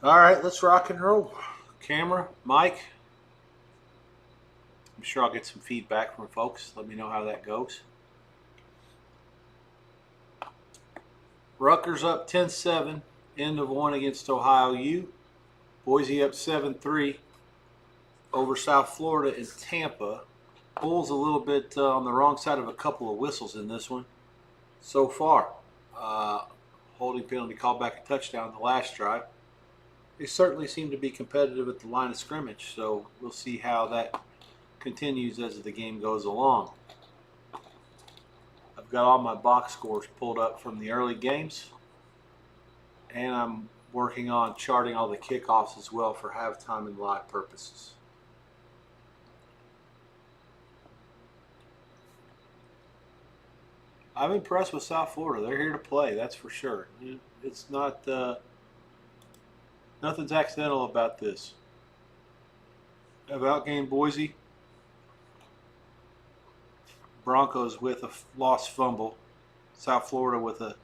All right, let's rock and roll. Camera, mic. I'm sure I'll get some feedback from folks. Let me know how that goes. Rutgers up 10-7. End of one against Ohio U. Boise up 7-3 over South Florida in Tampa. Bulls a little bit on the wrong side of a couple of whistles in this one so far. Uh, Holding penalty called back a touchdown in the last drive. They certainly seem to be competitive at the line of scrimmage, so we'll see how that continues as the game goes along. I've got all my box scores pulled up from the early games, and I'm working on charting all the kickoffs as well for halftime and live purposes. I'm impressed with South Florida. They're here to play, that's for sure. It's not nothing's accidental about this. I've outgained Boise. Broncos with a lost fumble. South Florida with a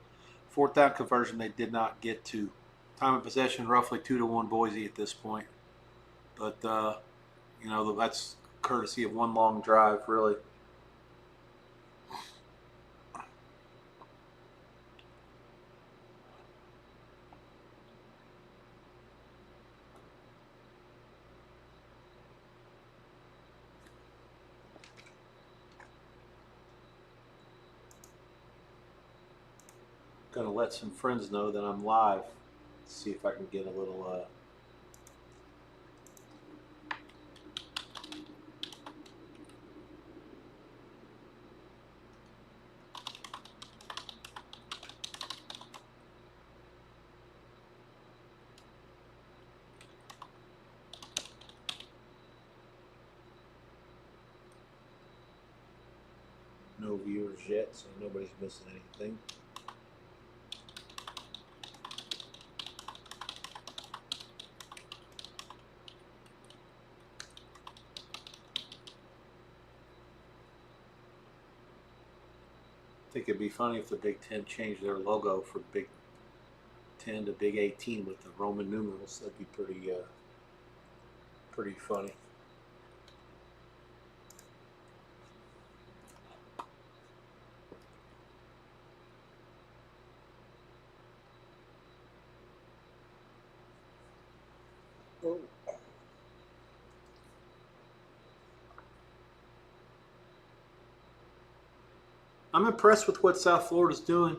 fourth down conversion they did not get to. Time of possession roughly 2-1 Boise at this point. But that's courtesy of one long drive, really. Gonna let some friends know that I'm live. See if I can get a little no viewers yet, so nobody's missing anything. I think it'd be funny if the Big Ten changed their logo from Big 10 to Big 18 with the Roman numerals. That'd be pretty funny. Oh. I'm impressed with what South Florida's doing.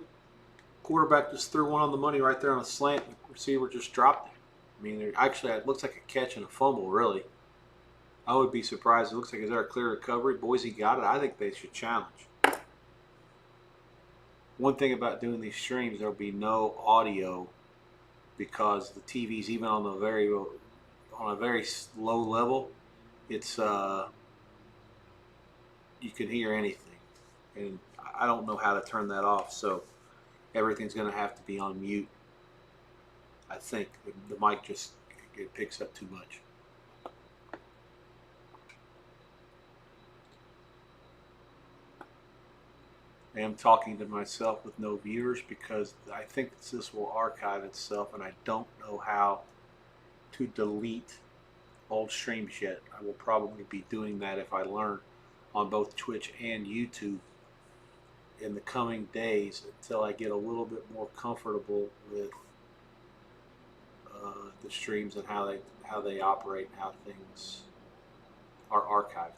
Quarterback just threw one on the money right there on a slant. The receiver just dropped it. I mean, actually, it looks like a catch and a fumble, really. I would be surprised. It looks like is there a clear recovery? Boise got it. I think they should challenge. One thing about doing these streams, there'll be no audio because the TV's even on a very low level. It's you can hear anything, and I don't know how to turn that off. So everything's going to have to be on mute. I think the mic just it picks up too much. I am talking to myself with no viewers because I think this will archive itself, and I don't know how to delete old streams yet. I will probably be doing that if I learn on both Twitch and YouTube in the coming days until I get a little bit more comfortable with the streams and how they operate and how things are archived.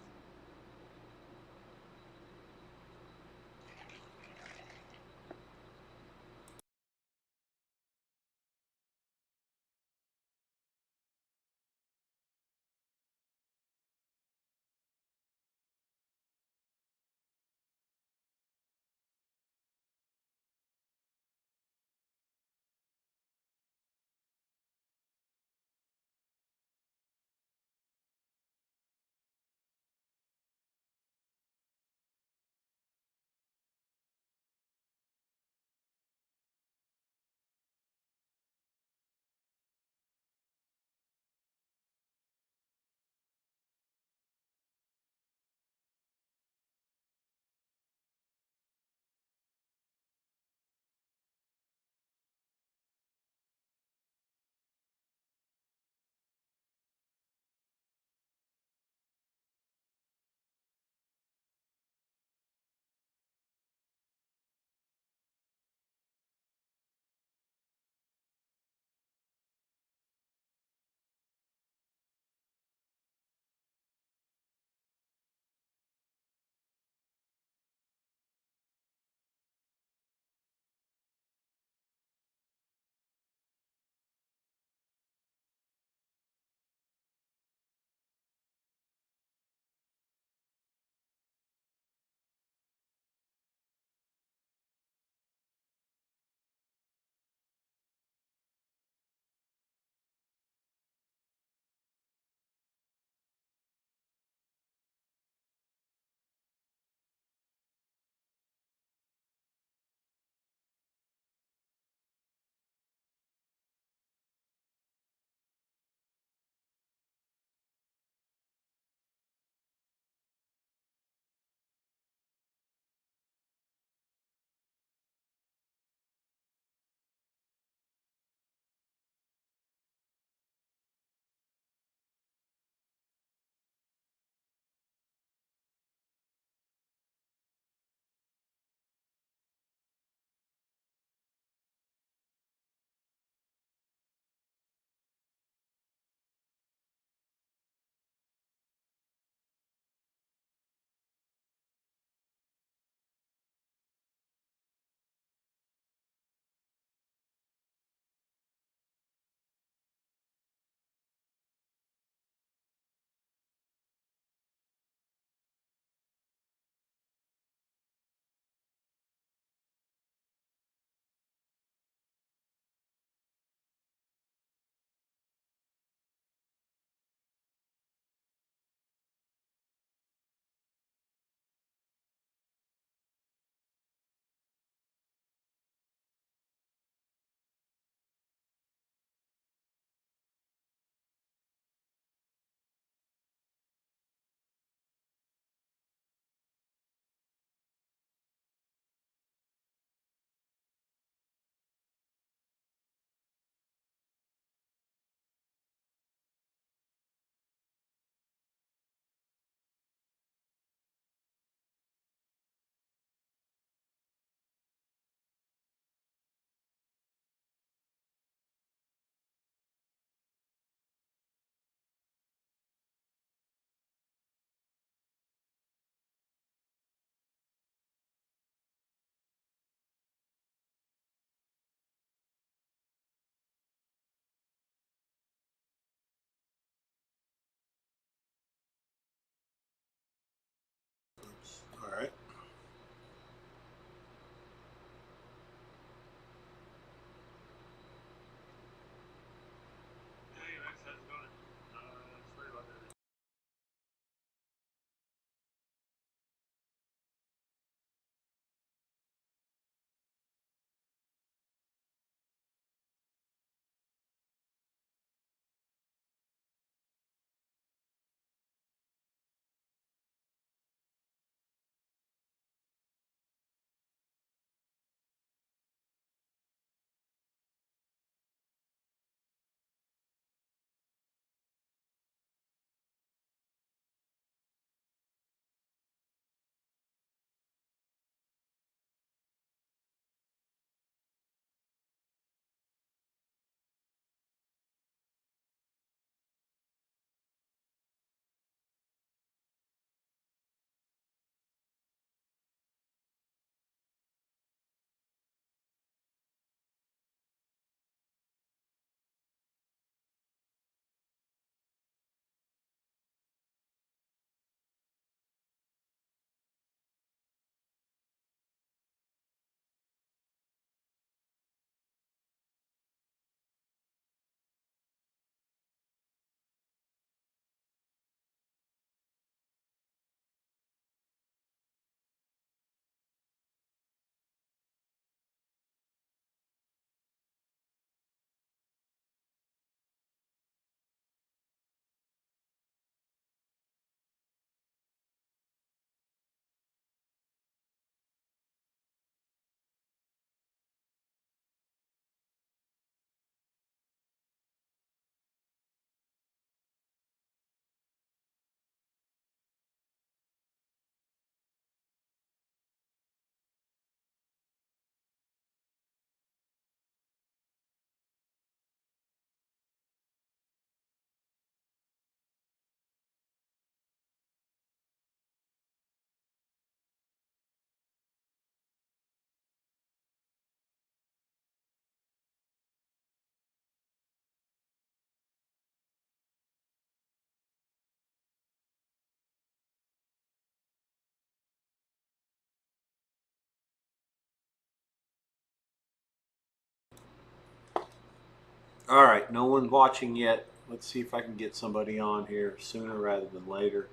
All right, no one watching yet. Let's see if I can get somebody on here sooner rather than later,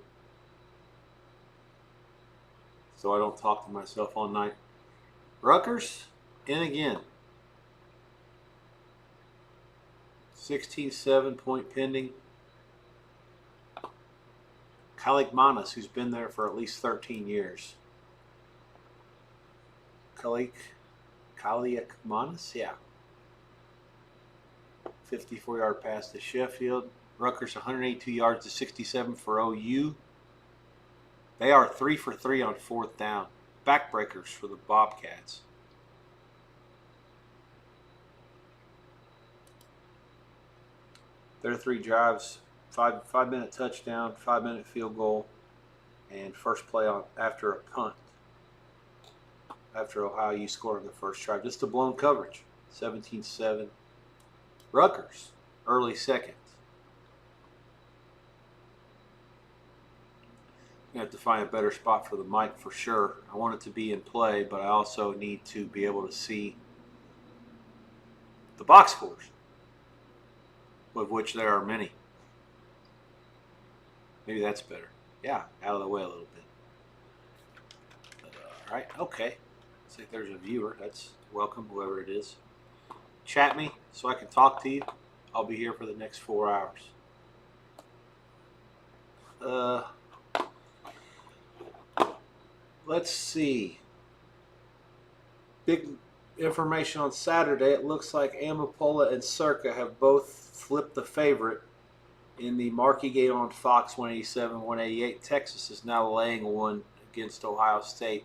so I don't talk to myself all night. Rutgers in again. 16-7 point pending. Kalikmanis, who's been there for at least 13 years. Kalikmanis, yeah. 54-yard pass to Sheffield. Rutgers 182 yards to 67 for OU. They are 3 for 3 on 4th down. Backbreakers for the Bobcats. Their 3 drives, 5-minute touchdown, 5-minute field goal, and first play on after a punt. After Ohio U scored on the first drive. Just a blown coverage. 17-7. Rutgers, early second. I have to find a better spot for the mic for sure. I want it to be in play, but I also need to be able to see the box scores, of which there are many. Maybe that's better. Yeah, out of the way a little bit. All right, okay. Looks like there's a viewer. That's welcome, whoever it is. Chat me so I can talk to you. I'll be here for the next 4 hours. Let's see. Big information on Saturday. It looks like Amapola and Circa have both flipped the favorite in the marquee game on Fox 187-188. Texas is now laying 1 against Ohio State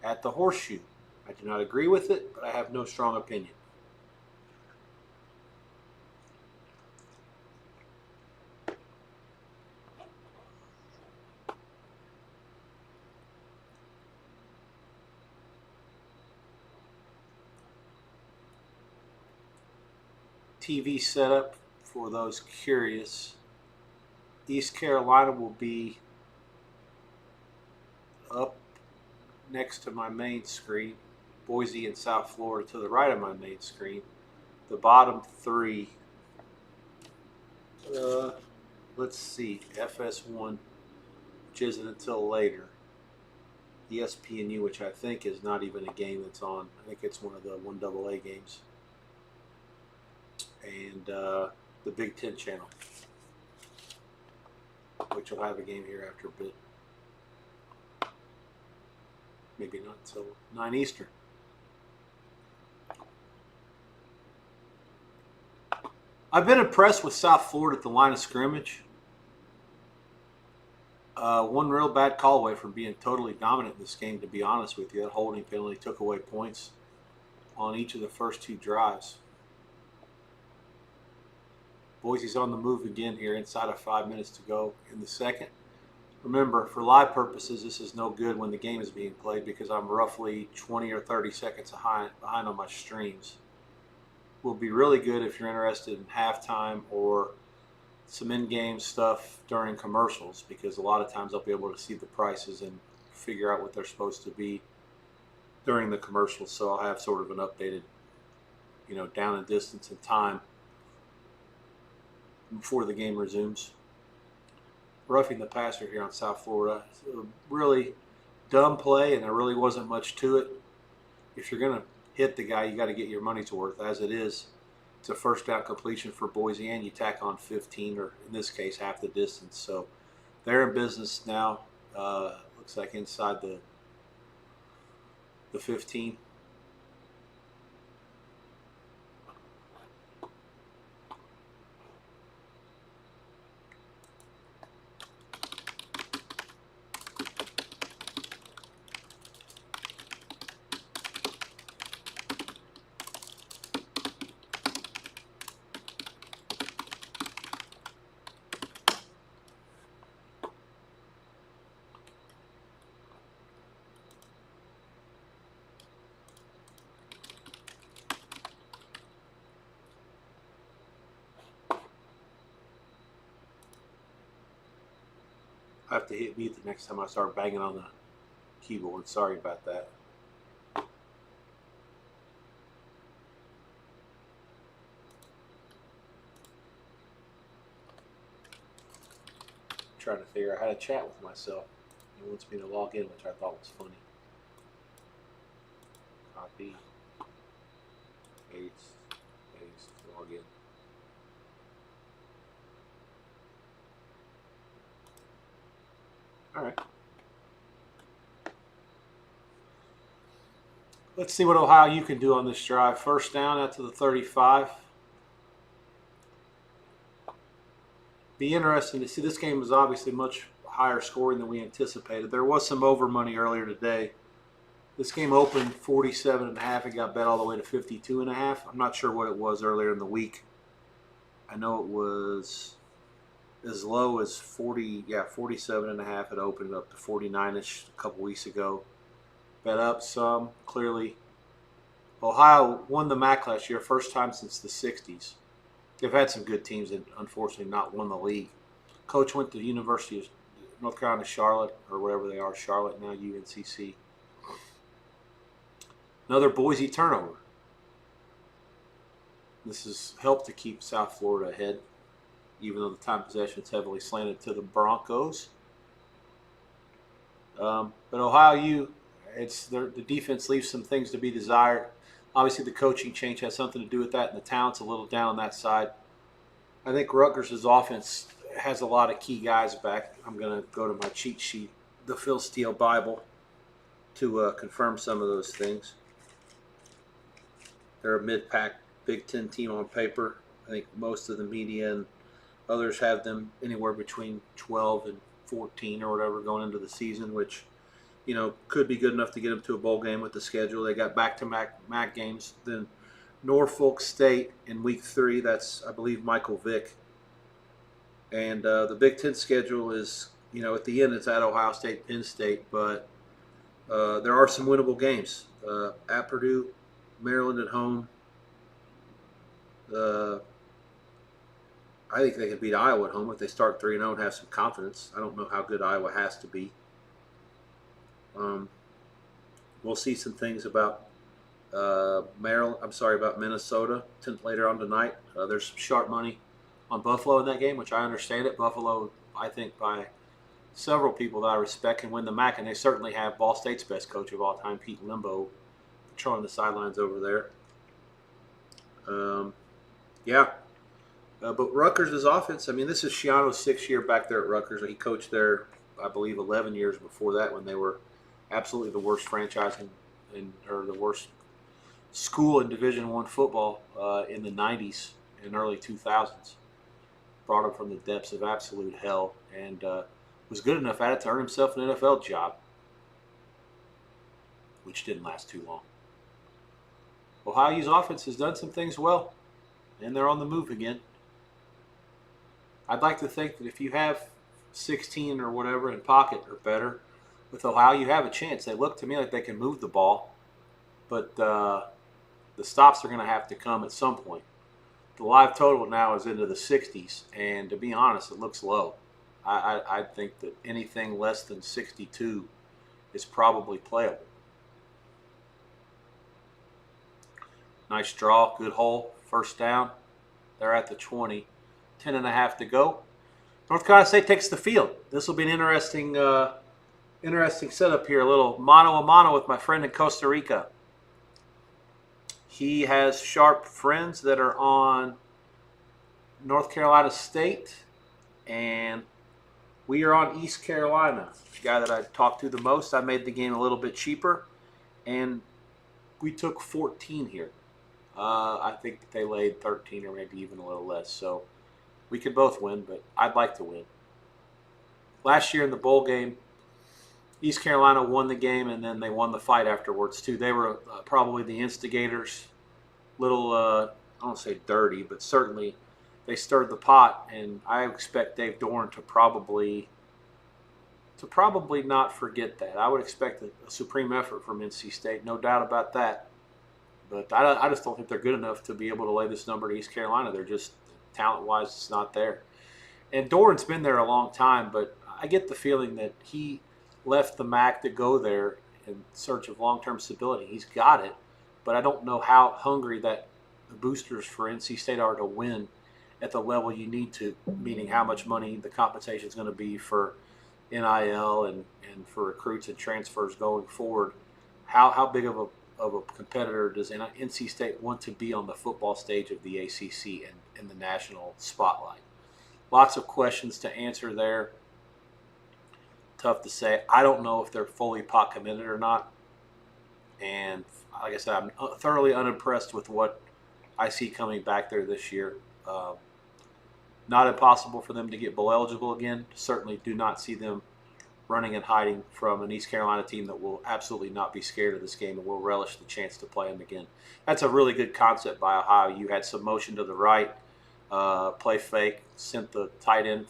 at the Horseshoe. I do not agree with it, but I have no strong opinion. TV setup for those curious. East Carolina will be up next to my main screen. Boise and South Florida to the right of my main screen. The bottom 3. Let's see. FS1, which isn't until later. ESPNU, which I think is not even a game that's on. I think it's one of the 1AA games. And the Big Ten channel, which will have a game here after a bit. Maybe not until 9 Eastern. I've been impressed with South Florida at the line of scrimmage. One real bad call away from being totally dominant in this game, to be honest with you. That holding penalty took away points on each of the first 2 drives. Boise's on the move again here inside of 5 minutes to go in the second. Remember, for live purposes, this is no good when the game is being played because I'm roughly 20 or 30 seconds behind on my streams. Will be really good if you're interested in halftime or some in-game stuff during commercials, because a lot of times I'll be able to see the prices and figure out what they're supposed to be during the commercials. So I'll have sort of an updated, down in distance and time before the game resumes. Roughing the passer here on South Florida. A really dumb play, and there really wasn't much to it. If you're going to hit the guy, you got to get your money's worth. As it is, it's a first down completion for Boise, and you tack on 15, or in this case, half the distance. So they're in business now. Looks like inside the 15. I have to hit mute the next time I start banging on the keyboard. Sorry about that. trying to figure out how to chat with myself. It wants me to log in, which I thought was funny. Copy, paste, log in. All right. Let's see what Ohio U can do on this drive. First down out to the 35. Be interesting to see. This game was obviously much higher scoring than we anticipated. There was some over money earlier today. This game opened 47.5. It got bet all the way to 52.5. I'm not sure what it was earlier in the week. I know it was as low as 47.5. It opened up to 49ish a couple weeks ago. Bet up some. Clearly, Ohio won the MAC last year, first time since the 60s. They've had some good teams and unfortunately not won the league. Coach went to the University of North Carolina, Charlotte, or wherever they are, Charlotte, now UNCC. Another Boise turnover. This has helped to keep South Florida ahead, even though the time possession is heavily slanted to the Broncos. But Ohio U, the defense leaves some things to be desired. Obviously, the coaching change has something to do with that, and the talent's a little down on that side. I think Rutgers' offense has a lot of key guys back. I'm going to go to my cheat sheet, the Phil Steele Bible, to confirm some of those things. They're a mid-pack Big Ten team on paper. I think most of the media and others have them anywhere between 12 and 14 or whatever going into the season, which could be good enough to get them to a bowl game with the schedule. They got back-to-back MAC games. Then Norfolk State in week 3. That's, I believe, Michael Vick. And the Big Ten schedule is, at the end it's at Ohio State, Penn State. But there are some winnable games. At Purdue, Maryland at home. I think they could beat Iowa at home if they start 3-0 and have some confidence. I don't know how good Iowa has to be. We'll see some things about about Minnesota later on tonight. There's some sharp money on Buffalo in that game, which I understand it. Buffalo, I think, by several people that I respect, can win the MAC, and they certainly have Ball State's best coach of all time, Pete Limbo, patrolling the sidelines over there. But Rutgers' offense, this is Schiano's 6th year back there at Rutgers. He coached there, I believe, 11 years before that when they were absolutely the worst franchise or the worst school in Division I football in the 90s and early 2000s. Brought him from the depths of absolute hell and was good enough at it to earn himself an NFL job, which didn't last too long. Ohio U's offense has done some things well, and they're on the move again. I'd like to think that if you have 16 or whatever in pocket or better with Ohio, you have a chance. They look to me like they can move the ball, but the stops are going to have to come at some point. The live total now is into the 60s, and to be honest, it looks low. I think that anything less than 62 is probably playable. Nice draw, good hole, first down. They're at the 20. 10.5 to go. North Carolina State takes the field. This will be an interesting setup here. A little mano-a-mano with my friend in Costa Rica. He has sharp friends that are on North Carolina State, and we are on East Carolina. The guy that I talked to the most, I made the game a little bit cheaper, and we took 14 here. I think that they laid 13 or maybe even a little less. So we could both win, but I'd like to win. Last year in the bowl game, East Carolina won the game, and then they won the fight afterwards, too. They were probably the instigators. Little, I don't say dirty, but certainly they stirred the pot, and I expect Dave Doran to probably not forget that. I would expect a supreme effort from NC State, no doubt about that. But I just don't think they're good enough to be able to lay this number to East Carolina. They're just, talent-wise, it's not there. And Doran's been there a long time, but I get the feeling that he left the MAC to go there in search of long-term stability. He's got it, but I don't know how hungry that the boosters for NC State are to win at the level you need to, meaning how much money the compensation is going to be for NIL and for recruits and transfers going forward. How big of a competitor does NC State want to be on the football stage of the ACC and in the national spotlight? Lots of questions to answer there. Tough to say. I don't know if they're fully pot committed or not. And like I said, I'm thoroughly unimpressed with what I see coming back there this year. Not impossible for them to get bowl eligible again. Certainly do not see them running and hiding from an East Carolina team that will absolutely not be scared of this game and will relish the chance to play them again. That's a really good concept by Ohio. You had some motion to the right, play fake, sent the tight end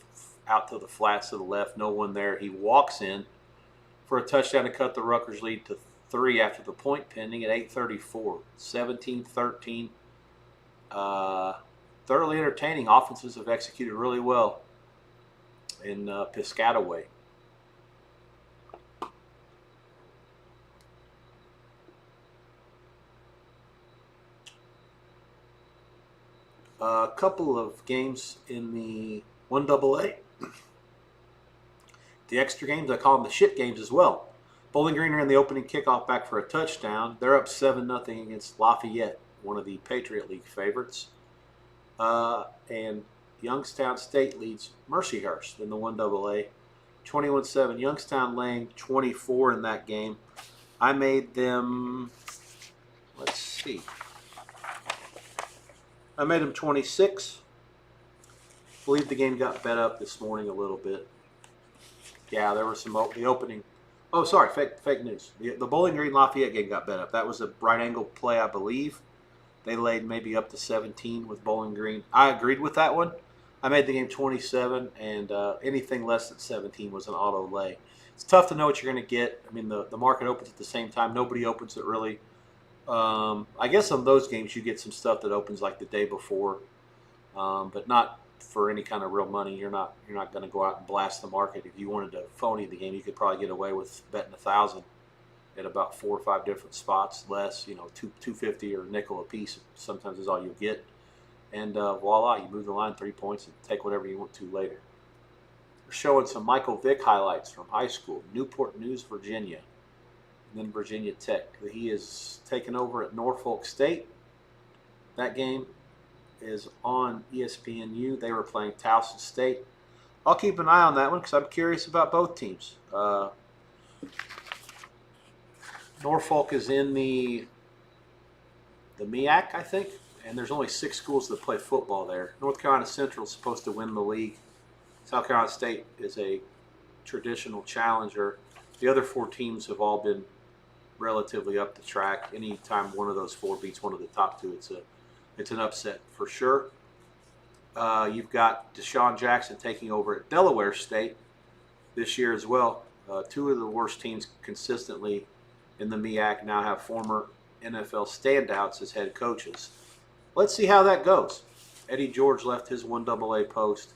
out to the flats to the left, no one there. He walks in for a touchdown to cut the Rutgers lead to 3 after the point pending at 8:34, 17-13. Thoroughly entertaining. Offenses have executed really well in Piscataway. A couple of games in the 1AA. The extra games, I call them the shit games as well. Bowling Green are in the opening kickoff back for a touchdown. They're up 7-0 against Lafayette, one of the Patriot League favorites. And Youngstown State leads Mercyhurst in the 1AA. 21-7. Youngstown laying 24 in that game. I made them, let's see. I made them 26. I believe the game got bet up this morning a little bit. Yeah, there was the opening. Oh, sorry, fake news. The Bowling Green Lafayette game got bet up. That was a right angle play, I believe. They laid maybe up to 17 with Bowling Green. I agreed with that one. I made the game 27, and anything less than 17 was an auto lay. It's tough to know what you're going to get. I mean, the market opens at the same time. Nobody opens it really. I guess on those games you get some stuff that opens like the day before, but not for any kind of real money. You're not going to go out and blast the market. If you wanted to phony the game, you could probably get away with betting 1,000 at about 4 or 5 different spots, less, $2.50 or a nickel a piece. Sometimes is all you'll get, and voila, you move the line 3 points and take whatever you want to later. We're showing some Michael Vick highlights from high school, Newport News, Virginia. And then Virginia Tech. He is taken over at Norfolk State. That game is on ESPNU. They were playing Towson State. I'll keep an eye on that one because I'm curious about both teams. Norfolk is in the MEAC, I think, and there's only 6 schools that play football there. North Carolina Central is supposed to win the league. South Carolina State is a traditional challenger. The other 4 teams have all been relatively up the track. Anytime one of those 4 beats one of the top 2, it's an upset for sure. You've got Deshaun Jackson taking over at Delaware State this year as well. 2 of the worst teams consistently in the MEAC now have former NFL standouts as head coaches. Let's see how that goes. Eddie George left his 1AA post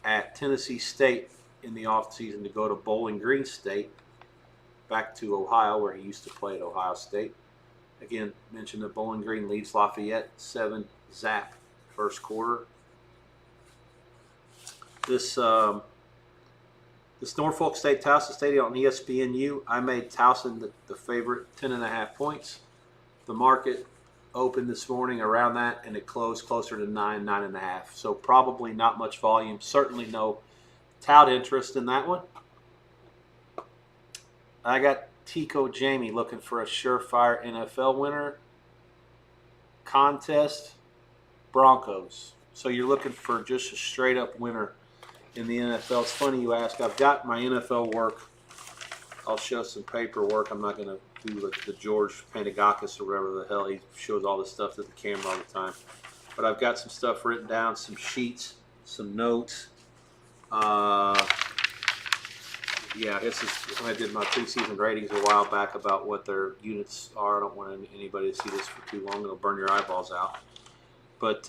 at Tennessee State in the offseason to go to Bowling Green State, back to Ohio where he used to play at Ohio State. Again, mentioned that Bowling Green leads Lafayette 7-0 first quarter. This Norfolk State Towson Stadium on ESPNU, I made Towson the favorite, 10.5 points. The market opened this morning around that, and it closed closer to 9.5. So probably not much volume. Certainly no tout interest in that one. I got Tico Jamie looking for a surefire NFL winner. Contest, Broncos. So you're looking for just a straight-up winner in the NFL. It's funny you ask. I've got my NFL work. I'll show some paperwork. I'm not going to do the George Pandagakis or whatever the hell. He shows all this stuff to the camera all the time. But I've got some stuff written down, some sheets, some notes. Yeah, this is when I did my preseason ratings a while back about what their units are. I don't want anybody to see this for too long. It'll burn your eyeballs out. But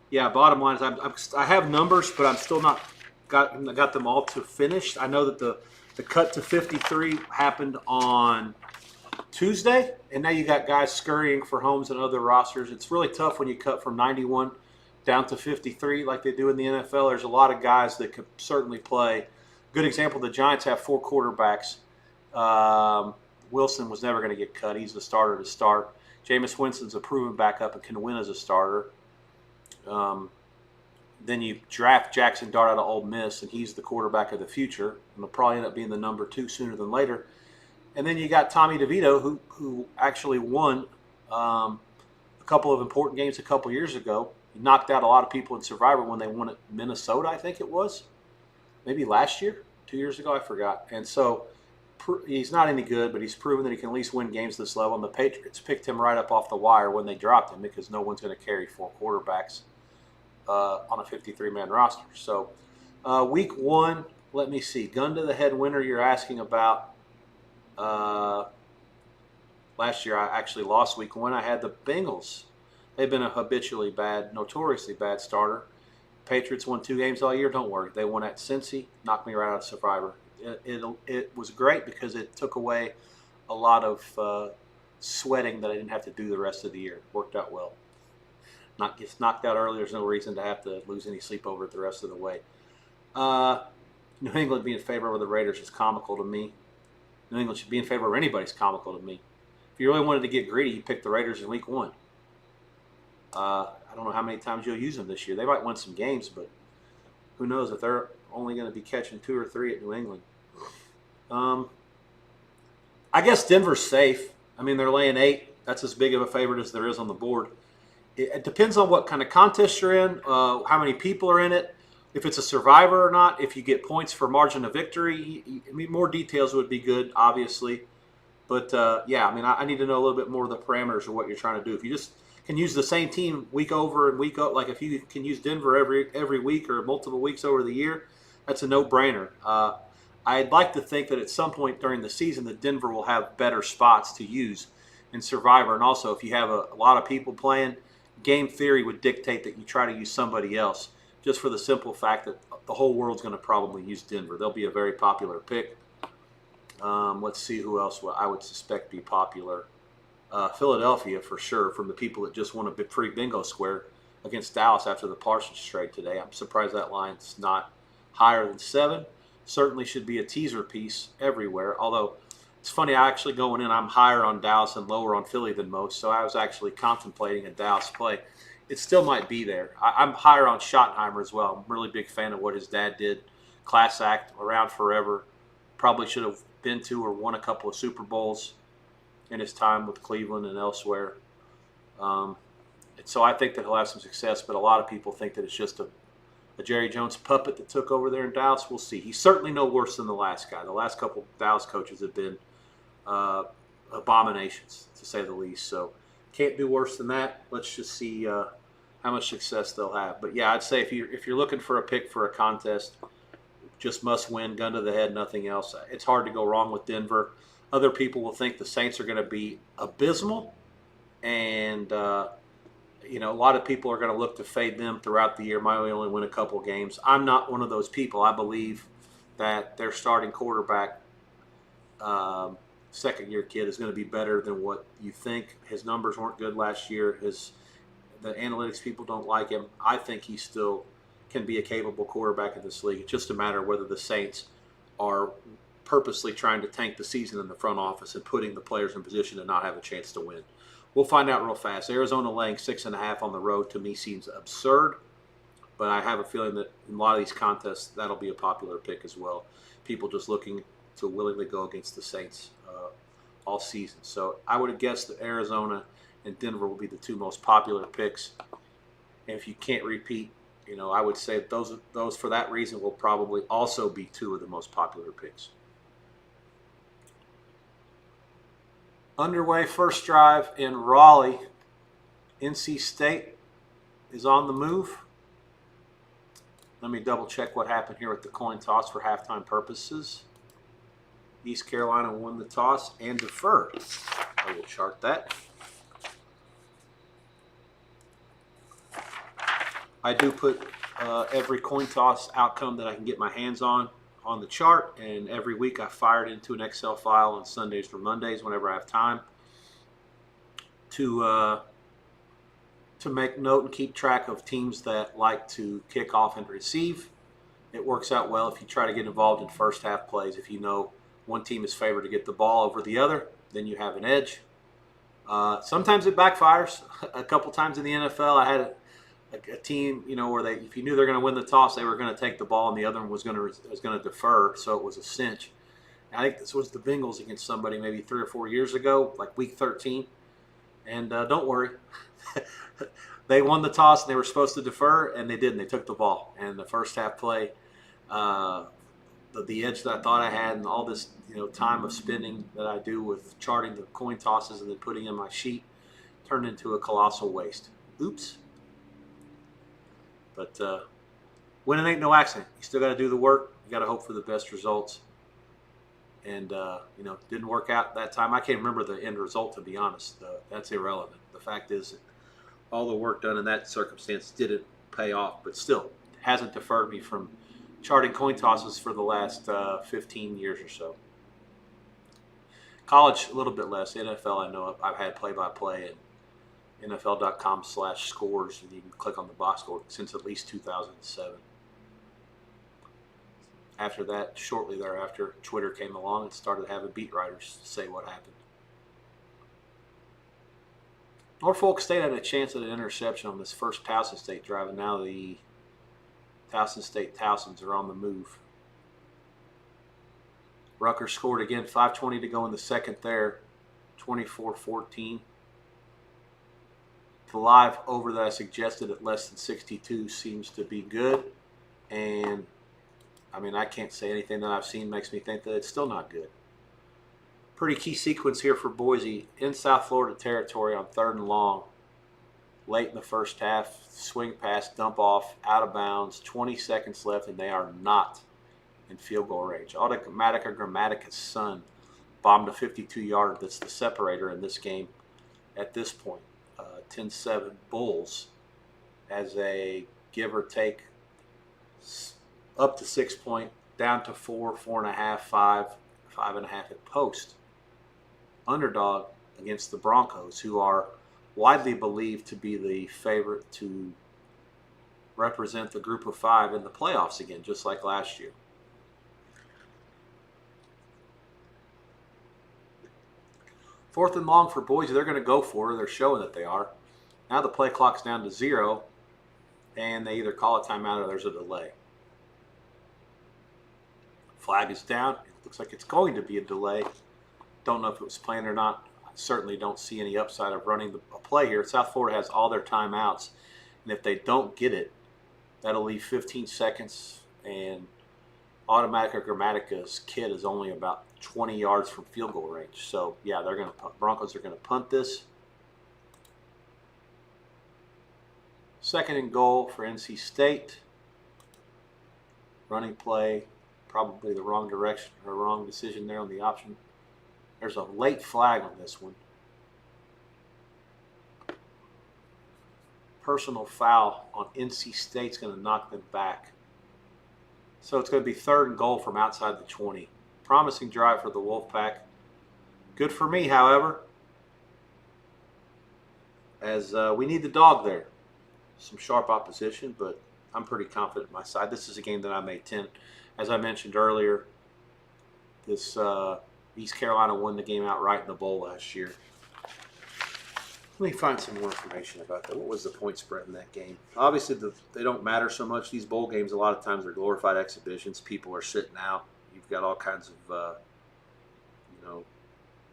yeah, bottom line is I have numbers, but I'm still not got them all to finish. I know that the cut to 53 happened on Tuesday, and now you got guys scurrying for homes and other rosters. It's really tough when you cut from 91 down to 53 like they do in the NFL. There's a lot of guys that could certainly play. Good example, the Giants have 4 quarterbacks. Wilson was never going to get cut. He's the starter to start. Jameis Winston's a proven backup and can win as a starter. Then you draft Jackson Dart out of Ole Miss, and he's the quarterback of the future, and will probably end up being the number 2 sooner than later. And then you got Tommy DeVito, who actually won a couple of important games a couple years ago. He knocked out a lot of people in Survivor when they won at Minnesota, I think it was. Maybe last year, 2 years ago, I forgot. And so he's not any good, but he's proven that he can at least win games this level. And the Patriots picked him right up off the wire when they dropped him because no one's going to carry 4 quarterbacks on a 53-man roster. So week 1, let me see. Gun to the head winner you're asking about. Last year I actually lost week 1. I had the Bengals. They've been a habitually bad, notoriously bad starter. Patriots won 2 games all year. Don't worry. They won at Cincy, knocked me right out of Survivor. It was great because it took away a lot of sweating that I didn't have to do the rest of the year. It worked out well. Not gets knocked out early. There's no reason to have to lose any sleep over it the rest of the way. New England being in favor of the Raiders is comical to me. New England should be in favor of anybody's comical to me. If you really wanted to get greedy, you pick the Raiders in week 1. I don't know how many times you'll use them this year. They might win some games, but who knows if they're only going to be catching 2 or 3 at New England. I guess Denver's safe. I mean, they're laying 8. That's as big of a favorite as there is on the board. It depends on what kind of contest you're in, how many people are in it, if it's a survivor or not, if you get points for margin of victory. I mean, more details would be good, obviously. But, yeah, I mean, I need to know a little bit more of the parameters of what you're trying to do. If you just can use the same team week over and week up, like if you can use Denver every week or multiple weeks over the year, that's a no-brainer. I'd like to think that at some point during the season that Denver will have better spots to use in Survivor. And also, if you have a lot of people playing, game theory would dictate that you try to use somebody else, just for the simple fact that the whole world's going to probably use Denver. They'll be a very popular pick. Let's see who else I would suspect be popular. Philadelphia, for sure, from the people that just won a free bingo square against Dallas after the Parsons trade today. I'm surprised that line's not higher than 7. Certainly should be a teaser piece everywhere, although it's funny, actually going in, I'm higher on Dallas and lower on Philly than most, so I was actually contemplating a Dallas play. It still might be there. I'm higher on Schottenheimer as well. I'm a really big fan of what his dad did. Class act, around forever. Probably should have been to or won a couple of Super Bowls in his time with Cleveland and elsewhere. And so I think that he'll have some success, but a lot of people think that it's just a Jerry Jones puppet that took over there in Dallas. We'll see. He's certainly no worse than the last guy. The last couple of Dallas coaches have been abominations, to say the least. So can't do worse than that. Let's just see how much success they'll have. But yeah, I'd say if you're looking for a pick for a contest, just must win, gun to the head, nothing else. It's hard to go wrong with Denver. Other people will think the Saints are going to be abysmal, and a lot of people are going to look to fade them throughout the year. Might only win a couple games. I'm not one of those people. I believe that their starting quarterback, second-year kid, is going to be better than what you think. His numbers weren't good last year. The analytics people don't like him. I think he still can be a capable quarterback in this league. It's just a matter of whether the Saints are purposely trying to tank the season in the front office and putting the players in position to not have a chance to win. We'll find out real fast. Arizona laying 6.5 on the road to me seems absurd, but I have a feeling that in a lot of these contests that'll be a popular pick as well. People just looking to willingly go against the Saints all season. So I would have guessed that Arizona and Denver will be the 2 most popular picks. And if you can't repeat, I would say those for that reason will probably also be 2 of the most popular picks. Underway first drive in Raleigh. NC State is on the move. Let me double check what happened here with the coin toss for halftime purposes. East Carolina won the toss and deferred. I will chart that. I do put every coin toss outcome that I can get my hands on the chart, and every week I fire it into an Excel file on Sundays or Mondays whenever I have time to to make note and keep track of teams that like to kick off and receive. It works out well if you try to get involved in first half plays. If you know one team is favored to get the ball over the other, then you have an edge. Sometimes it backfires. A couple times in the NFL, I had a team, where if you knew they're going to win the toss, they were going to take the ball, and the other one was going to defer, so it was a cinch. And I think this was the Bengals against somebody maybe 3 or 4 years ago, like week 13. And don't worry, they won the toss, and they were supposed to defer, and they didn't. They took the ball, and the first half play, the edge that I thought I had, and all this time of spending that I do with charting the coin tosses and then putting in my sheet, turned into a colossal waste. Oops. But winning ain't no accident. You still got to do the work. You got to hope for the best results. And didn't work out that time. I can't remember the end result, to be honest. That's irrelevant. The fact is that all the work done in that circumstance didn't pay off, but still hasn't deferred me from charting coin tosses for the last 15 years or so. College, a little bit less. NFL, I know I've had play-by-play at NFL.com/scores, and you can click on the box score since at least 2007. After that, shortly thereafter, Twitter came along and started having beat writers say what happened. Norfolk State had a chance at an interception on this first Towson State drive, and now the Towson State Towsons are on the move. Rutgers scored again, 5:20 to go in the second there, 24-14. The live over that I suggested at less than 62 seems to be good, and I can't say anything that I've seen makes me think that it's still not good. Pretty key sequence here for Boise in South Florida territory on 3rd and long. Late in the first half, swing pass, dump off, out of bounds, 20 seconds left, and they are not in field goal range. Automatica Grammatica's son bombed a 52-yarder. That's the separator in this game at this point. 10-7 Bulls as a give or take up to 6 point, down to 4, 4.5, 5, 5.5 at post. Underdog against the Broncos, who are widely believed to be the favorite to represent the group of 5 in the playoffs again, just like last year. Fourth and long for Boise. They're going to go for it. They're showing that they are. Now the play clock's down to 0, and they either call a timeout or there's a delay. Flag is down. It looks like it's going to be a delay. Don't know if it was planned or not. I certainly don't see any upside of running a play here. South Florida has all their timeouts, and if they don't get it, that'll leave 15 seconds, and Automatica Grammatica's kid is only about 20 yards from field goal range. So, yeah, Broncos are going to punt this. 2nd and goal for NC State. Running play, probably the wrong direction or wrong decision there on the option. There's a late flag on this one. Personal foul on NC State's going to knock them back. So it's going to be 3rd and goal from outside the 20. Promising drive for the Wolfpack. Good for me, however, as we need the dog there. Some sharp opposition, but I'm pretty confident in my side. This is a game that I made 10. As I mentioned earlier, this East Carolina won the game outright in the bowl last year. Let me find some more information about that. What was the point spread in that game? Obviously, they don't matter so much. These bowl games, a lot of times, are glorified exhibitions. People are sitting out. You've got all kinds of,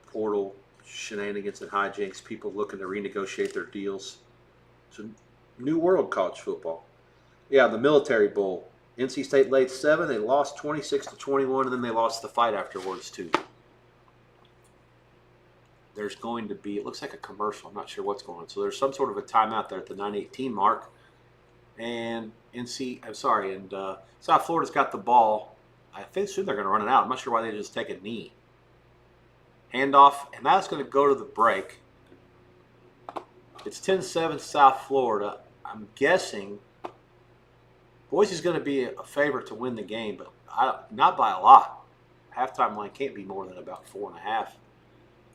portal shenanigans and hijinks. People looking to renegotiate their deals. It's a new world, college football. Yeah, the Military Bowl. NC State laid 7. They lost 26-21, and then they lost the fight afterwards, too. There's going to be, it looks like a commercial. I'm not sure what's going on. So there's some sort of a timeout there at the 9:18 mark. And South Florida's got the ball. I think soon they're going to run it out. I'm not sure why they just take a knee. Handoff, and that's going to go to the break. It's 10-7 South Florida. I'm guessing Boise's going to be a favorite to win the game, but not by a lot. Halftime line can't be more than about 4.5.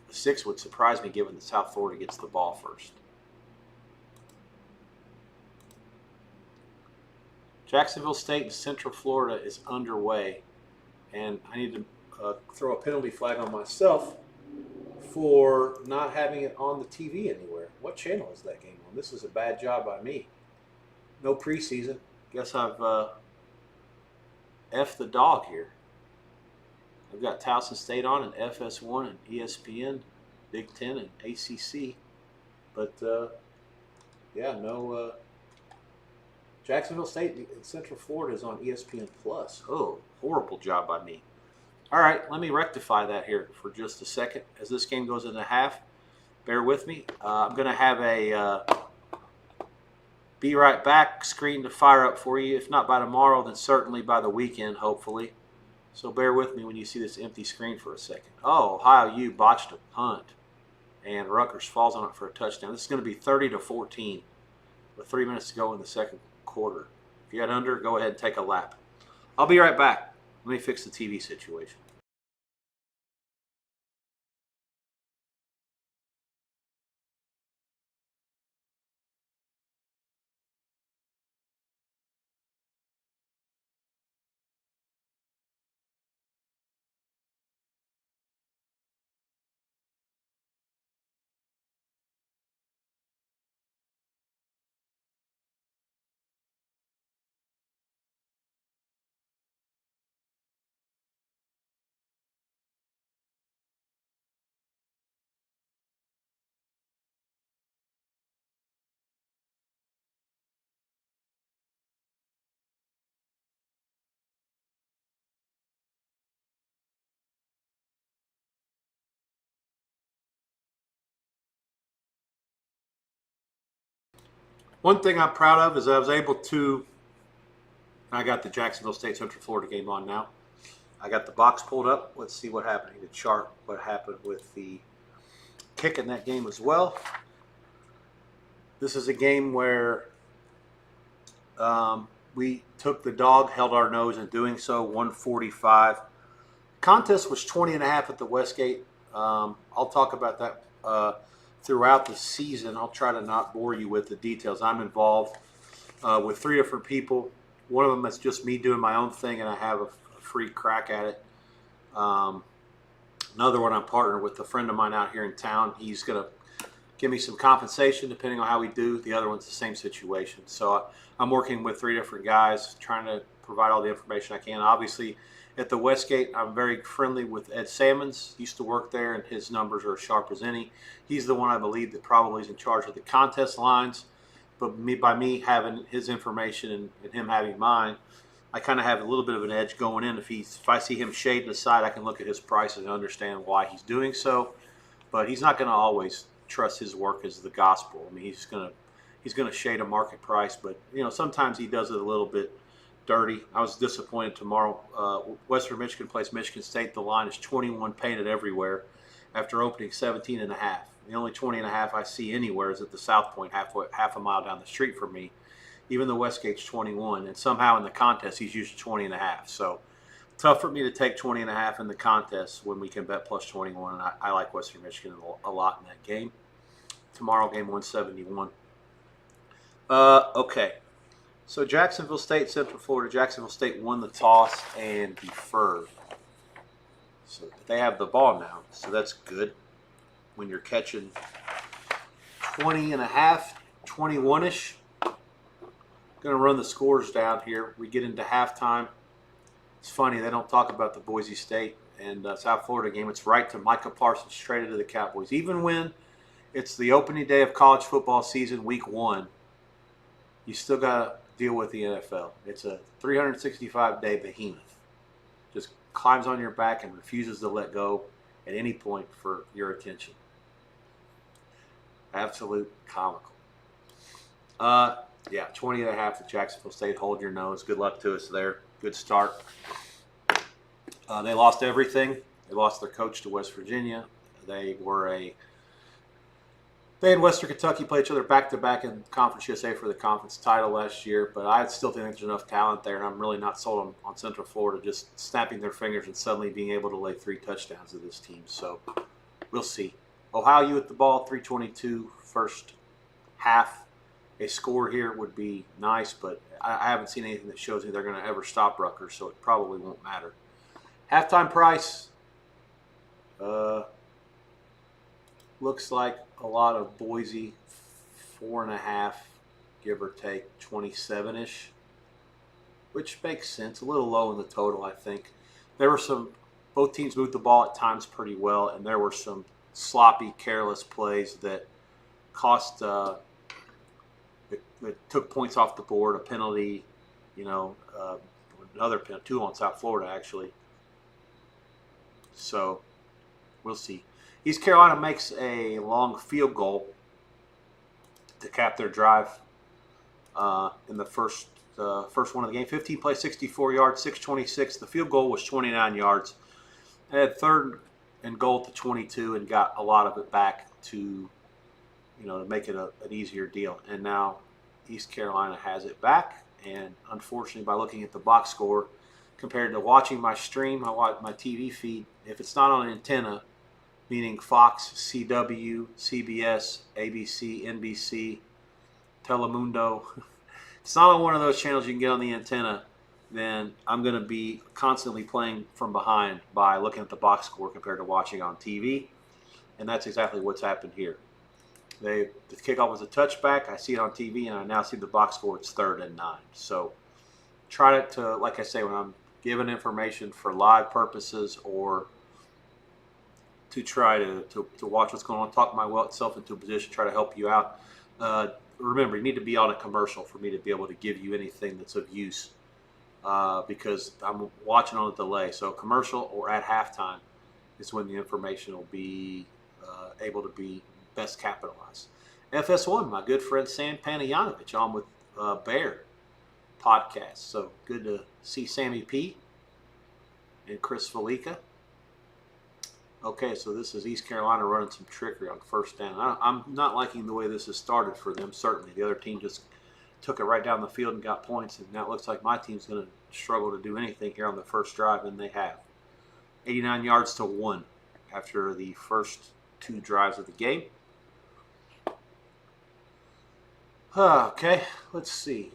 The 6 would surprise me given that South Florida gets the ball first. Jacksonville State and Central Florida is underway, and I need to throw a penalty flag on myself for not having it on the TV anywhere. What channel is that game on? This is a bad job by me. No preseason. Guess I've F the dog here. I've got Towson State on and FS1 and ESPN, Big Ten and ACC. But, yeah, no Jacksonville State and Central Florida is on ESPN+. Oh, horrible job by me. All right, let me rectify that here for just a second. As this game goes into half, bear with me. I'm going to have a be right back screen to fire up for you. If not by tomorrow, then certainly by the weekend, hopefully. So bear with me when you see this empty screen for a second. Oh, Ohio U botched a punt, and Rutgers falls on it for a touchdown. This is going to be 30-14 with 3 minutes to go in the second quarter. If you had under, go ahead and take a lap. I'll be right back. Let me fix the TV situation. One thing I'm proud of is I was able to, I got the Jacksonville State Central Florida game on now. I got the box pulled up. Let's see what happened. I need to chart what happened with the kick in that game as well. This is a game where we took the dog, held our nose in doing so, 145. Contest was 20.5 at the Westgate. I'll talk about that throughout the season. I'll try to not bore you with the details. I'm involved with 3 different people. One of them is just me doing my own thing, and I have a free crack at it. Another one I'm partnered with a friend of mine out here in town. He's going to give me some compensation depending on how we do. The other one's the same situation. So I'm working with 3 different guys, trying to provide all the information I can. Obviously, at the Westgate, I'm very friendly with Ed Salmons. He used to work there, and his numbers are as sharp as any. He's the one I believe that probably is in charge of the contest lines. But by me having his information and him having mine, I kind of have a little bit of an edge going in. If I see him shading aside, I can look at his prices and understand why he's doing so. But he's not going to always trust his work as the gospel. I mean, he's going to shade a market price, but sometimes he does it a little bit dirty. I was disappointed tomorrow. Western Michigan plays Michigan State. The line is 21 painted everywhere after opening 17.5. The only 20.5 I see anywhere is at the South Point, half a mile down the street from me. Even the Westgate's 21, and somehow in the contest he's used 20.5. So tough for me to take 20.5 in the contest when we can bet plus 21. And I like Western Michigan a lot in that game. Tomorrow, game 171. Okay. So Jacksonville State, Central Florida. Jacksonville State won the toss and deferred. So they have the ball now. So that's good. When you're catching 20.5, 21-ish. Going to run the scores down here. We get into halftime. It's funny, they don't talk about the Boise State and South Florida game. It's right to Micah Parsons, traded to the Cowboys. Even when it's the opening day of college football season, week 1, you still got to deal with the NFL. It's a 365-day behemoth. Just climbs on your back and refuses to let go at any point for your attention. Absolute comical. Yeah, 20.5 to Jacksonville State. Hold your nose. Good luck to us there. Good start. They lost everything. They lost their coach to West Virginia. They and Western Kentucky play each other back-to-back in Conference USA for the conference title last year, but I still think there's enough talent there, and I'm really not sold on Central Florida just snapping their fingers and suddenly being able to lay 3 touchdowns to this team. So we'll see. Ohio U at the ball, 3:22 first half. a score here would be nice, but I haven't seen anything that shows me they're going to ever stop Rutgers, so it probably won't matter. Halftime price looks like a lot of Boise, 4.5, give or take 27-ish, which makes sense. A little low in the total, I think. There were both teams moved the ball at times pretty well, and there were some sloppy, careless plays that cost, that took points off the board, a penalty, another penalty, 2 on South Florida, actually. So we'll see. East Carolina makes a long field goal to cap their drive in the first one of the game. 15 plays, 64 yards, 626. The field goal was 29 yards. They had 3rd and goal to 22 and got a lot of it back to make it an easier deal. And now East Carolina has it back. And unfortunately, by looking at the box score, compared to watching my stream, my TV feed, if it's not on an antenna, meaning Fox, CW, CBS, ABC, NBC, Telemundo, it's not on one of those channels you can get on the antenna, then I'm going to be constantly playing from behind by looking at the box score compared to watching on TV. And that's exactly what's happened here. The kickoff was a touchback. I see it on TV, and I now see the box score. It's 3rd and 9. So try to, like I say, when I'm giving information for live purposes or to try to watch what's going on, talk myself into a position, try to help you out. Remember, you need to be on a commercial for me to be able to give you anything that's of use because I'm watching on a delay. So commercial or at halftime is when the information will be able to be best capitalized. FS1, my good friend Sam Panayanovic on with Bear podcast. So good to see Sammy P and Chris Felica. Okay, so this is East Carolina running some trickery on 1st down. I'm not liking the way this has started for them, certainly. The other team just took it right down the field and got points, and now it looks like my team's going to struggle to do anything here on the first drive, and they have. 89 yards to 1 after the first 2 drives of the game. Okay, let's see.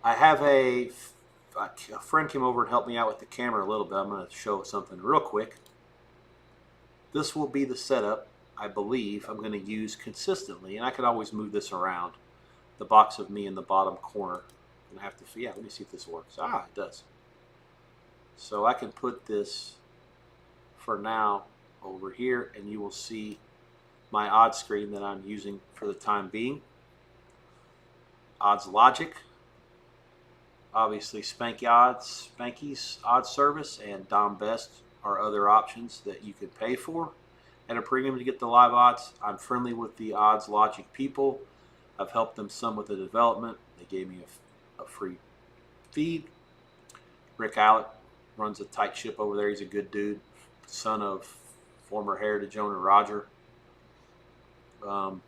I have a friend came over and helped me out with the camera a little bit. I'm going to show something real quick. This will be the setup I believe I'm going to use consistently, and I could always move this around. The box of me in the bottom corner. I'm going to have to, let me see if this works. It does. So I can put this for now over here, and you will see my odds screen that I'm using for the time being. Odds Logic. Obviously, Spanky's odds service and Dom Best are other options that you can pay for at a premium to get the live odds. I'm friendly with the Odds Logic people. I've helped them some with the development. They gave me a free feed. Rick Allett runs a tight ship over there. He's a good dude, son of former Heritage owner Roger. But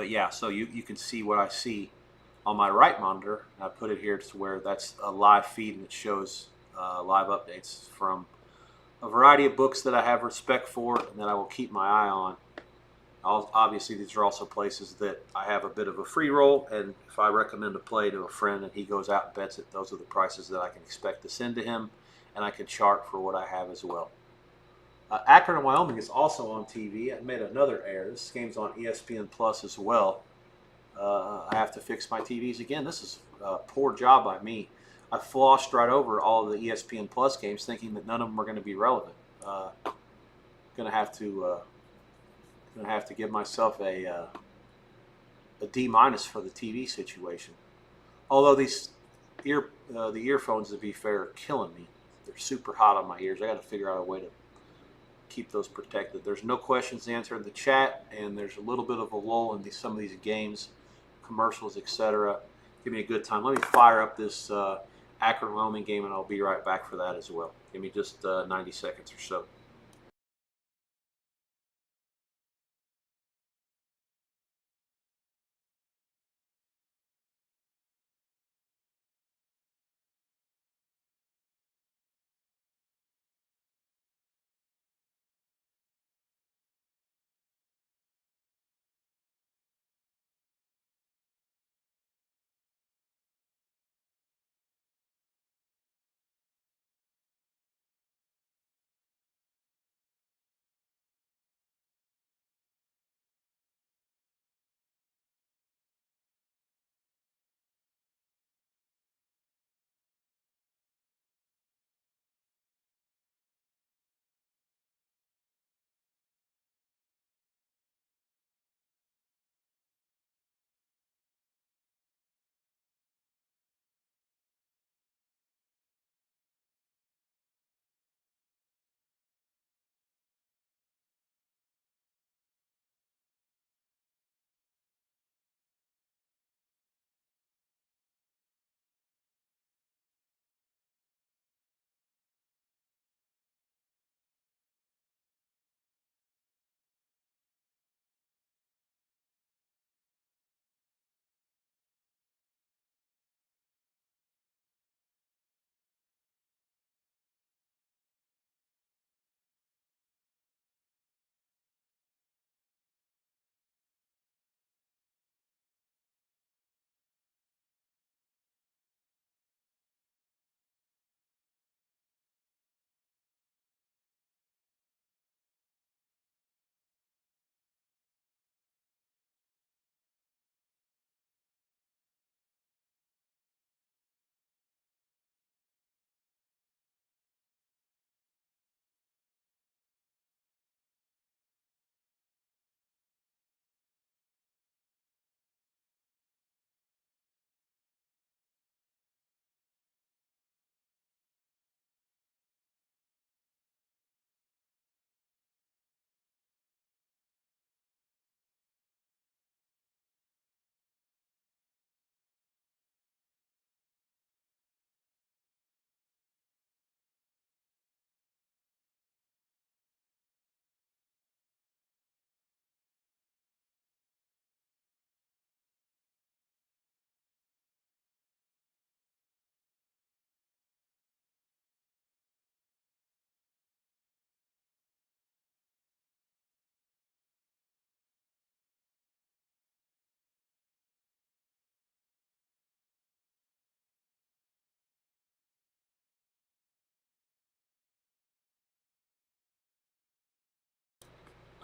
yeah, so you can see what I see on my right monitor. I put it here to where that's a live feed and it shows live updates from a variety of books that I have respect for and that I will keep my eye on. Obviously, these are also places that I have a bit of a free roll, and if I recommend a play to a friend and he goes out and bets it, those are the prices that I can expect to send to him, and I can chart for what I have as well. Akron and Wyoming is also on TV. I made another error. This game's on ESPN Plus as well. I have to fix my TVs again. This is a poor job by me. I flossed right over all of the ESPN Plus games thinking that none of them are going to be relevant. Going to have to give myself a D- for the TV situation. Although the earphones, to be fair, are killing me. They're super hot on my ears. I got to figure out a way to keep those protected. There's no questions answered in the chat, and there's a little bit of a lull in some of these games, commercials, etc. Give me a good time. Let me fire up this Akron Wyoming game, and I'll be right back for that as well. Give me just 90 seconds or so.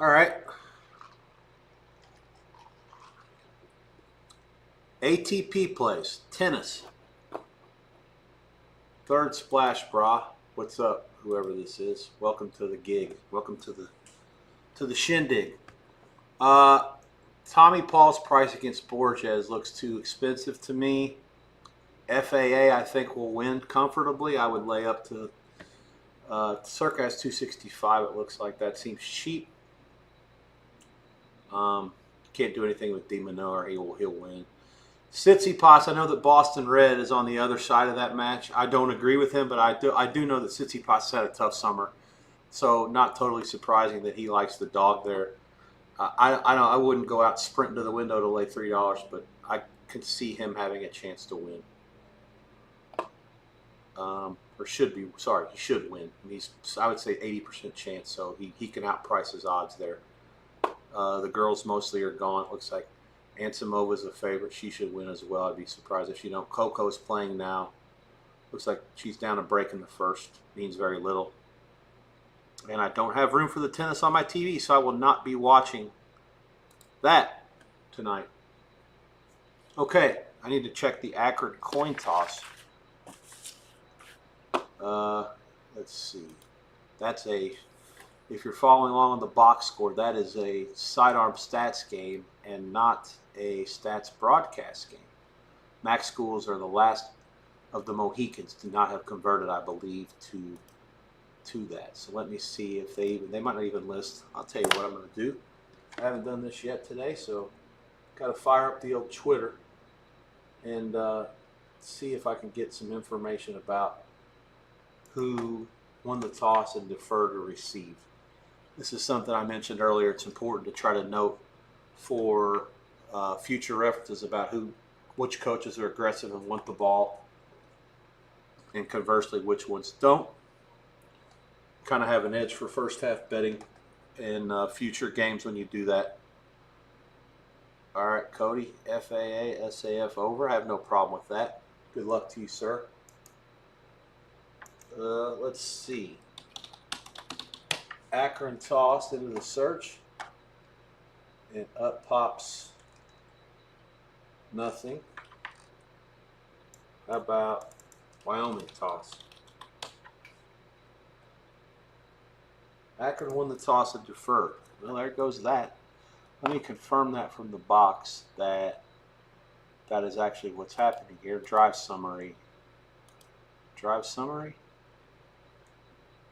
All right. ATP plays tennis. Third splash, brah. What's up, whoever this is? Welcome to the gig. Welcome to the shindig. Tommy Paul's price against Borges looks too expensive to me. FAA, I think, will win comfortably. I would lay up to Circa has 265. It looks like that seems cheap. Can't do anything with De Minaur. He'll win. Tsitsipas, I know that Boston Red is on the other side of that match. I don't agree with him, but I do know that Tsitsipas has had a tough summer. So not totally surprising that he likes the dog there. I wouldn't go out sprinting to the window to lay $3, but I could see him having a chance to win. Or should be, sorry, he should win. I would say 80% chance, so he can outprice his odds there. The girls mostly are gone. It looks like Ansimova's a favorite. She should win as well. I'd be surprised if she don't. Coco's playing now. Looks like she's down a break in the first. Means very little. And I don't have room for the tennis on my TV, so I will not be watching that tonight. Okay, I need to check the Akron coin toss. Let's see. That's if you're following along on the box score, that is a sidearm stats game and not a stats broadcast game. Mac schools are the last of the Mohicans to not have converted, I believe, to that. So let me see if they might not even list. I'll tell you what I'm going to do. I haven't done this yet today, so got to fire up the old Twitter and see if I can get some information about who won the toss and deferred or received. This is something I mentioned earlier. It's important to try to note for future references about which coaches are aggressive and want the ball, and conversely, which ones don't. Kind of have an edge for first half betting in future games when you do that. All right, Cody, FAA, SAF over. I have no problem with that. Good luck to you, sir. Let's see. Akron tossed into the search, and up pops nothing. How about Wyoming toss? Akron won the toss and deferred. Well, there goes that. Let me confirm that from the box that is actually what's happening here. Drive summary. Drive summary.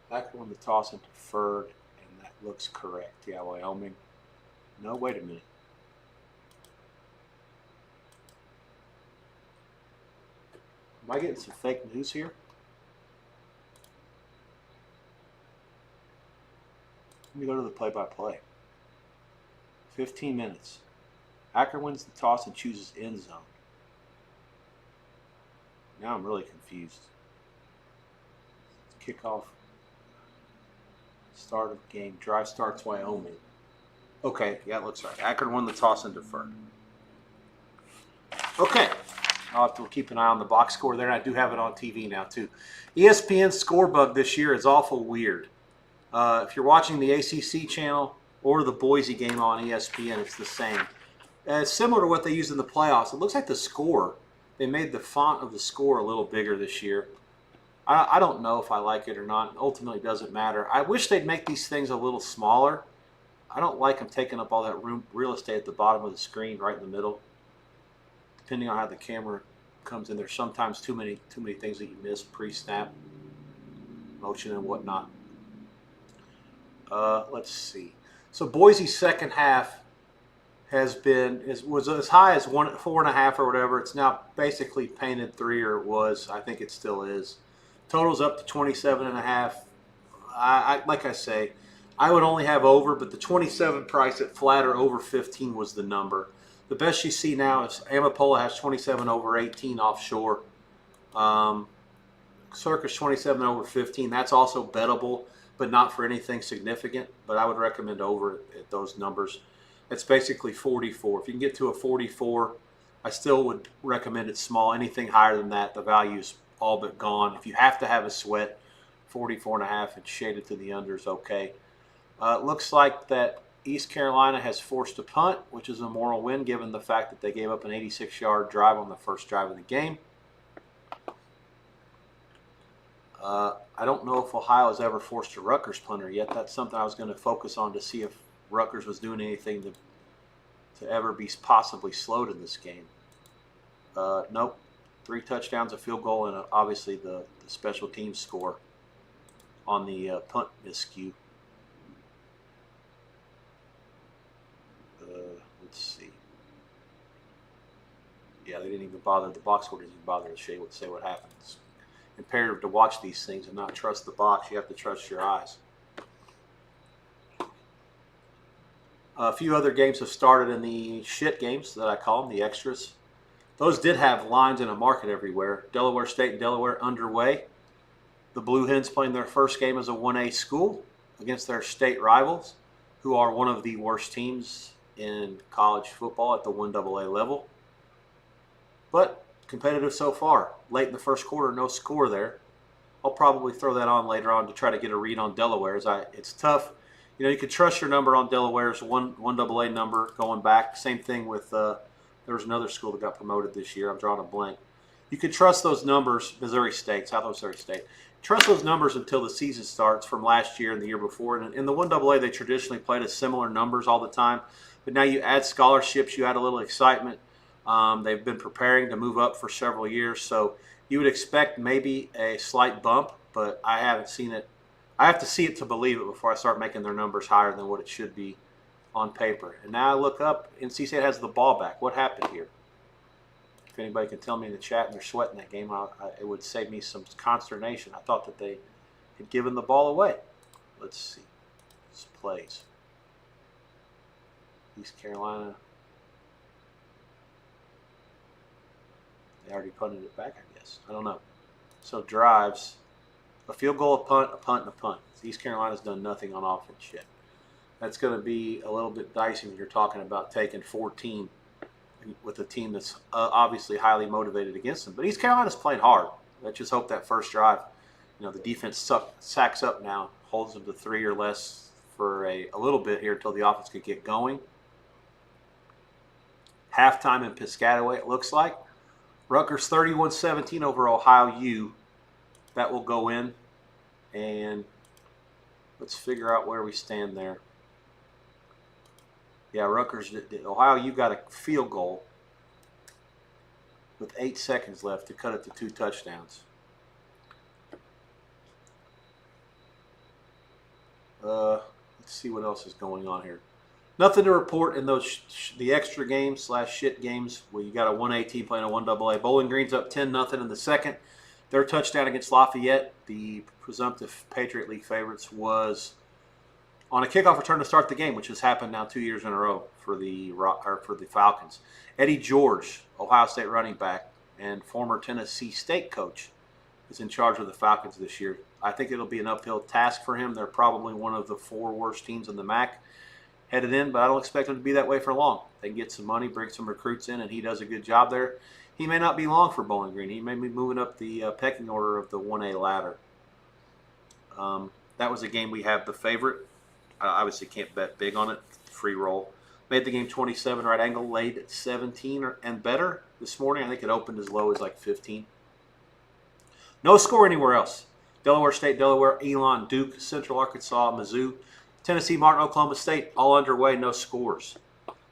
Akron won the toss and deferred, and that looks correct. Yeah, Wyoming. No, wait a minute. Am I getting some fake news here? Let me go to the play-by-play. 15 minutes. Akron wins the toss and chooses end zone. Now I'm really confused. Kickoff. Start of game. Drive starts Wyoming. Okay, yeah, it looks right. Akron won the toss and deferred. Okay. I'll have to keep an eye on the box score there, and I do have it on TV now, too. ESPN's score bug this year is awful weird. If you're watching the ACC channel or the Boise game on ESPN, it's the same. It's similar to what they used in the playoffs. It looks like the score, they made the font of the score a little bigger this year. I don't know if I like it or not. Ultimately, it doesn't matter. I wish they'd make these things a little smaller. I don't like them taking up all that real estate at the bottom of the screen, right in the middle. Depending on how the camera comes in, there's sometimes too many things that you miss pre-snap, motion and whatnot. Let's see. So Boise's second half was as high as 4.5 or whatever. It's now basically painted 3, or it was. I think it still is. Total's up to 27.5. Like I say, I would only have over, but the 27 price at flat or over 15 was the number. The best you see now is Amapola has 27 over 18 offshore. Circus 27 over 15. That's also bettable, but not for anything significant. But I would recommend over at those numbers. It's basically 44. If you can get to a 44, I still would recommend it small. Anything higher than that, the value's all but gone. If you have to have a sweat, 44.5 and shaded to the under is okay. It looks like that East Carolina has forced a punt, which is a moral win given the fact that they gave up an 86-yard drive on the first drive of the game. I don't know if Ohio has ever forced a Rutgers punter yet. That's something I was going to focus on to see if Rutgers was doing anything to ever be possibly slowed in this game. Nope. 3 touchdowns, a field goal, and obviously the special teams score on the punt miscue. Let's see. Yeah, they didn't even bother. The box score didn't even bother to say what happened. It's imperative to watch these things and not trust the box. You have to trust your eyes. A few other games have started in the shit games that I call them, the extras. Those did have lines in a market everywhere. Delaware State and Delaware underway. The Blue Hens playing their first game as a 1A school against their state rivals, who are one of the worst teams in college football at the 1AA level. But competitive so far. Late in the first quarter, no score there. I'll probably throw that on later on to try to get a read on Delaware. It's tough. You know, you can trust your number on Delaware's 1AA number going back. Same thing with there was another school that got promoted this year. I'm drawing a blank. You can trust those numbers, Missouri State, Southwest Missouri State. Trust those numbers until the season starts from last year and the year before. And in the 1AA, they traditionally played at similar numbers all the time. But now you add scholarships, you add a little excitement. They've been preparing to move up for several years. So you would expect maybe a slight bump, but I haven't seen it. I have to see it to believe it before I start making their numbers higher than what it should be on paper. And now I look up, NC State has the ball back. What happened here? If anybody can tell me in the chat and they're sweating that game, it would save me some consternation. I thought that they had given the ball away. Let's see. This plays. East Carolina. They already punted it back, I guess. I don't know. So drives. A field goal, a punt, and a punt. East Carolina's done nothing on offense yet. That's going to be a little bit dicey when you're talking about taking 14 with a team that's obviously highly motivated against them. But East Carolina's playing hard. Let's just hope that first drive, the defense sacks up now, holds them to 3 or less for a little bit here until the offense could get going. Halftime in Piscataway, it looks like. Rutgers 31-17 over Ohio U. That will go in, and let's figure out where we stand there. Yeah, Rutgers, Ohio U got a field goal with 8 seconds left to cut it to 2 touchdowns. Let's see what else is going on here. Nothing to report in those the extra games / shit games where you got a 1A team playing a 1AA. Bowling Green's up 10-0 in the second. Their touchdown against Lafayette, the presumptive Patriot League favorites, was on a kickoff return to start the game, which has happened now 2 years in a row for the Falcons. Eddie George, Ohio State running back and former Tennessee State coach, is in charge of the Falcons this year. I think it'll be an uphill task for him. They're probably one of the 4 worst teams in the MAC headed in, but I don't expect them to be that way for long. They can get some money, bring some recruits in, and he does a good job there. He may not be long for Bowling Green. He may be moving up the pecking order of the 1A ladder. That was a game we have the favorite. I obviously can't bet big on it. Free roll. Made the game 27 right angle, laid at 17 and better this morning. I think it opened as low as like 15. No score anywhere else. Delaware State, Delaware, Elon, Duke, Central Arkansas, Mizzou, Tennessee, Martin, Oklahoma State, all underway, no scores.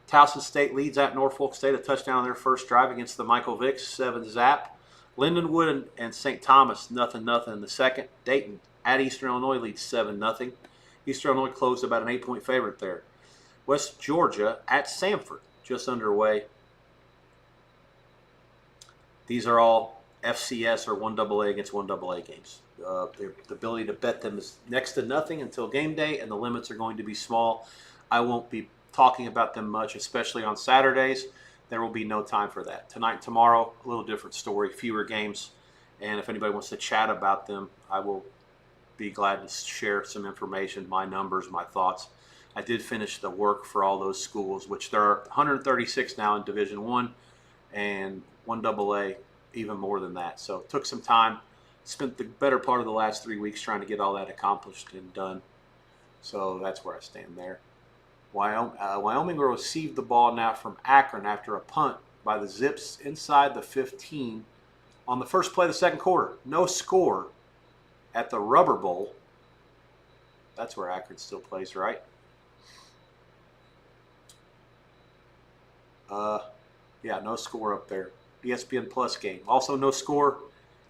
Towson State leads at Norfolk State, a touchdown on their first drive against the Michael Vicks, 7-zap. Lindenwood and St. Thomas, 0-0 in the second. Dayton at Eastern Illinois leads 7-0. Eastern Illinois closed about an 8-point favorite there. West Georgia at Samford, just underway. These are all FCS or 1AA against 1AA games. The ability to bet them is next to nothing until game day, and the limits are going to be small. I won't be talking about them much, especially on Saturdays. There will be no time for that. Tonight and tomorrow, a little different story, fewer games. And if anybody wants to chat about them, I will be glad to share some information, my numbers, my thoughts. I did finish the work for all those schools, which there are 136 now in Division I and 1AA, even more than that. So it took some time. Spent the better part of the last 3 weeks trying to get all that accomplished and done. So that's where I stand there. Wyoming will receive the ball now from Akron after a punt by the Zips inside the 15 on the first play of the second quarter. No score at the Rubber Bowl. That's where Akron still plays, right? Yeah, no score up there. ESPN Plus game. Also no score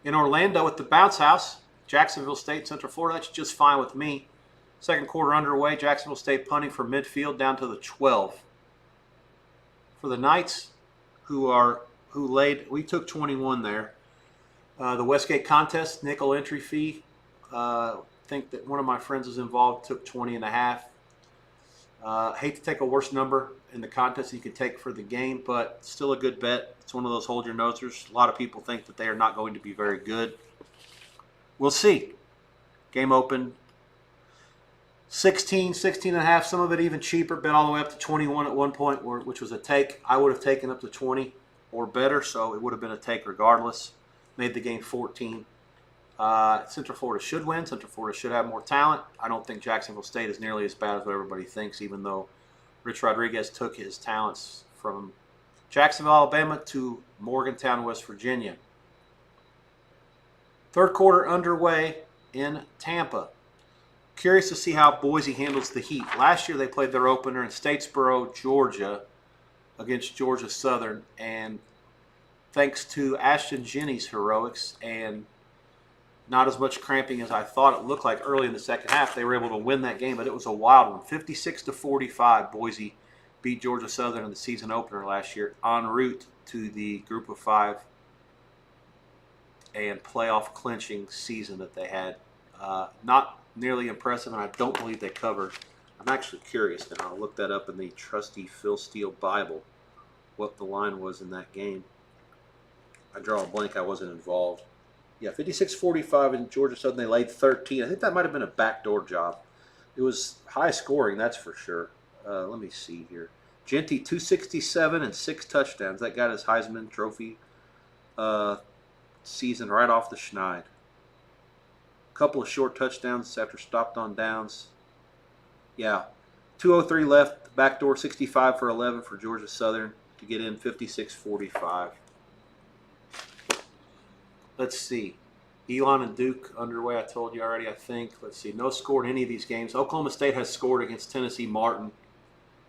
in Orlando at the Bounce House. Jacksonville State, Central Florida. That's just fine with me. Second quarter underway. Jacksonville State punting from midfield down to the 12. For the Knights, we took 21 there. The Westgate contest, nickel entry fee. I think that one of my friends was involved, took 20 and a half. Hate to take a worse number in the contest you could take for the game, but still a good bet. It's one of those hold your nosers. A lot of people think that they are not going to be very good. We'll see. Game open 16 and a half, some of it even cheaper, bet all the way up to 21 at one point, which was a take. I would have taken up to 20 or better, so it would have been a take regardless. Made the game 14. Central Florida should win. Central Florida should have more talent. I don't think Jacksonville State is nearly as bad as what everybody thinks, even though Rich Rodriguez took his talents from Jacksonville, Alabama to Morgantown, West Virginia. Third quarter underway in Tampa. Curious to see how Boise handles the heat. Last year they played their opener in Statesboro, Georgia against Georgia Southern, and thanks to Ashton Jenny's heroics and not as much cramping as I thought it looked like early in the second half, they were able to win that game, but it was a wild one. 56-45, Boise beat Georgia Southern in the season opener last year, en route to the Group of Five and playoff clinching season that they had. Not nearly impressive, and I don't believe they covered. I'm actually curious now. I'll look that up in the trusty Phil Steele Bible, what the line was in that game. I draw a blank. I wasn't involved. Yeah, 56-45 in Georgia Southern. They laid 13. I think that might have been a backdoor job. It was high scoring, that's for sure. Let me see here. Genty, 267 and 6 touchdowns. That got his Heisman Trophy season right off the schneid. Couple of short touchdowns after stopped on downs. Yeah, 2:03 left. Backdoor 65 for 11 for Georgia Southern to get in 56-45. Let's see. Elon and Duke underway. I told you already, I think. Let's see. No score in any of these games. Oklahoma State has scored against Tennessee Martin,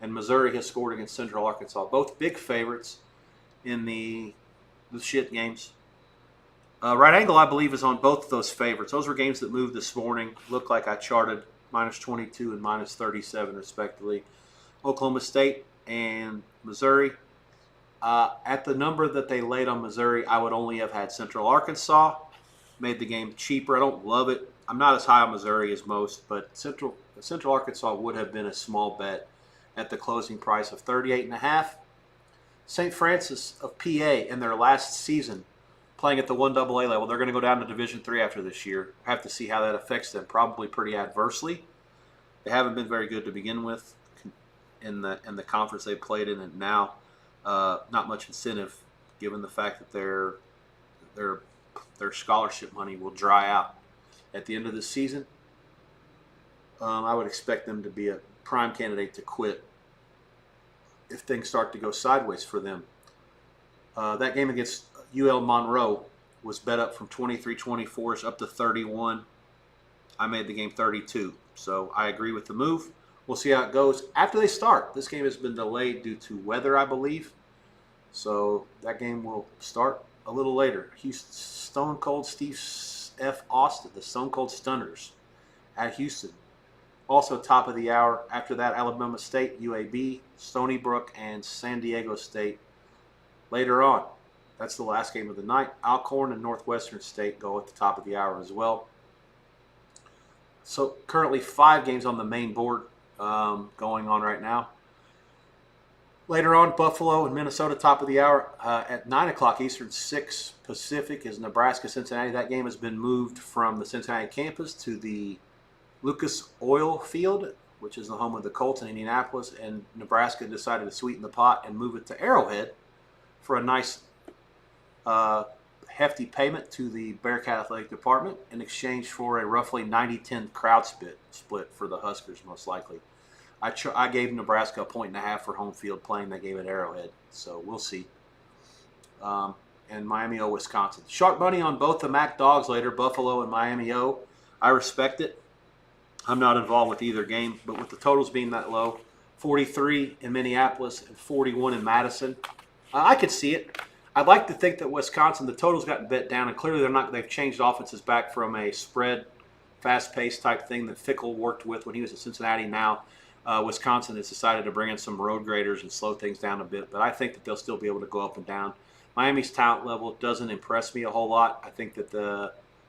and Missouri has scored against Central Arkansas. Both big favorites in the shit games. Right angle, I believe, is on both of those favorites. Those were games that moved this morning. Looked like I charted -22 and -37, respectively. Oklahoma State and Missouri. At the number that they laid on Missouri, I would only have had Central Arkansas. Made the game cheaper. I don't love it. I'm not as high on Missouri as most, but Central Arkansas would have been a small bet at the closing price of 38.5. St. Francis of PA in their last season playing at the 1AA level. They're going to go down to Division III after this year. Have to see how that affects them. Probably pretty adversely. They haven't been very good to begin with in the conference they played in, and now not much incentive given the fact that their scholarship money will dry out at the end of the season. I would expect them to be a prime candidate to quit if things start to go sideways for them. That game against UL Monroe was bet up from 23-24 up to 31. I made the game 32, so I agree with the move. We'll see how it goes after they start. This game has been delayed due to weather, I believe. So that game will start a little later. Houston, Stone Cold Steve F. Austin, the Stone Cold Stunners at Houston. Also top of the hour. After that, Alabama State, UAB, Stony Brook, and San Diego State later on. That's the last game of the night. Alcorn and Northwestern State go at the top of the hour as well. So currently 5 games on the main board going on right now. Later on, Buffalo and Minnesota, top of the hour. At 9 o'clock Eastern, 6 Pacific is Nebraska-Cincinnati. That game has been moved from the Cincinnati campus to the Lucas Oil Field, which is the home of the Colts in Indianapolis, and Nebraska decided to sweeten the pot and move it to Arrowhead for a nice hefty payment to the Bearcat Athletic Department in exchange for a roughly 90-10 crowd split for the Huskers, most likely. I gave Nebraska a 1.5 for home field playing. They gave it Arrowhead, so we'll see. And Miami O, Wisconsin. Sharp money on both the MAC dogs later, Buffalo and Miami O. I respect it. I'm not involved with either game, but with the totals being that low, 43 in Minneapolis and 41 in Madison, I could see it. I'd like to think that Wisconsin, the total's gotten bet down, and clearly they've changed offenses back from a spread, fast-paced type thing that Fickle worked with when he was at Cincinnati. Now Wisconsin has decided to bring in some road graders and slow things down a bit, but I think that they'll still be able to go up and down. Miami's talent level doesn't impress me a whole lot. I think that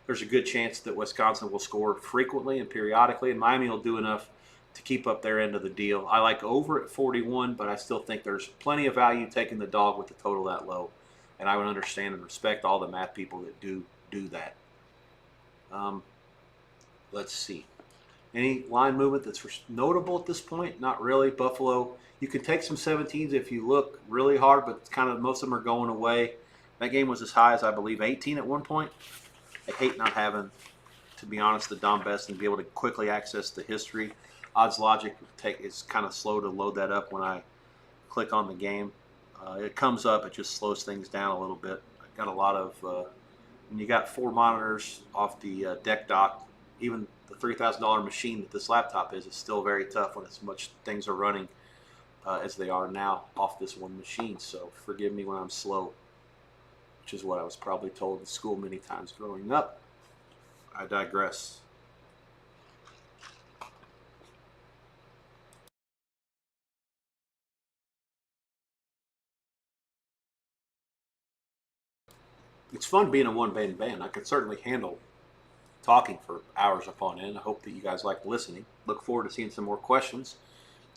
there's a good chance that Wisconsin will score frequently and periodically, and Miami will do enough to keep up their end of the deal. I like over at 41, but I still think there's plenty of value taking the dog with the total that low, and I would understand and respect all the math people that do that. Let's see. Any line movement that's notable at this point? Not really. Buffalo, you can take some 17s if you look really hard, but kind of most of them are going away. That game was as high as, I believe, 18 at one point. I hate not having, to be honest, the Dom Best and be able to quickly access the history. Odds Logic is kind of slow to load that up when I click on the game. It comes up, it just slows things down a little bit. I've got a lot of, when you got 4 monitors off the deck dock, even the $3,000 machine that this laptop is still very tough when as much things are running as they are now off this one machine. So forgive me when I'm slow, which is what I was probably told in school many times growing up. I digress. It's fun being a one-man band. I could certainly handle talking for hours upon end. I hope that you guys like listening. Look forward to seeing some more questions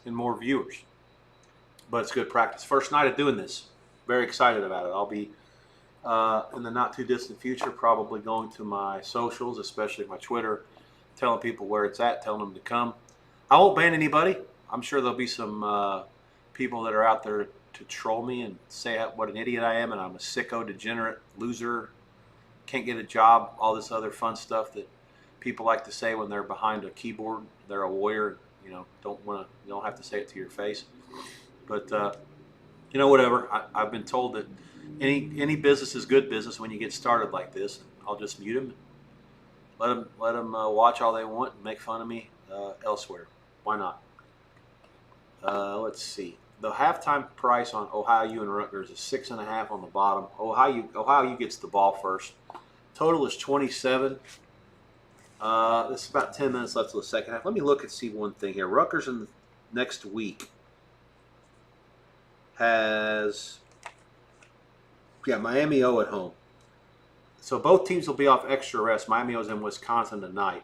and more viewers. But it's good practice. First night of doing this. Very excited about it. I'll be in the not too distant future probably going to my socials, especially my Twitter, telling people where it's at, telling them to come. I won't ban anybody. I'm sure there'll be some people that are out there to troll me and say what an idiot I am and I'm a sicko, degenerate, loser, can't get a job, all this other fun stuff that people like to say when they're behind a keyboard. They're a warrior, you don't have to say it to your face. But whatever. I've been told that any business is good business when you get started like this. I'll just mute them, let them watch all they want and make fun of me elsewhere. Why not? Let's see. The halftime price on Ohio U and Rutgers is 6.5 on the bottom. Ohio U gets the ball first. Total is 27. This is about 10 minutes left till the second half. Let me look and see one thing here. Rutgers in the next week has Miami O at home. So both teams will be off extra rest. Miami O's in Wisconsin tonight.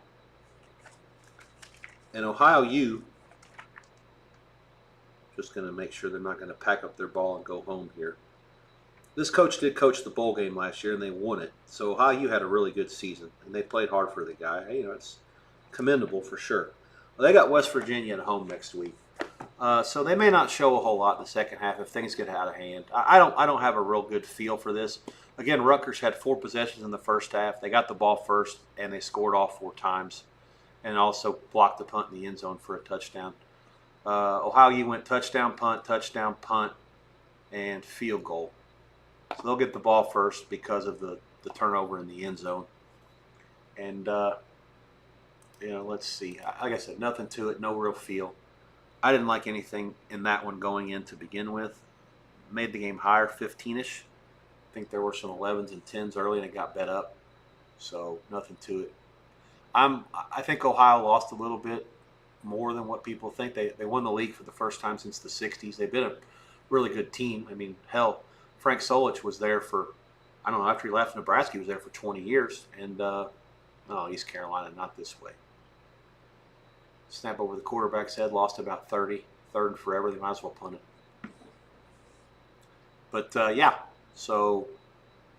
And Ohio U, just going to make sure they're not going to pack up their ball and go home here. This coach did coach the bowl game last year, and they won it. So Ohio U had a really good season, and they played hard for the guy. It's commendable for sure. Well, they got West Virginia at home next week. So they may not show a whole lot in the second half if things get out of hand. I don't have a real good feel for this. Again, Rutgers had 4 possessions in the first half. They got the ball first, and they scored all 4 times, and also blocked the punt in the end zone for a touchdown. Ohio U went touchdown, punt, and field goal. So they'll get the ball first because of the turnover in the end zone. And, let's see. Like I said, nothing to it, no real feel. I didn't like anything in that one going in to begin with. Made the game higher, 15-ish. I think there were some 11s and 10s early, and it got bet up. So nothing to it. I think Ohio lost a little bit more than what people think. They won the league for the first time since the 60s. They've been a really good team. I mean, hell, Frank Solich was there for, I don't know, after he left Nebraska, he was there for 20 years. And, East Carolina, not this way. Snap over the quarterback's head, lost about 30. Third and forever, they might as well punt it. But, so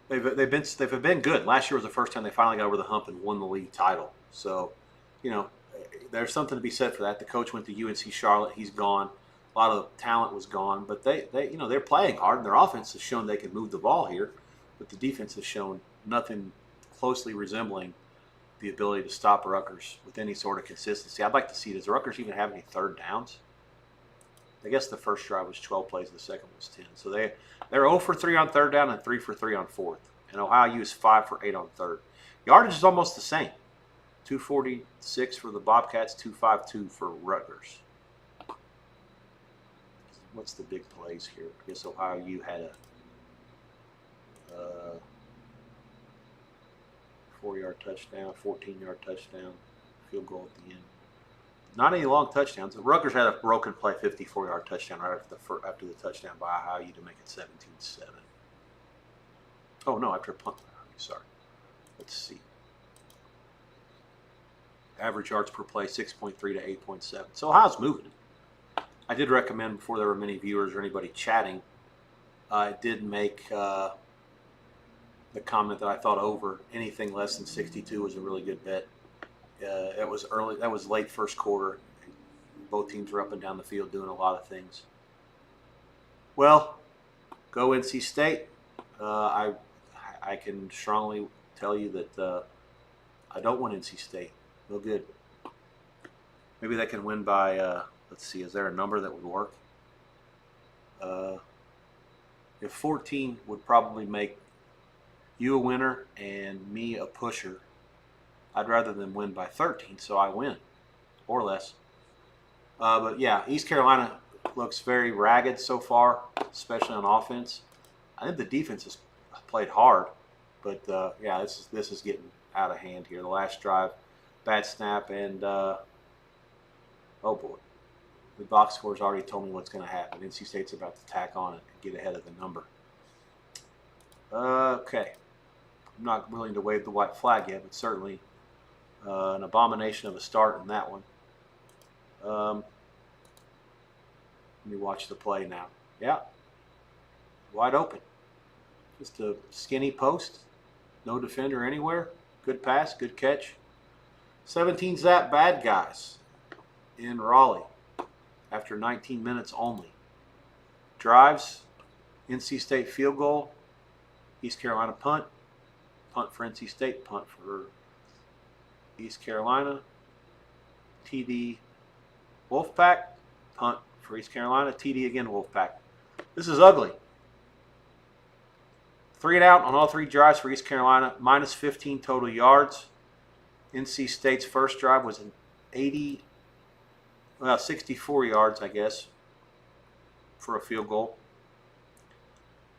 they've been good. Last year was the first time they finally got over the hump and won the league title. So, there's something to be said for that. The coach went to UNC Charlotte. He's gone. A lot of the talent was gone, but they're playing hard, and their offense has shown they can move the ball here, but the defense has shown nothing closely resembling the ability to stop Rutgers with any sort of consistency. I'd like to see, does Rutgers even have any third downs? I guess the first drive was 12 plays, the second was 10. So they're 0 for 3 on third down and 3 for 3 on fourth. And Ohio U is 5 for 8 on third. Yardage is almost the same. 246 for the Bobcats, 252 for Rutgers. What's the big plays here? I guess Ohio U had a 4-yard touchdown, 14-yard touchdown, field goal at the end. Not any long touchdowns. Rutgers had a broken play, 54-yard touchdown right after the touchdown by Ohio U to make it 17-7. Oh no, after a punt. Sorry. Let's see. Average yards per play, 6.3 to 8.7. So Ohio's moving. I did recommend before there were many viewers or anybody chatting. I did make the comment that I thought over anything less than 62 was a really good bet. It was early. That was late first quarter. Both teams were up and down the field doing a lot of things. Well, go NC State. I can strongly tell you that I don't want NC State. No good. Maybe they can win by. Let's see. Is there a number that would work? If 14 would probably make you a winner and me a pusher, I'd rather than win by 13, so I win, or less. But yeah, East Carolina looks very ragged so far, especially on offense. I think the defense has played hard, but yeah, this is getting out of hand here. The last drive, bad snap, and oh boy, the box score's already told me what's going to happen. NC State's about to tack on it and get ahead of the number. Okay, I'm not willing to wave the white flag yet, but certainly an abomination of a start in that one. Let me watch the play now. Yeah, wide open. Just a skinny post. No defender anywhere. Good pass, good catch. 17 zap bad guys in Raleigh after 19 minutes only. Drives, NC State field goal, East Carolina punt. Punt for NC State, punt for East Carolina. TD Wolfpack, punt for East Carolina. TD again Wolfpack. This is ugly. 3 and out on all 3 drives for East Carolina, minus 15 total yards. NC State's first drive was an 64 yards, I guess, for a field goal.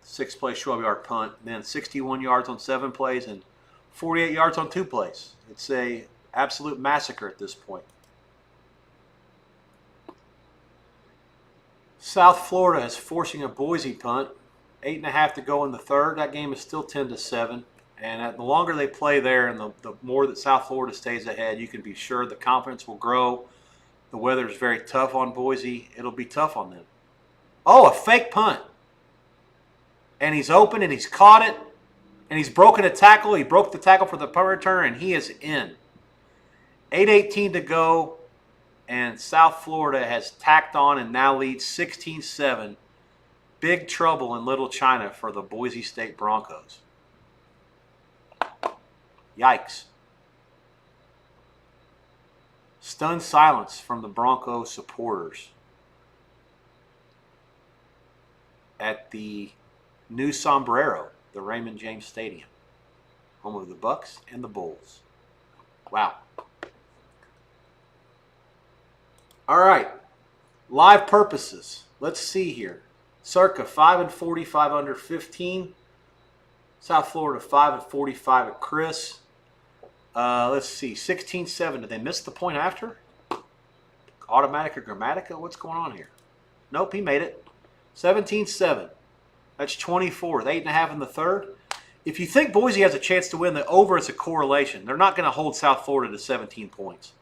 6-play, 12-yard punt, then 61 yards on 7 plays and 48 yards on 2 plays. It's a absolute massacre at this point. South Florida is forcing a Boise punt. 8.5 to go in the third. That game is still 10-7. And the longer they play there and the more that South Florida stays ahead, you can be sure the confidence will grow. The weather is very tough on Boise. It'll be tough on them. Oh, a fake punt. And he's open and he's caught it. And he's broken a tackle. He broke the tackle for the punt returner and he is in. 8:18 to go. And South Florida has tacked on and now leads 16-7. Big trouble in Little China for the Boise State Broncos. Yikes. Stunned silence from the Broncos supporters at the new Sombrero, the Raymond James Stadium, home of the Bucks and the Bulls. Wow. All right, live purposes. Let's see here. Circa 5-45 under 15. South Florida 5-45 at Chris. Let's see, 16-7. Did they miss the point after? Automatic or Grammatica? What's going on here? Nope, he made it. 17-7. That's 24th. 8.5 in the third. If you think Boise has a chance to win, the over is a correlation. They're not going to hold South Florida to 17 points.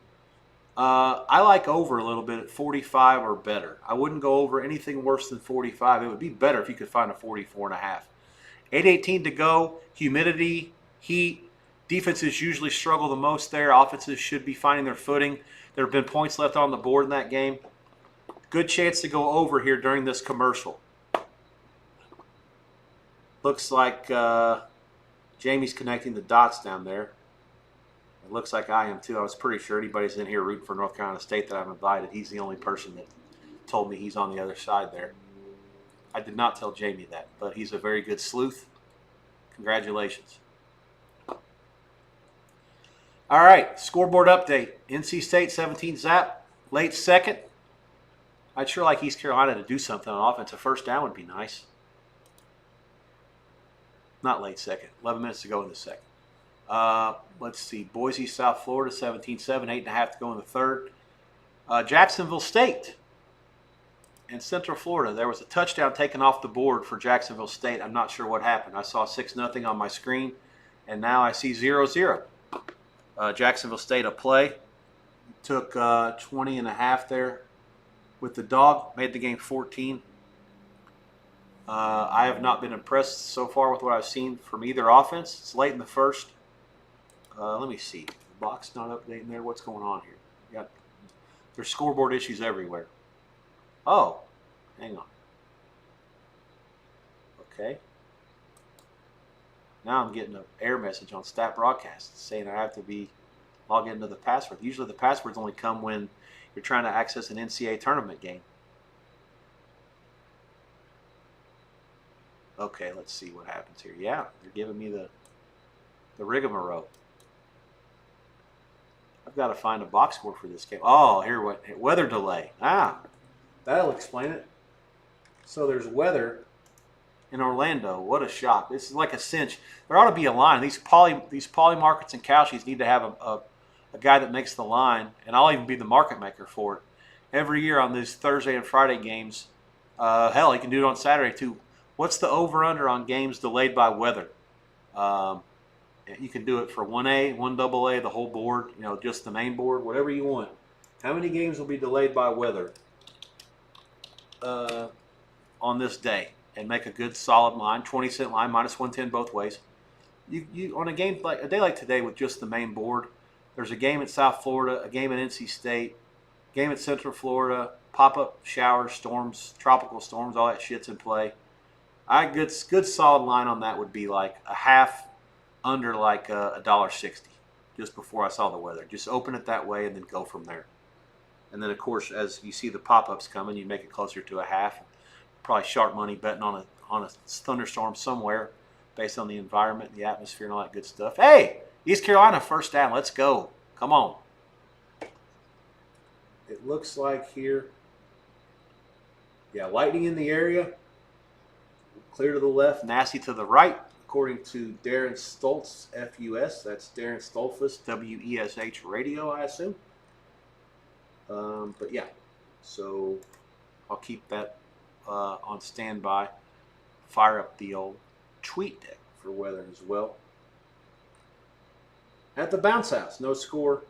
I like over a little bit at 45 or better. I wouldn't go over anything worse than 45. It would be better if you could find a 44.5. 8:18 to go. Humidity, heat. Defenses usually struggle the most there. Offenses should be finding their footing. There have been points left on the board in that game. Good chance to go over here during this commercial. Looks like Jamie's connecting the dots down there. It looks like I am too. I was pretty sure anybody's in here rooting for North Carolina State that I've invited. He's the only person that told me he's on the other side there. I did not tell Jamie that, but he's a very good sleuth. Congratulations. All right, scoreboard update. NC State 17 zap, late second. I'd sure like East Carolina to do something on offense. A first down would be nice. Not late second. 11 minutes to go in the second. Let's see. Boise, South Florida, 17-7, 8.5 to go in the third. Jacksonville State and Central Florida. There was a touchdown taken off the board for Jacksonville State. I'm not sure what happened. I saw 6-0 on my screen, and now I see 0-0. Jacksonville State a play. Took 20.5 there with the dog. Made the game 14. I have not been impressed so far with what I've seen from either offense. It's late in the first. Let me see. The box not updating there. What's going on here? There's scoreboard issues everywhere. Oh, hang on. Okay. Now I'm getting an error message on Stat Broadcast saying I have to log into the password. Usually the passwords only come when you're trying to access an NCAA tournament game. Okay, let's see what happens here. Yeah, they're giving me the rigmarole. I've got to find a box score for this game. Oh, here what weather delay. That'll explain it. So there's weather in Orlando. What a shock. This is like a cinch. There ought to be a line. These poly markets and cow sheets need to have a guy that makes the line, and I'll even be the market maker for it. Every year on these Thursday and Friday games, hell, you can do it on Saturday too. What's the over-under on games delayed by weather? You can do it for 1A, 1AA, the whole board, just the main board, whatever you want. How many games will be delayed by weather on this day? And make a good solid line, 20-cent line, minus 110 both ways. You on a day like today with just the main board, there's a game at South Florida, a game at NC State, game at Central Florida, pop-up showers, storms, tropical storms, all that shit's in play. Good solid line on that would be like a half under like $1.60 just before I saw the weather. Just open it that way and then go from there. And then, of course, as you see the pop-ups coming, you make it closer to a half. Probably sharp money betting on a thunderstorm somewhere based on the environment, the atmosphere, and all that good stuff. Hey, East Carolina first down. Let's go. Come on. It looks like here, yeah, lightning in the area. Clear to the left, nasty to the right, according to Darren Stoltz, FUS. That's Darren Stolfus, WESH radio, I assume. But yeah, so I'll keep that on standby. Fire up the old tweet deck for weather as well. At the bounce house, no score.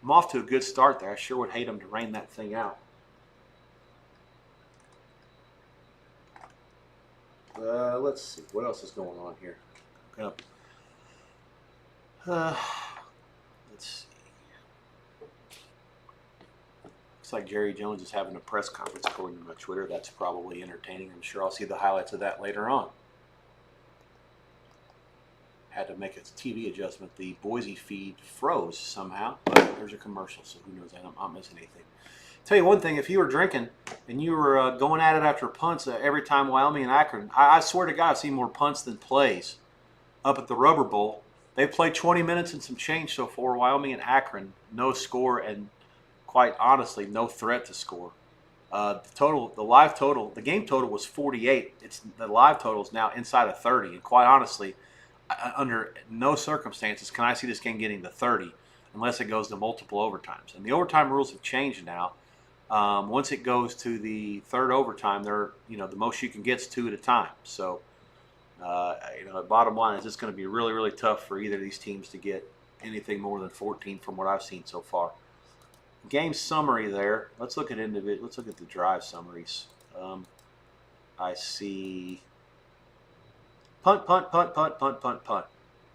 I'm off to a good start there. I sure would hate them to rain that thing out. Let's see. What else is going on here? Let's see. Looks like Jerry Jones is having a press conference according to my Twitter. That's probably entertaining. I'm sure I'll see the highlights of that later on. Had to make a TV adjustment. The Boise feed froze somehow, but there's a commercial, so who knows? I'm not missing anything. Tell you one thing, if you were drinking and you were going at it after punts every time Wyoming and Akron, I swear to God, I've seen more punts than plays up at the Rubber Bowl. They've played 20 minutes and some change so far. Wyoming and Akron, no score, and quite honestly, no threat to score. The game total was 48. The live total is now inside of 30, and quite honestly, under no circumstances can I see this game getting to 30 unless it goes to multiple overtimes. And the overtime rules have changed now. Once it goes to the third overtime, the most you can get is 2 at a time. So, the bottom line is it's going to be really, really tough for either of these teams to get anything more than 14 from what I've seen so far. Game summary there. Let's look at the drive summaries. I see punt,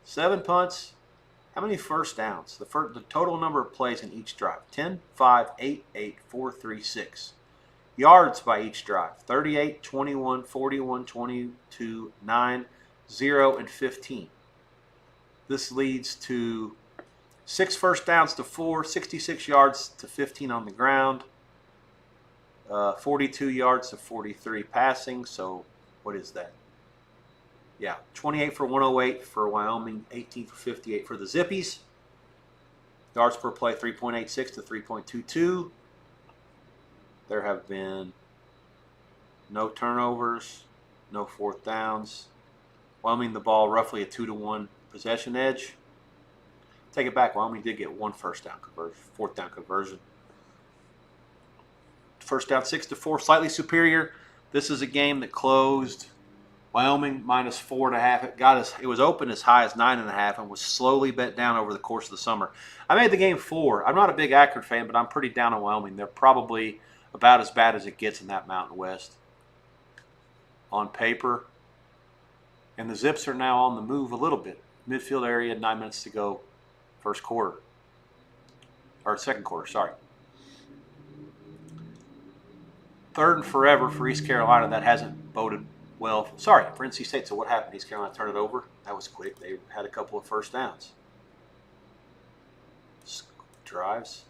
7 punts. How many first downs? The total number of plays in each drive. 10, 5, 8, 8, 4, 3, 6. Yards by each drive. 38, 21, 41, 22, 9, 0, and 15. This leads to 6 first downs to 4, 66 yards to 15 on the ground. 42 yards to 43 passing. So what is that? Yeah, 28 for 108 for Wyoming, 18 for 58 for the Zippies. Yards per play, 3.86 to 3.22. There have been no turnovers, no fourth downs. Wyoming the ball roughly a 2-to-1 possession edge. Take it back. Wyoming did get one fourth down conversion. First down 6-4, slightly superior. This is a game that closed Wyoming minus 4.5. It was open as high as 9.5 and was slowly bet down over the course of the summer. I made the game 4. I'm not a big Akron fan, but I'm pretty down on Wyoming. They're probably about as bad as it gets in that Mountain West on paper. And the Zips are now on the move a little bit. Midfield area, 9 minutes to go, second quarter, sorry. Third and forever for East Carolina. That hasn't boded well. Sorry, for NC State. So what happened? East Carolina turned it over. That was quick. They had a couple of first downs. Drives.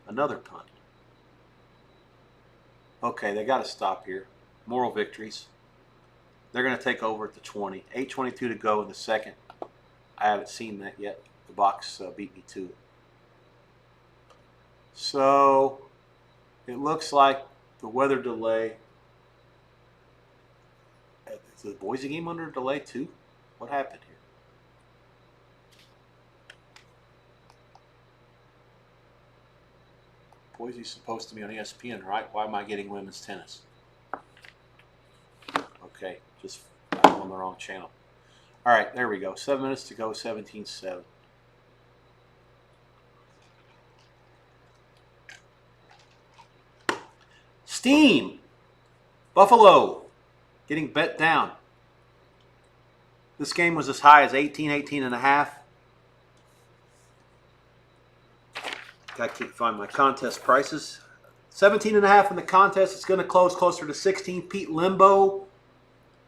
Another punt. Okay, they got to stop here. Moral victories. They're going to take over at the 20. 8:22 to go in the second. I haven't seen that yet. The box beat me to it. So it looks like the weather delay. Is the Boise game under delay too? What happened here? Boise's supposed to be on ESPN, right? Why am I getting women's tennis? Okay, just I'm on the wrong channel. All right, there we go. 7 minutes to go, 17-7. Steam. Buffalo getting bet down. This game was as high as 18.5. I can't find my contest prices. 17.5 in the contest. It's going to close closer to 16. Pete Limbo,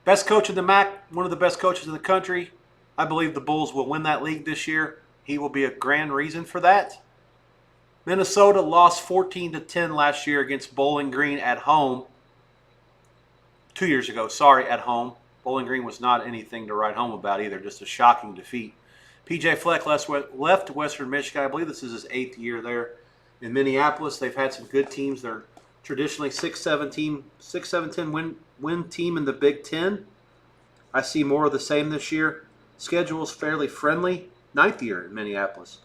best coach in the MAC, one of the best coaches in the country. I believe the Bulls will win that league this year. He will be a grand reason for that. Minnesota lost 14-10 last year against Bowling Green at home. 2 years ago, at home. Bowling Green was not anything to write home about either, just a shocking defeat. PJ Fleck left Western Michigan. I believe this is his 8th year there in Minneapolis. They've had some good teams. They're traditionally 6-7-10 win team in the Big Ten. I see more of the same this year. Schedule's fairly friendly. 9th year in Minneapolis.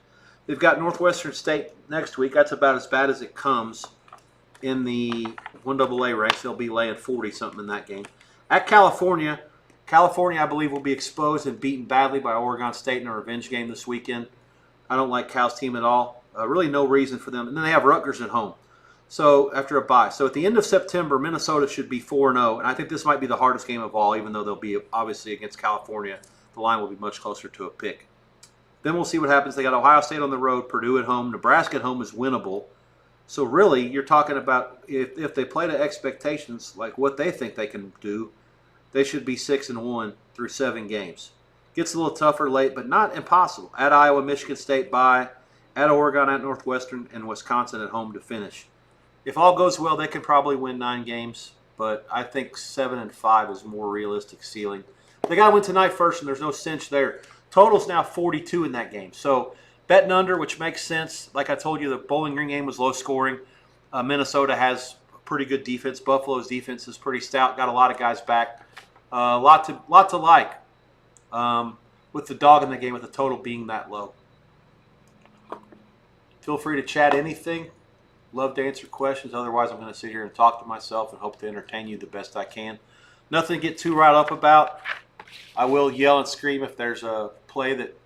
They've got Northwestern State next week. That's about as bad as it comes in the 1AA ranks. They'll be laying 40-something in that game. At California, I believe, will be exposed and beaten badly by Oregon State in a revenge game this weekend. I don't like Cal's team at all. Really no reason for them. And then they have Rutgers at home. So after a bye. So at the end of September, Minnesota should be 4-0. And I think this might be the hardest game of all, even though they'll be obviously against California. The line will be much closer to a pick. Then we'll see what happens. They got Ohio State on the road, Purdue at home, Nebraska at home is winnable. So really, you're talking about if they play to expectations, like what they think they can do, they should be 6-1 through 7 games. Gets a little tougher late, but not impossible. At Iowa, Michigan State bye, at Oregon, at Northwestern, and Wisconsin at home to finish. If all goes well, they can probably win 9 games, but I think 7-5 is more realistic ceiling. They got to win tonight first, and there's no cinch there. Total's now 42 in that game. So betting under, which makes sense. Like I told you, the Bowling Green game was low scoring. Minnesota has pretty good defense. Buffalo's defense is pretty stout. Got a lot of guys back. Lot to like with the dog in the game, with the total being that low. Feel free to chat anything. Love to answer questions. Otherwise, I'm going to sit here and talk to myself and hope to entertain you the best I can. Nothing to get too riled up about. I will yell and scream if there's a play that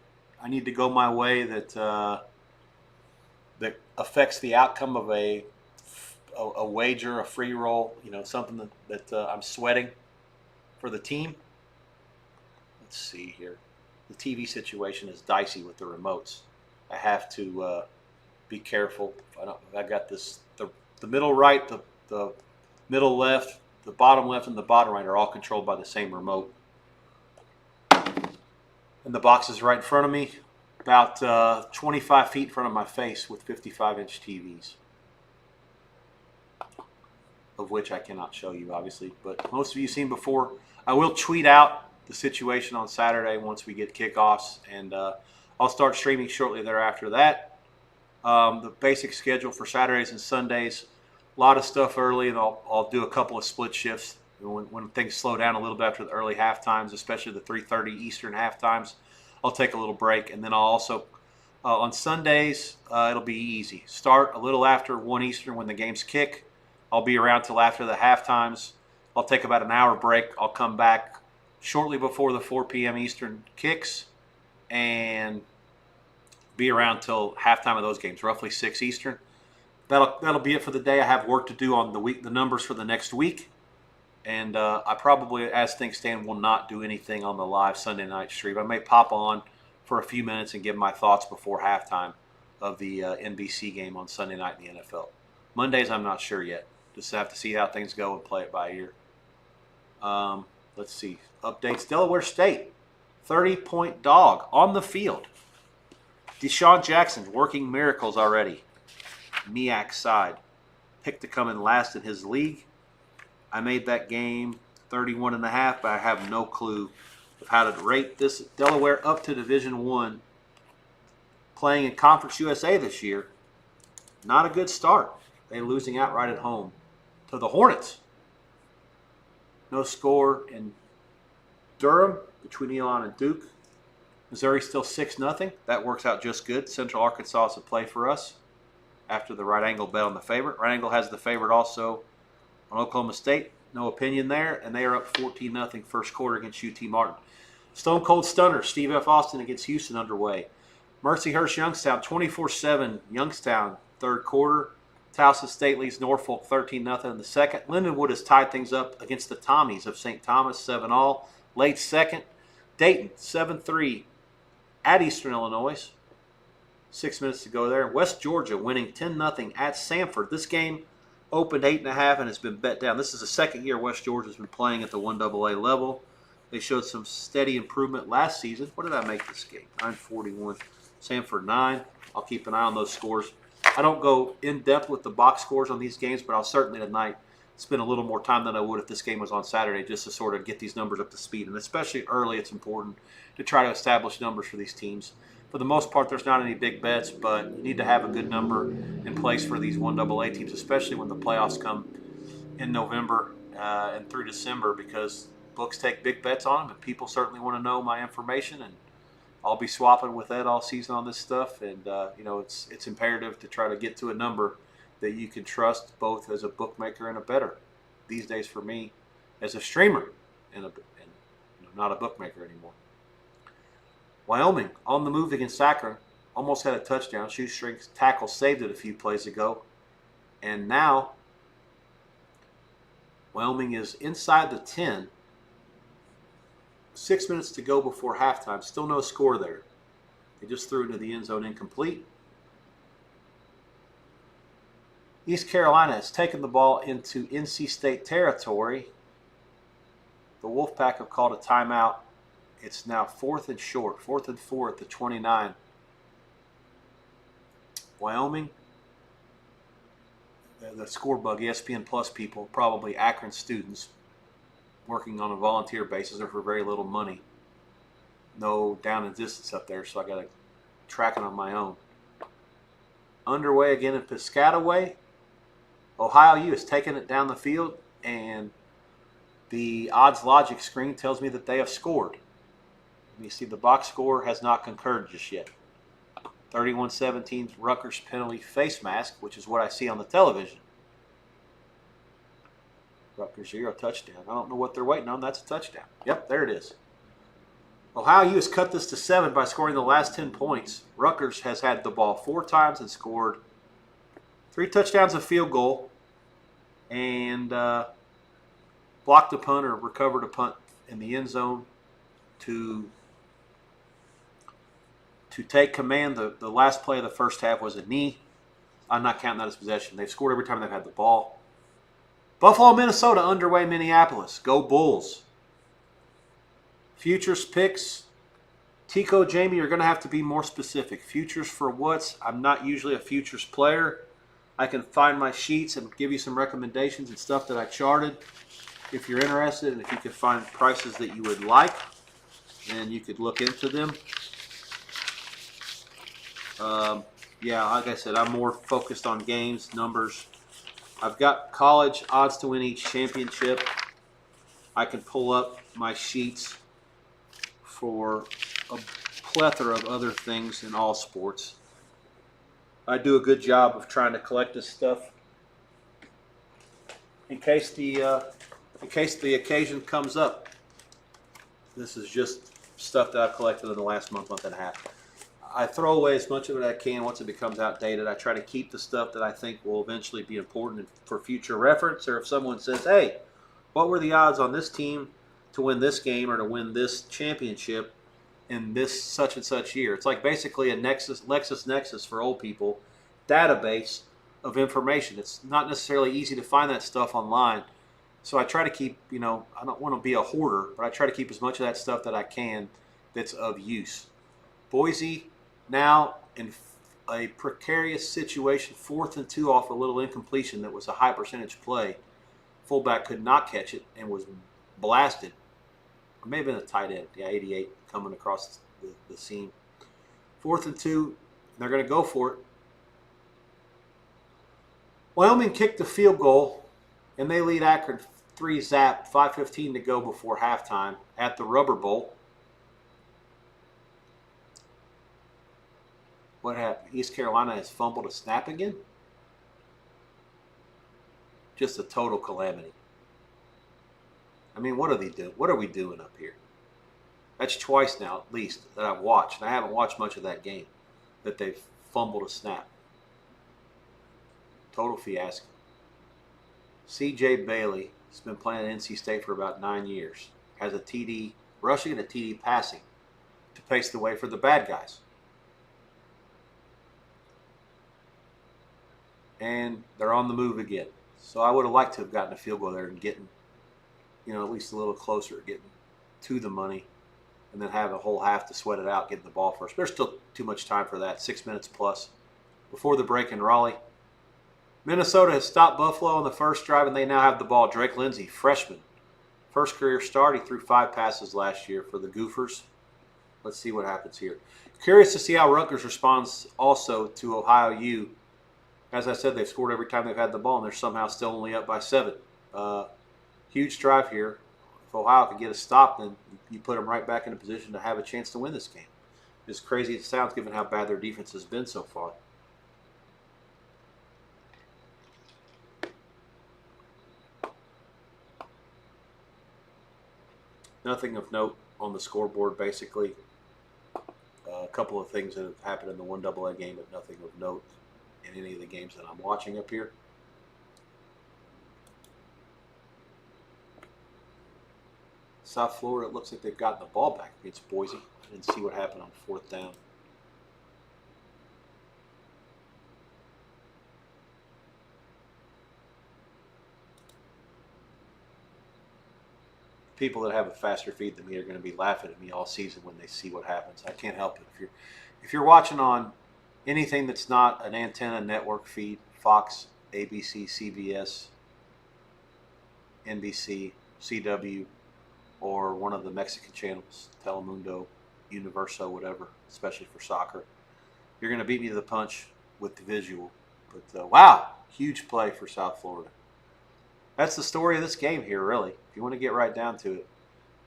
I need to go my way that affects the outcome of a wager, a free roll, something that I'm sweating for the team. Let's see here. The TV situation is dicey with the remotes. I have to be careful. I got this. The middle right, the middle left, the bottom left, and the bottom right are all controlled by the same remote. And the box is right in front of me, about 25 feet in front of my face with 55-inch TVs. of which I cannot show you, obviously. But most of you seen before. I will tweet out the situation on Saturday once we get kickoffs, and I'll start streaming shortly thereafter that. The basic schedule for Saturdays and Sundays, a lot of stuff early, and I'll do a couple of split shifts when things slow down a little bit after the early half times, especially the 3:30 Eastern half times. I'll take a little break, and then I'll also on Sundays it'll be easy. Start a little after 1 Eastern when the games kick. I'll be around till after the half times. I'll take about an hour break. I'll come back shortly before the 4 p.m. Eastern kicks and be around till halftime of those games, roughly 6 Eastern. That'll be it for the day. I have work to do on the numbers for the next week, and I probably, as things stand, will not do anything on the live Sunday night stream. I may pop on for a few minutes and give my thoughts before halftime of the NBC game on Sunday night in the NFL. Mondays, I'm not sure yet. Just have to see how things go and play it by ear. Let's see. Updates. Delaware State, 30-point dog on the field. Deshaun Jackson working miracles already. MEAC side. Picked to come in last in his league. I made that game 31.5, but I have no clue of how to rate this. Delaware up to Division I, playing in Conference USA this year. Not a good start. They're losing outright at home to the Hornets. No score in Durham between Elon and Duke. Missouri still 6-0. That works out just good. Central Arkansas is a play for us after the right angle bet on the favorite. Right angle has the favorite also on Oklahoma State. No opinion there. And they are up 14-0 first quarter against UT Martin. Stone Cold Stunner, Steve F. Austin against Houston underway. Mercyhurst Youngstown, 24-7 Youngstown third quarter. Towson State leads Norfolk 13-0 in the second. Lindenwood has tied things up against the Tommies of St. Thomas, 7-all. Late second. Dayton, 7-3 at Eastern Illinois. 6 minutes to go there. West Georgia winning 10-0 at Samford. This game opened 8.5 and has been bet down. This is the second year West Georgia's been playing at the 1AA level. They showed some steady improvement last season. What did I make this game? 941. Samford 9. I'll keep an eye on those scores. I don't go in-depth with the box scores on these games, but I'll certainly tonight spend a little more time than I would if this game was on Saturday just to sort of get these numbers up to speed. And especially early, it's important to try to establish numbers for these teams. For the most part, there's not any big bets, but you need to have a good number in place for these 1AA teams, especially when the playoffs come in November and through December, because books take big bets on them, and people certainly want to know my information, and I'll be swapping with Ed all season on this stuff, and it's imperative to try to get to a number that you can trust both as a bookmaker and a bettor. These days, for me, as a streamer and not a bookmaker anymore. Wyoming on the move against Akron, almost had a touchdown. Shoestring tackle saved it a few plays ago, and now Wyoming is inside the 10. 6 minutes to go before halftime. Still no score there. They just threw it into the end zone incomplete. East Carolina has taken the ball into NC State territory. The Wolfpack have called a timeout. It's now 4th and short. 4th and 4 at the 29. Wyoming. The score bug, ESPN Plus people, probably Akron students, working on a volunteer basis or for very little money. No down and distance up there, so I got to track it on my own. Underway again in Piscataway. Ohio U has taken it down the field, and the odds logic screen tells me that they have scored. You see the box score has not concurred just yet. 31-17 Rutgers penalty face mask, which is what I see on the television. Rutgers 0 touchdown. I don't know what they're waiting on. That's a touchdown. Yep, there it is. Ohio U has cut this to 7 by scoring the last 10 points. Rutgers has had the ball 4 times and scored 3 touchdowns, a field goal, and blocked a punt or recovered a punt in the end zone to take command. The last play of the first half was a knee. I'm not counting that as possession. They've scored every time they've had the ball. Buffalo, Minnesota, underway Minneapolis. Go Bulls. Futures picks. Tico, Jamie, you're going to have to be more specific. Futures for what's? I'm not usually a futures player. I can find my sheets and give you some recommendations and stuff that I charted. If you're interested, and if you can find prices that you would like, then you could look into them. Yeah, like I said, I'm more focused on games, numbers. I've got college odds to win each championship. I can pull up my sheets for a plethora of other things in all sports. I do a good job of trying to collect this stuff in case the occasion comes up. This is just stuff that I've collected in the last month and a half. I throw away as much of it as I can once it becomes outdated. I try to keep the stuff that I think will eventually be important for future reference, or if someone says, hey, what were the odds on this team to win this game or to win this championship in this such and such year? It's like basically a LexisNexis for old people database of information. It's not necessarily easy to find that stuff online. So I try to keep, I don't want to be a hoarder, but I try to keep as much of that stuff that I can that's of use. Boise now in a precarious situation, 4th and 2 off a little incompletion that was a high percentage play. Fullback could not catch it and was blasted. Or maybe a tight end, 88 coming across the seam. 4th and 2, they're going to go for it. Wyoming kicked the field goal, and they lead Akron 3-zap, 5:15 to go before halftime at the Rubber Bowl. What happened? East Carolina has fumbled a snap again? Just a total calamity. I mean, what are they doing? What are we doing up here? That's twice now, at least, that I've watched. And I haven't watched much of that game, that they've fumbled a snap. Total fiasco. C.J. Bailey has been playing at NC State for about 9 years. Has a TD rushing and a TD passing to pace the way for the bad guys. And they're on the move again. So I would have liked to have gotten a field goal there and getting, at least a little closer, getting to the money, and then have a whole half to sweat it out, getting the ball first. There's still too much time for that, 6 minutes plus before the break in Raleigh. Minnesota has stopped Buffalo on the first drive, and they now have the ball. Drake Lindsey, freshman, first career start. He threw 5 passes last year for the Gophers. Let's see what happens here. Curious to see how Rutgers responds also to Ohio U. As I said, they've scored every time they've had the ball, and they're somehow still only up by 7. Huge drive here. If Ohio could get a stop, then you put them right back in a position to have a chance to win this game. As crazy as it sounds, given how bad their defense has been so far. Nothing of note on the scoreboard, basically. A couple of things that have happened in the 1AA game, but nothing of note in any of the games that I'm watching up here. South Florida, it looks like they've gotten the ball back against Boise. I didn't see what happened on 4th down. People that have a faster feed than me are going to be laughing at me all season when they see what happens. I can't help it. If you're watching on anything that's not an antenna network feed, Fox, ABC, CBS, NBC, CW, or one of the Mexican channels, Telemundo, Universo, whatever, especially for soccer, you're going to beat me to the punch with the visual. But wow, huge play for South Florida. That's the story of this game here, really. If you want to get right down to it,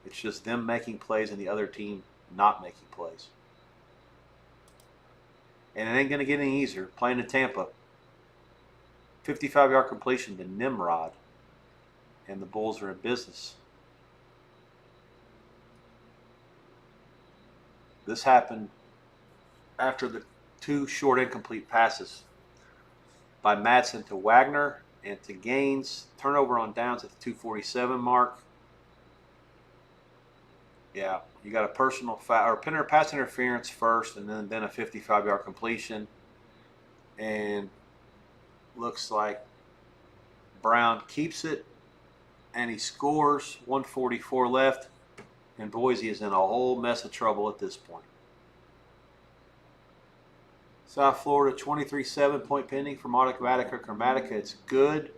it's just them making plays and the other team not making plays. And it ain't going to get any easier. Playing in Tampa, 55-yard completion to Nimrod, and the Bulls are in business. This happened after the 2 short incomplete passes by Madsen to Wagner and to Gaines. Turnover on downs at the 2:47 mark. Yeah, you got a personal foul or pass interference first, and then a 55-yard completion. And looks like Brown keeps it, and he scores. 1:44 left, and Boise is in a whole mess of trouble at this point. South Florida 23-7 point pending from Automatica or Chromatica. It's good.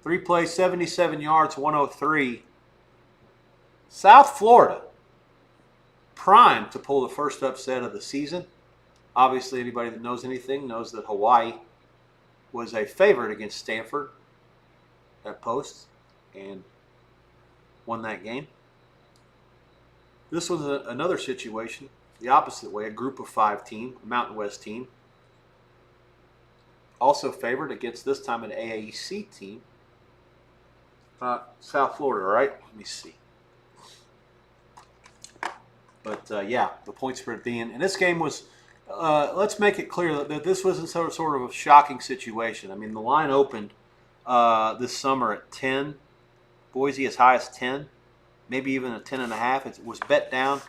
3 plays, 77 yards, 103. South Florida primed to pull the first upset of the season. Obviously, anybody that knows anything knows that Hawaii was a favorite against Stanford at Post and won that game. This was another situation, the opposite way, a group of 5 team, a Mountain West team. Also favored against this time an AAC team. South Florida, right? Let me see. But yeah, the point spread being, and this game was, let's make it clear that this wasn't sort of a shocking situation. I mean, the line opened this summer at 10, Boise as high as 10, maybe even a 10.5. It was bet down.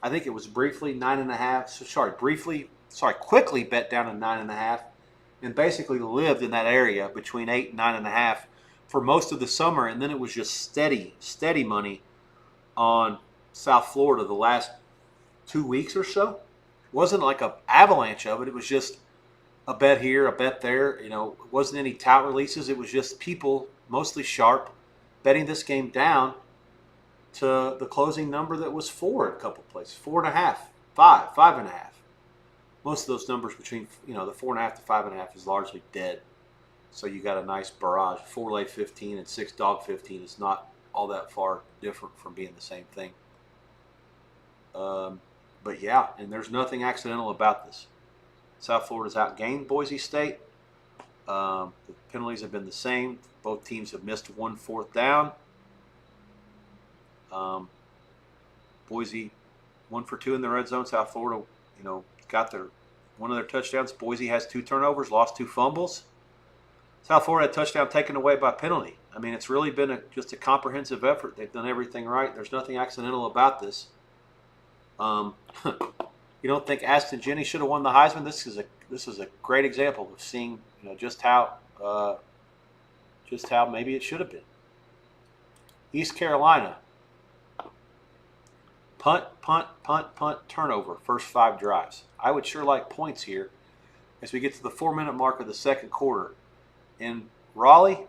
I think it was briefly 9.5. Quickly bet down to 9.5, and basically lived in that area between 8 and 9.5 for most of the summer, and then it was just steady money on South Florida the last 2 weeks or so. It wasn't like an avalanche of it. It was just a bet here, a bet there. You know, it wasn't any tout releases. It was just people, mostly sharp, betting this game down to the closing number that was 4 at a couple places, 4.5, 5, 5.5. Most of those numbers between, the 4.5 to 5.5 is largely dead. So you got a nice barrage. 4 lay 15 and 6 dog 15 is not all that far different from being the same thing. But yeah, and there's nothing accidental about this. South Florida's outgained Boise State. The penalties have been the same. Both teams have missed 1 4th down. Boise 1 for 2 in the red zone. South Florida, got one of their touchdowns. Boise has 2 turnovers, lost 2 fumbles. South Florida had a touchdown taken away by penalty. I mean, it's really been just a comprehensive effort. They've done everything right. There's nothing accidental about this. You don't think Aston Jenny should have won the Heisman? This is a great example of seeing just how maybe it should have been. East Carolina. Punt, turnover, first 5 drives. I would sure like points here as we get to the 4-minute mark of the second quarter. In Raleigh,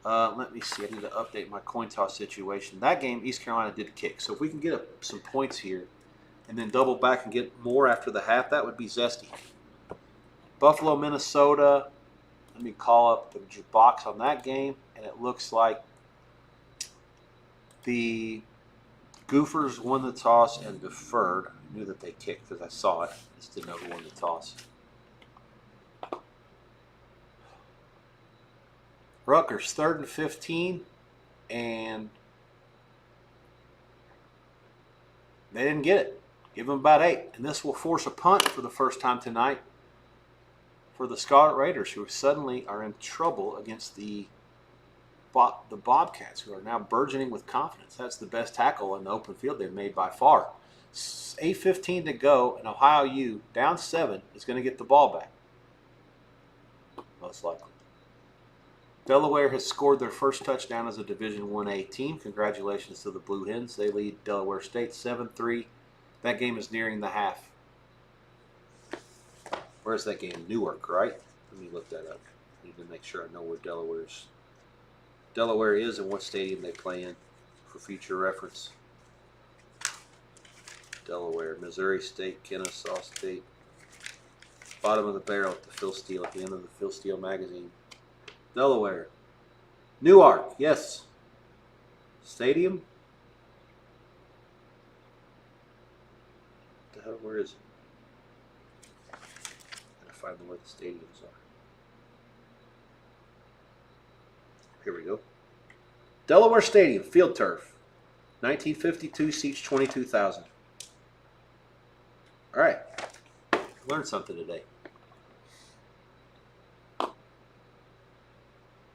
let me see. I need to update my coin toss situation. That game, East Carolina did kick. So if we can get some points here and then double back and get more after the half, that would be zesty. Buffalo, Minnesota. Let me call up the box on that game, and it looks like the Gophers won the toss and deferred. I knew that they kicked because I saw it. I just didn't know who won the toss. Rutgers, 3rd and 15, and they didn't get it. Give them about 8. And this will force a punt for the first time tonight for the Scarlet Raiders, who suddenly are in trouble against the Bobcats, who are now burgeoning with confidence. That's the best tackle in the open field they've made by far. 8:15 to go, and Ohio U, down 7, is going to get the ball back. Most likely. Delaware has scored their first touchdown as a Division 1A team. Congratulations to the Blue Hens. They lead Delaware State 7-3. That game is nearing the half. Where's that game? Newark, right? Let me look that up. I need to make sure I know where Delaware is and what stadium they play in for future reference. Delaware, Missouri State, Kennesaw State. Bottom of the barrel at the Phil Steele, at the end of the Phil Steele magazine. Delaware. Newark, yes. Stadium? What the hell, where is it? Gotta find where the stadiums are. Here we go. Delaware Stadium, field turf. 1952, seats 22,000. All right. Learned something today.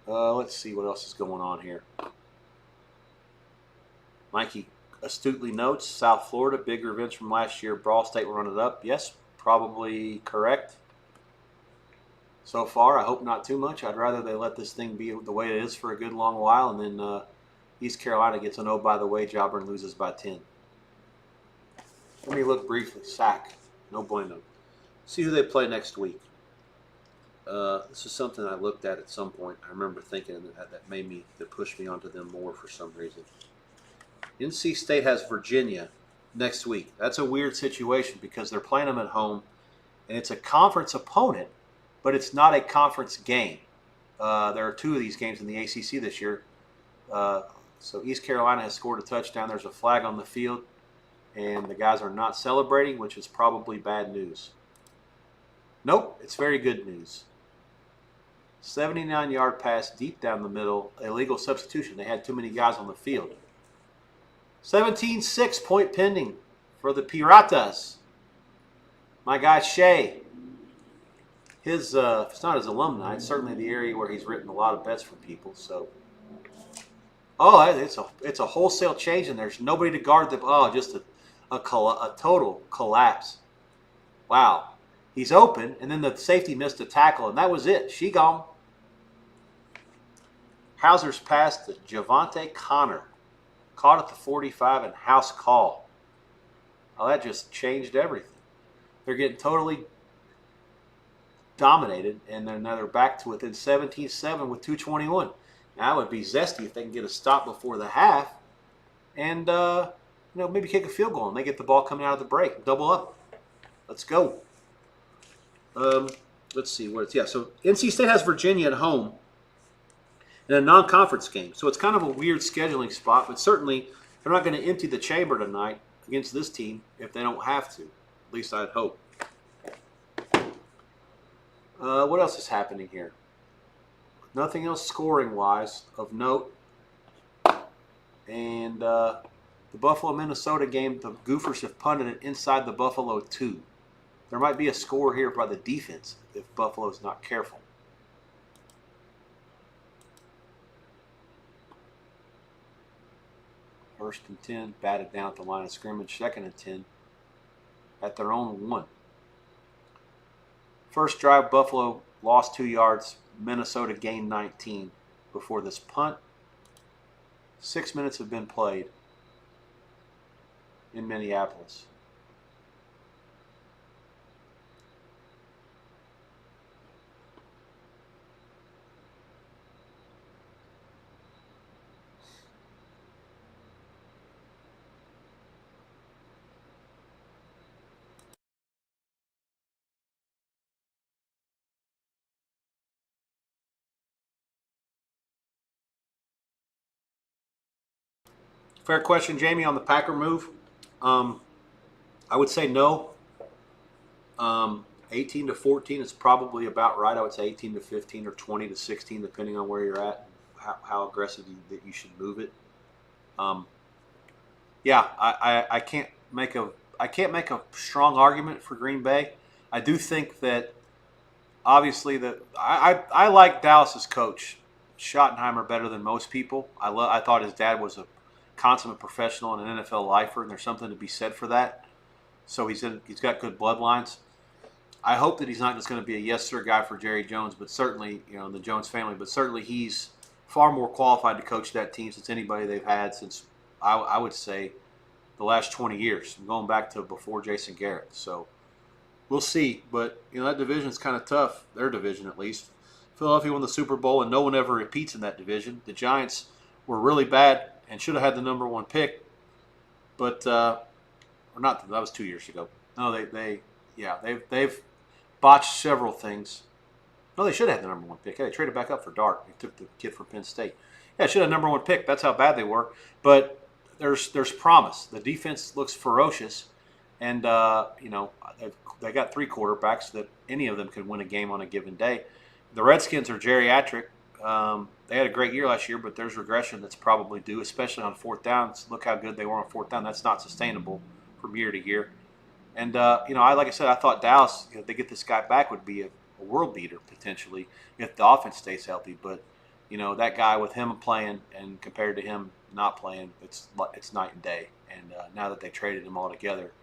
Let's see what else is going on here. Mikey astutely notes, South Florida, big revenge from last year. Ball State will run it up. Yes, probably correct. So far, I hope not too much. I'd rather they let this thing be the way it is for a good long while, and then East Carolina gets an oh, by the way, jobber and loses by 10. Let me look briefly. Sack. No bueno. See who they play next week. This is something I looked at some point. I remember thinking that pushed me onto them more for some reason. NC State has Virginia next week. That's a weird situation because they're playing them at home, and it's a conference opponent, but it's not a conference game. There are two of these games in the ACC this year. So East Carolina has scored a touchdown. There's a flag on the field, and the guys are not celebrating, which is probably bad news. Nope, it's very good news. 79-yard pass deep down the middle, illegal substitution. They had too many guys on the field. 17-6 point pending for the Piratas. My guy Shea. If it's not his alumni, it's certainly the area where he's written a lot of bets for people. So, it's a wholesale change, and there's nobody to guard the. Just a total collapse. Wow, he's open, and then the safety missed a tackle, and that was it. She gone. Hauser's pass to Javante Connor, caught at the 45 and house call. Oh, that just changed everything. They're getting totally dominated, and then now they're back to within 17-7 with 2:21. Now it would be zesty if they can get a stop before the half, and maybe kick a field goal, and they get the ball coming out of the break, double up. Let's go. Let's see what it's. So NC State has Virginia at home in a non-conference game, so it's kind of a weird scheduling spot, but certainly they're not going to empty the chamber tonight against this team if they don't have to. At least I'd hope. What else is happening here? Nothing else scoring-wise of note. And the Buffalo-Minnesota game, the Gophers have punted it inside the Buffalo 2. There might be a score here by the defense if Buffalo's not careful. First and 10, batted down at the line of scrimmage. Second and 10, at their own 1. First drive, Buffalo lost 2 yards. Minnesota gained 19 before this punt. 6 minutes have been played in Minneapolis. Fair question, Jamie, on the Packer move. I would say no. 18-14 is probably about right. I would say 18-15 or 20-16, depending on where you're at, how aggressive that you should move it. I can't make a strong argument for Green Bay. I do think that obviously that I like Dallas's coach Schottenheimer better than most people. I thought his dad was a consummate professional and an NFL lifer, and there's something to be said for that. So he's got good bloodlines. I hope that he's not just going to be a yes sir guy for Jerry Jones, but certainly the Jones family. But certainly he's far more qualified to coach that team since anybody they've had since I would say the last 20 years, going back to before Jason Garrett. So we'll see. But that division's kind of tough. Their division, at least. Philadelphia won the Super Bowl, and no one ever repeats in that division. The Giants were really bad and should have had the number 1 pick, but or not. That was 2 years ago. No, they've botched several things. No, they should have had the number 1 pick. They traded back up for Dart. They took the kid from Penn State. Yeah, should have number 1 pick. That's how bad they were. But there's promise. The defense looks ferocious, and they got 3 quarterbacks that any of them could win a game on a given day. The Redskins are geriatric. They had a great year last year, but there's regression that's probably due, especially on 4th downs. Look how good they were on 4th down. That's not sustainable from year to year. And like I said, I thought Dallas, if they get this guy back, would be a world beater potentially if the offense stays healthy. But that guy with him playing and compared to him not playing, it's night and day. And now that they traded him all together,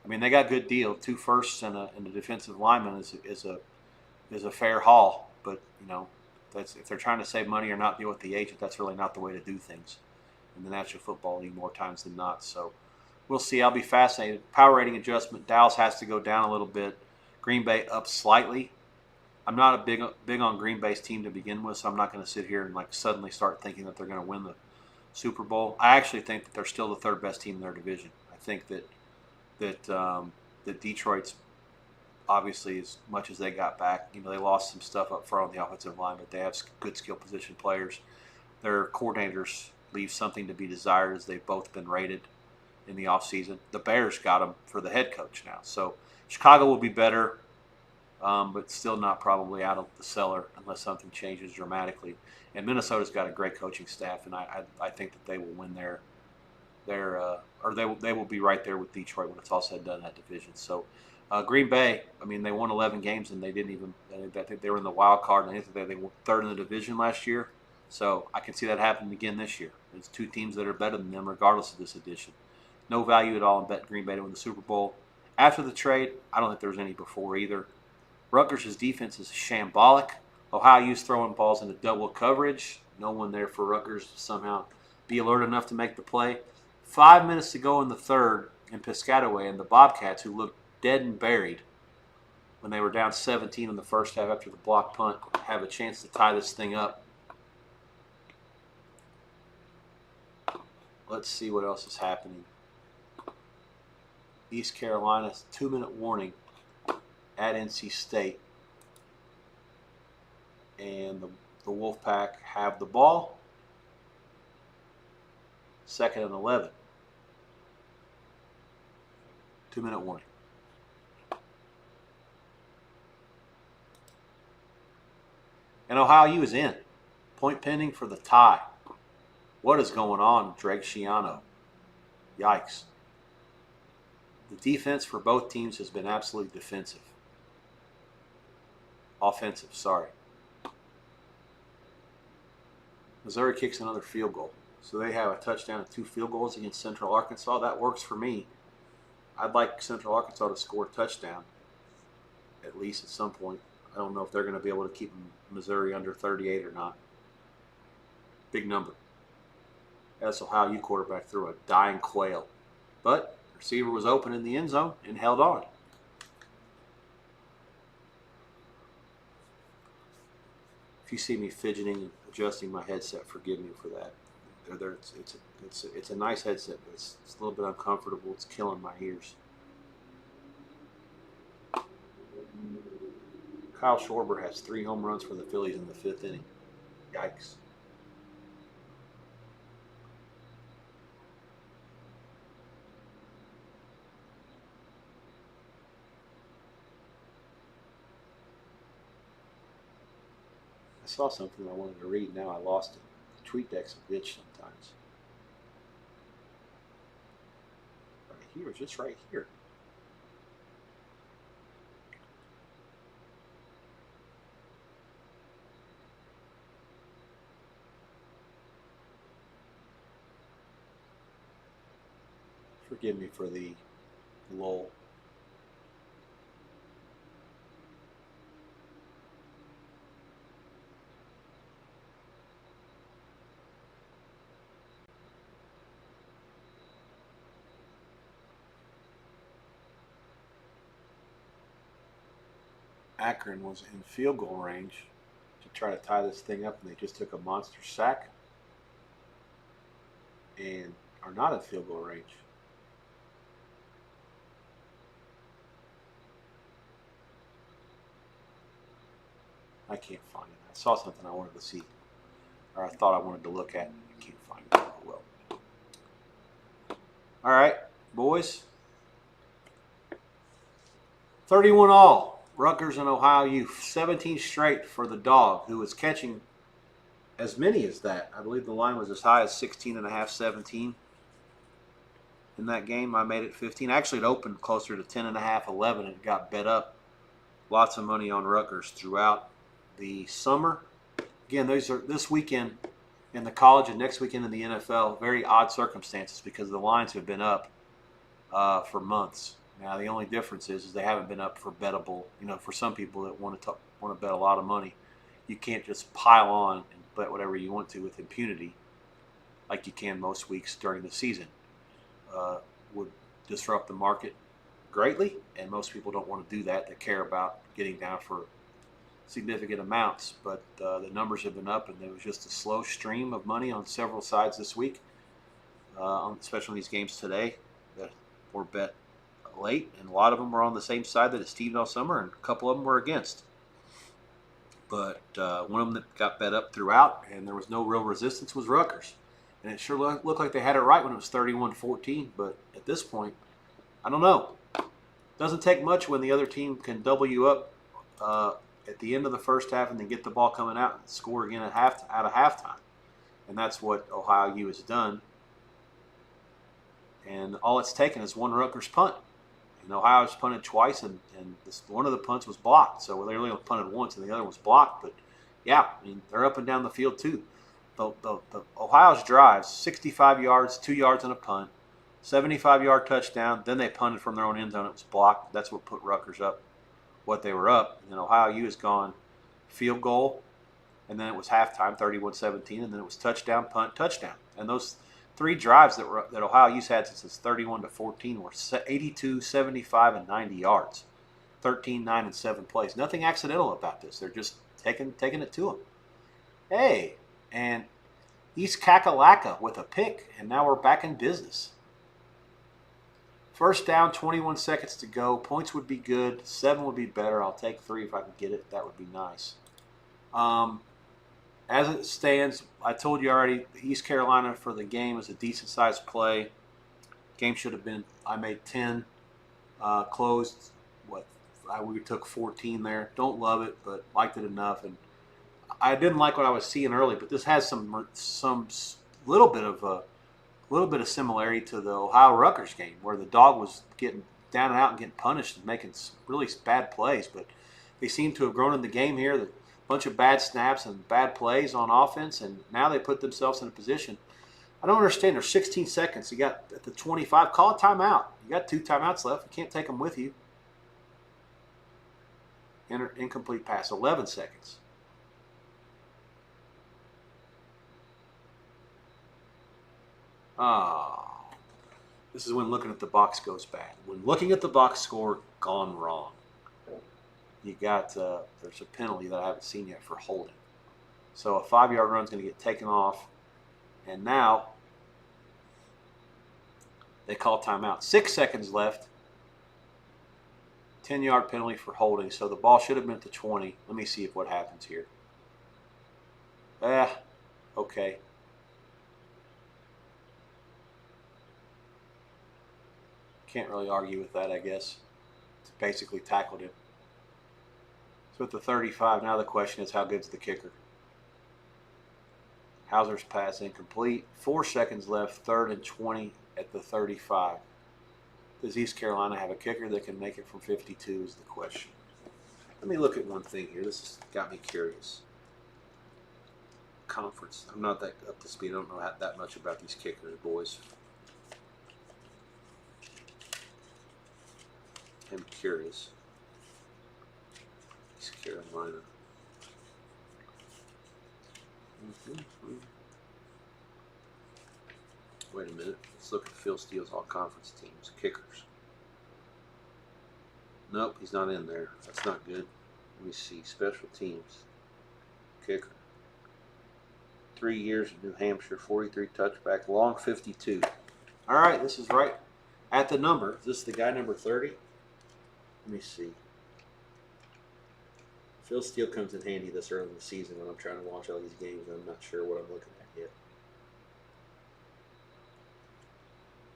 I mean they got a good deal. 2 firsts and a defensive lineman is a fair haul. But if they're trying to save money or not deal with the agent, that's really not the way to do things in the National Football League more times than not. So we'll see. I'll be fascinated. Power rating adjustment. Dallas has to go down a little bit. Green Bay up slightly. I'm not a big on Green Bay's team to begin with, so I'm not going to sit here and like suddenly start thinking that they're going to win the Super Bowl. I actually think that they're still the third best team in their division. I think that Detroit's obviously, as much as they got back, they lost some stuff up front on the offensive line, but they have good skill position players. Their coordinators leave something to be desired, as they've both been rated in the offseason. The Bears got them for the head coach now. So Chicago will be better, but still not probably out of the cellar unless something changes dramatically. And Minnesota's got a great coaching staff, and I think that they will win they will be right there with Detroit when it's all said and done in that division. So Green Bay, they won 11 games, and they didn't even. I think they were in the wild card, and I think they were third in the division last year. So I can see that happening again this year. There's two teams that are better than them, regardless of this edition. No value at all in betting Green Bay to win the Super Bowl. After the trade, I don't think there was any before either. Rutgers' defense is shambolic. Ohio U's throwing balls into double coverage. No one there for Rutgers to somehow be alert enough to make the play. 5 minutes to go in the third in Piscataway, and the Bobcats, who looked dead and buried when they were down 17 in the first half after the block punt, have a chance to tie this thing up. Let's see what else is happening. East Carolina, 2-minute warning at NC State. And the Wolfpack have the ball. 2nd and 11. 2-minute warning. And Ohio U is in. Point pending for the tie. What is going on, Drake Schiano? Yikes. The defense for both teams has been absolutely defensive. Offensive, sorry. Missouri kicks another field goal. So they have a touchdown and 2 field goals against Central Arkansas. That works for me. I'd like Central Arkansas to score a touchdown, at least at some point. I don't know if they're going to be able to keep Missouri under 38 or not. Big number. That's Ohio U quarterback threw a dying quail. But the receiver was open in the end zone and held on. If you see me fidgeting and adjusting my headset, forgive me for that. It's a nice headset, but it's a little bit uncomfortable. It's killing my ears. Kyle Schwarber has 3 home runs for the Phillies in the 5th inning. Yikes. I saw something I wanted to read. Now I lost it. The tweet deck's a bitch sometimes. Right here, just right here. Forgive me for the lull. Akron was in field goal range to try to tie this thing up, and they just took a monster sack and are not in field goal range. I can't find it. I saw something I wanted to see, or I thought I wanted to look at. I can't find it. Oh, well. All right, boys. 31 all. Rutgers and Ohio U. 17 straight for the dog, who was catching as many as that. I believe the line was as high as 16.5, 17 in that game. I made it 15. Actually, it opened closer to 10.5, 11, and it got bet up. Lots of money on Rutgers throughout the summer. Again, this weekend in the college and next weekend in the NFL. Very odd circumstances because the lines have been up for months. Now the only difference is they haven't been up for bettable. For some people that want to bet a lot of money, you can't just pile on and bet whatever you want to with impunity, like you can most weeks during the season. Would disrupt the market, greatly, and most people don't want to do that. They care about getting down for significant amounts, but the numbers have been up, and there was just a slow stream of money on several sides this week, especially in these games today that were bet late, and a lot of them were on the same side that Stephen all summer, and a couple of them were against. But one of them that got bet up throughout, and there was no real resistance, was Rutgers. And it sure looked like they had it right when it was 31-14, but at this point, I don't know. Doesn't take much when the other team can double you up at the end of the first half and then get the ball coming out and score again out of halftime. And that's what Ohio U has done. And all it's taken is one Rutgers punt. And Ohio's punted twice, and one of the punts was blocked. So they only punted once, and the other was blocked. But, yeah, I mean, they're up and down the field, too. The Ohio's drives, 65 yards, 2 yards on a punt, 75-yard touchdown. Then they punted from their own end zone. It was blocked. That's what put Rutgers up what they were up. And then Ohio U has gone field goal, and then it was halftime, 31-17, and then it was touchdown, punt, touchdown. And those three drives that Ohio U's had since it's 31-14 were 82, 75, and 90 yards, 13, 9, and 7 plays. Nothing accidental about this. They're just taking it to them. Hey, and East Kakalaka with a pick, and now we're back in business. First down, 21 seconds to go. Points would be good. 7 would be better. I'll take 3 if I can get it. That would be nice. As it stands, I told you already, East Carolina for the game is a decent-sized play. Game should have been, I made 10. Closed, we took 14 there. Don't love it, but liked it enough. And I didn't like what I was seeing early, but this has some little bit of similarity to the Ohio Rutgers game, where the dog was getting down and out and getting punished and making some really bad plays. But they seem to have grown in the game here. A bunch of bad snaps and bad plays on offense, and now they put themselves in a position. I don't understand. There's 16 seconds. You got at the 25. Call a timeout. You got 2 timeouts left. You can't take them with you. Incomplete pass. 11 seconds. This is when looking at the box goes bad. When looking at the box score, gone wrong. You got, there's a penalty that I haven't seen yet for holding. So a 5-yard run is going to get taken off. And now they call timeout. 6 seconds left. 10-yard penalty for holding. So the ball should have been to 20. Let me see what happens here. Okay. Can't really argue with that, I guess. It's basically tackled him. So at the 35, now the question is, how good's the kicker? Hauser's pass incomplete. 4 seconds left, 3rd and 20 at the 35. Does East Carolina have a kicker that can make it from 52 is the question. Let me look at one thing here. This has got me curious. Conference. I'm not that up to speed. I don't know that much about these kickers, boys. I'm curious. East Carolina. Wait a minute. Let's look at Phil Steele's all-conference teams. Kickers. Nope, he's not in there. That's not good. Let me see. Special teams. Kicker. 3 years in New Hampshire. 43 touchback. Long 52. All right, this is right at the number. Is this the guy number 30? Let me see. Phil Steele comes in handy this early in the season when I'm trying to watch all these games. I'm not sure what I'm looking at yet.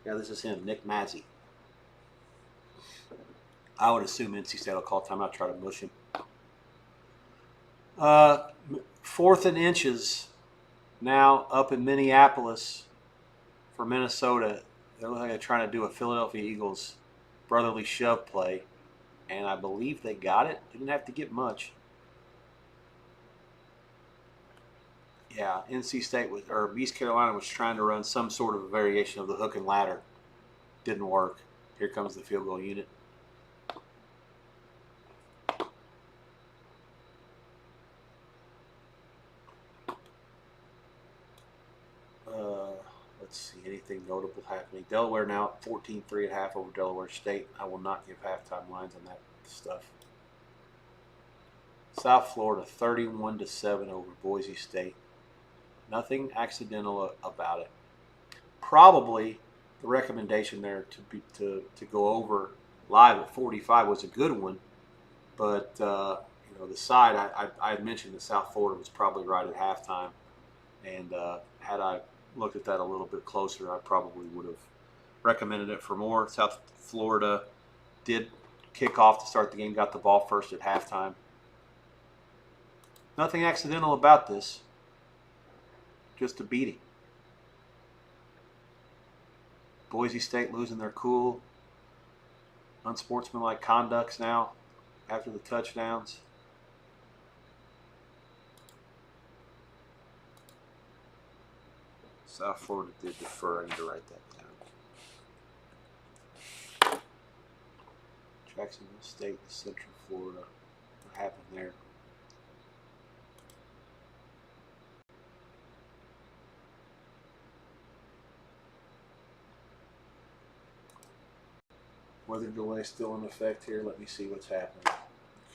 Yeah, this is him, Nick Mazzy. I would assume NC State will call timeout, try to mush him. 4th and inches now up in Minneapolis for Minnesota. They look like they're trying to do a Philadelphia Eagles brotherly shove play. And I believe they got it. Didn't have to get much. Yeah, NC State or East Carolina was trying to run some sort of a variation of the hook and ladder. Didn't work. Here comes the field goal unit. Let's see, anything notable happening. Delaware now at 14-3 at half over Delaware State. I will not give halftime lines on that stuff. South Florida 31-7 over Boise State. Nothing accidental about it. Probably the recommendation there to go over live at 45 was a good one, but the side I had mentioned that South Florida was probably right at halftime, and had I looked at that a little bit closer, I probably would have recommended it for more. South Florida did kick off to start the game, got the ball first at halftime. Nothing accidental about this, just a beating. Boise State losing their cool, unsportsmanlike conducts now after the touchdowns. South Florida did defer. I need to write that down. Jacksonville State, Central Florida. What happened there? Weather delay still in effect here. Let me see what's happening. I'm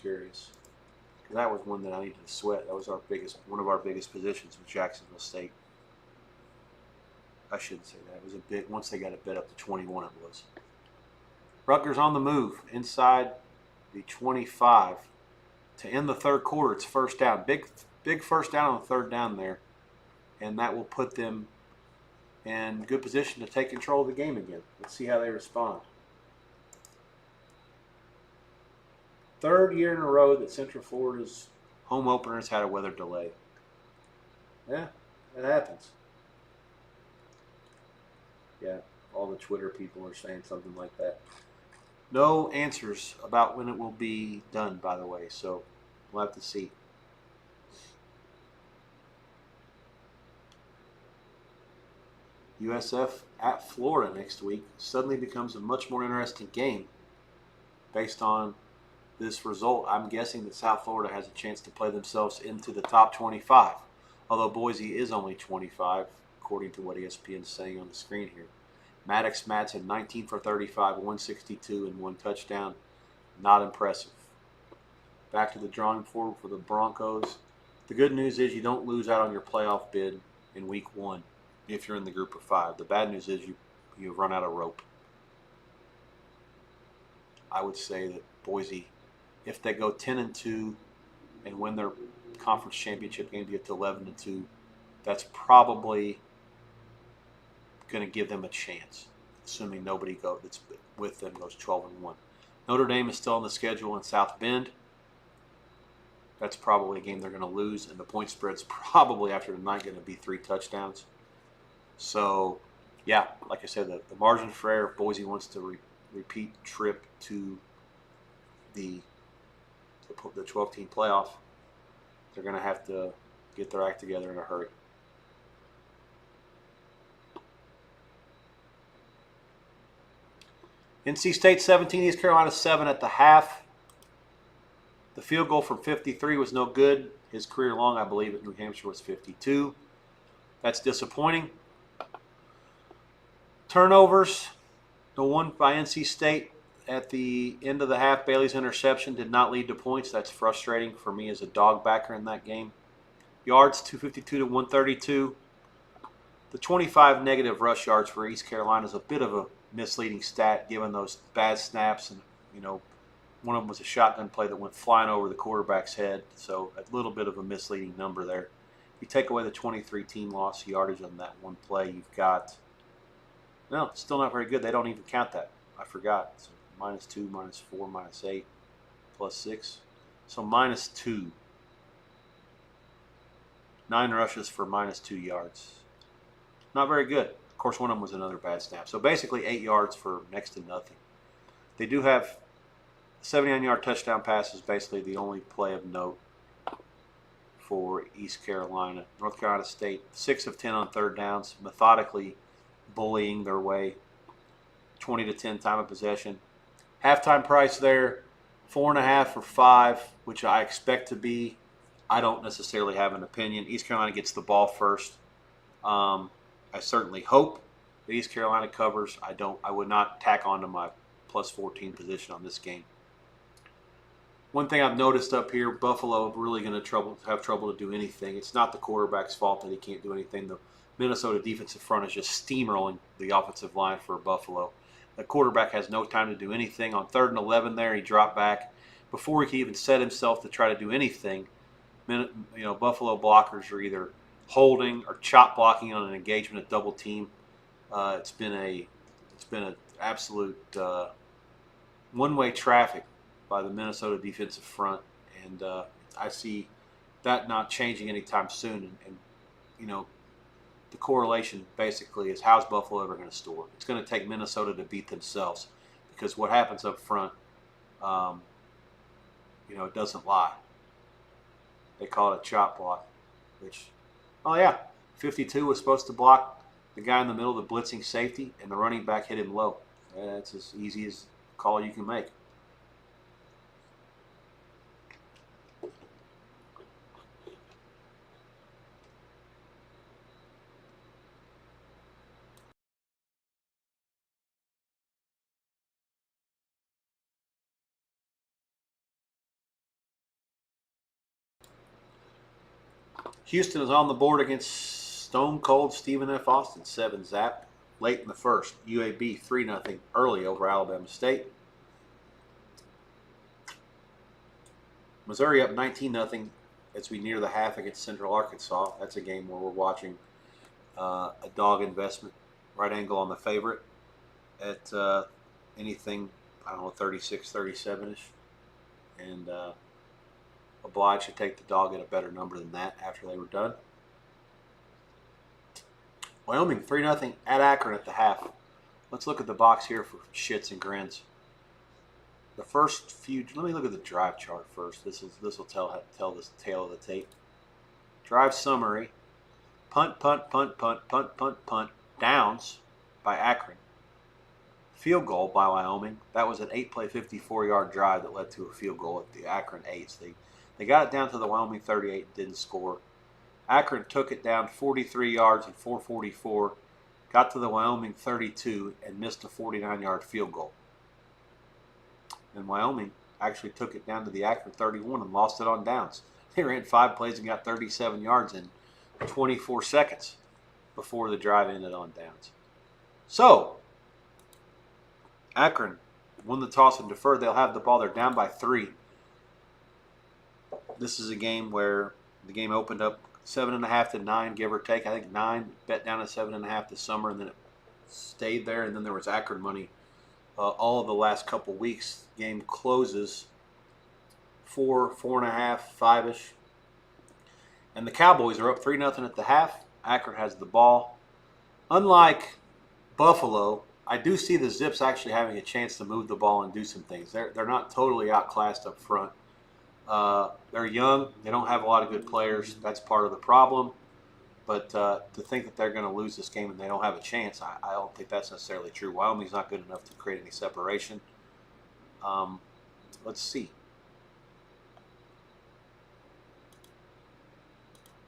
curious. That was one that I needed to sweat. That was one of our biggest positions with Jacksonville State. I shouldn't say that. It was a bit. Once they got a bit up to 21, it was. Rutgers on the move inside the 25 to end the third quarter. It's first down. Big first down on the third down there, and that will put them in good position to take control of the game again. Let's see how they respond. Third year in a row that Central Florida's home opener has had a weather delay. Yeah, it happens. Yeah, all the Twitter people are saying something like that. No answers about when it will be done, by the way, so we'll have to see. USF at Florida next week suddenly becomes a much more interesting game based on this result. I'm guessing that South Florida has a chance to play themselves into the top 25, although Boise is only 25, according to what ESPN is saying on the screen here. Maddox Madsen, 19 for 35, 162, and 1 touchdown. Not impressive. Back to the drawing board for the Broncos. The good news is you don't lose out on your playoff bid in week 1 if you're in the group of 5. The bad news is you've run out of rope. I would say that Boise, if they go 10-2 and win their conference championship game to get to 11-2, that's probably going to give them a chance, assuming nobody that's with them goes 12-1. Notre Dame is still on the schedule in South Bend. That's probably a game they're going to lose, and the point spread's probably after tonight going to be 3 touchdowns. So, yeah, like I said, the margin for error, if Boise wants to repeat trip to the 12-team playoff, they're going to have to get their act together in a hurry. NC State 17, East Carolina 7 at the half. The field goal from 53 was no good. His career long, I believe, at New Hampshire was 52. That's disappointing. Turnovers. The one by NC State at the end of the half, Bailey's interception did not lead to points. That's frustrating for me as a dog backer in that game. Yards, 252 to 132. The 25 negative rush yards for East Carolina is a bit of a misleading stat given those bad snaps, and one of them was a shotgun play that went flying over the quarterback's head, so a little bit of a misleading number there. You take away the 23 team loss yardage on that one play, you've got still not very good. They don't even count that. I forgot. So -2, -4, -8, +6, so -2. 9 rushes for -2 yards. Not very good. Of course, one of them was another bad snap. So basically 8 yards for next to nothing. They do have 79-yard touchdown pass is basically the only play of note for East Carolina. North Carolina State, 6 of 10 on third downs, methodically bullying their way. 20-10 time of possession. Halftime price there, 4.5 or 5, which I expect to be. I don't necessarily have an opinion. East Carolina gets the ball first. I certainly hope East Carolina covers. I would not tack on to my plus 14 position on this game. One thing I've noticed up here, Buffalo really going to have trouble to do anything. It's not the quarterback's fault that he can't do anything. The Minnesota defensive front is just steamrolling the offensive line for Buffalo. The quarterback has no time to do anything. On 3rd and 11 there, he dropped back. Before he could even set himself to try to do anything, Buffalo blockers are either holding or chop blocking on an engagement, a double team. It's been an absolute one-way traffic by the Minnesota defensive front, and I see that not changing anytime soon. And the correlation basically is, how's Buffalo ever going to score? It's going to take Minnesota to beat themselves, because what happens up front, it doesn't lie. They call it a chop block, which, 52 was supposed to block the guy in the middle, the blitzing safety, and the running back hit him low. That's as easy as a call you can make. Houston is on the board against Stone Cold Stephen F. Austin, 7-zap, late in the first. UAB 3-0 early over Alabama State. Missouri up 19-0 as we near the half against Central Arkansas. That's a game where we're watching a dog investment, right angle on the favorite at anything, 36, 37-ish. And obliged to take the dog at a better number than that after they were done. Wyoming 3-0 at Akron at the half. Let's look at the box here for shits and grins. The first few, let me look at the drive chart first. This will tell this tale of the tape. Drive summary: punt, punt, punt, punt, punt, punt, punt, downs by Akron. Field goal by Wyoming. That was an 8-play, 54-yard drive that led to a field goal at the Akron 8s. They got it down to the Wyoming 38 and didn't score. Akron took it down 43 yards and 4:44, got to the Wyoming 32 and missed a 49-yard field goal. And Wyoming actually took it down to the Akron 31 and lost it on downs. They ran 5 plays and got 37 yards in 24 seconds before the drive ended on downs. So, Akron won the toss and deferred. They'll have the ball. They're down by 3. This is a game where the game opened up 7.5 to 9, give or take. I think 9, bet down to 7.5 this summer, and then it stayed there. And then there was Akron money all of the last couple weeks. Game closes 4, 4.5, 5-ish. And the Cowboys are up 3-0 at the half. Akron has the ball. Unlike Buffalo, I do see the Zips actually having a chance to move the ball and do some things. They're not totally outclassed up front. They're young. They don't have a lot of good players. That's part of the problem. But to think that they're going to lose this game and they don't have a chance, I don't think that's necessarily true. Wyoming's not good enough to create any separation. Let's see.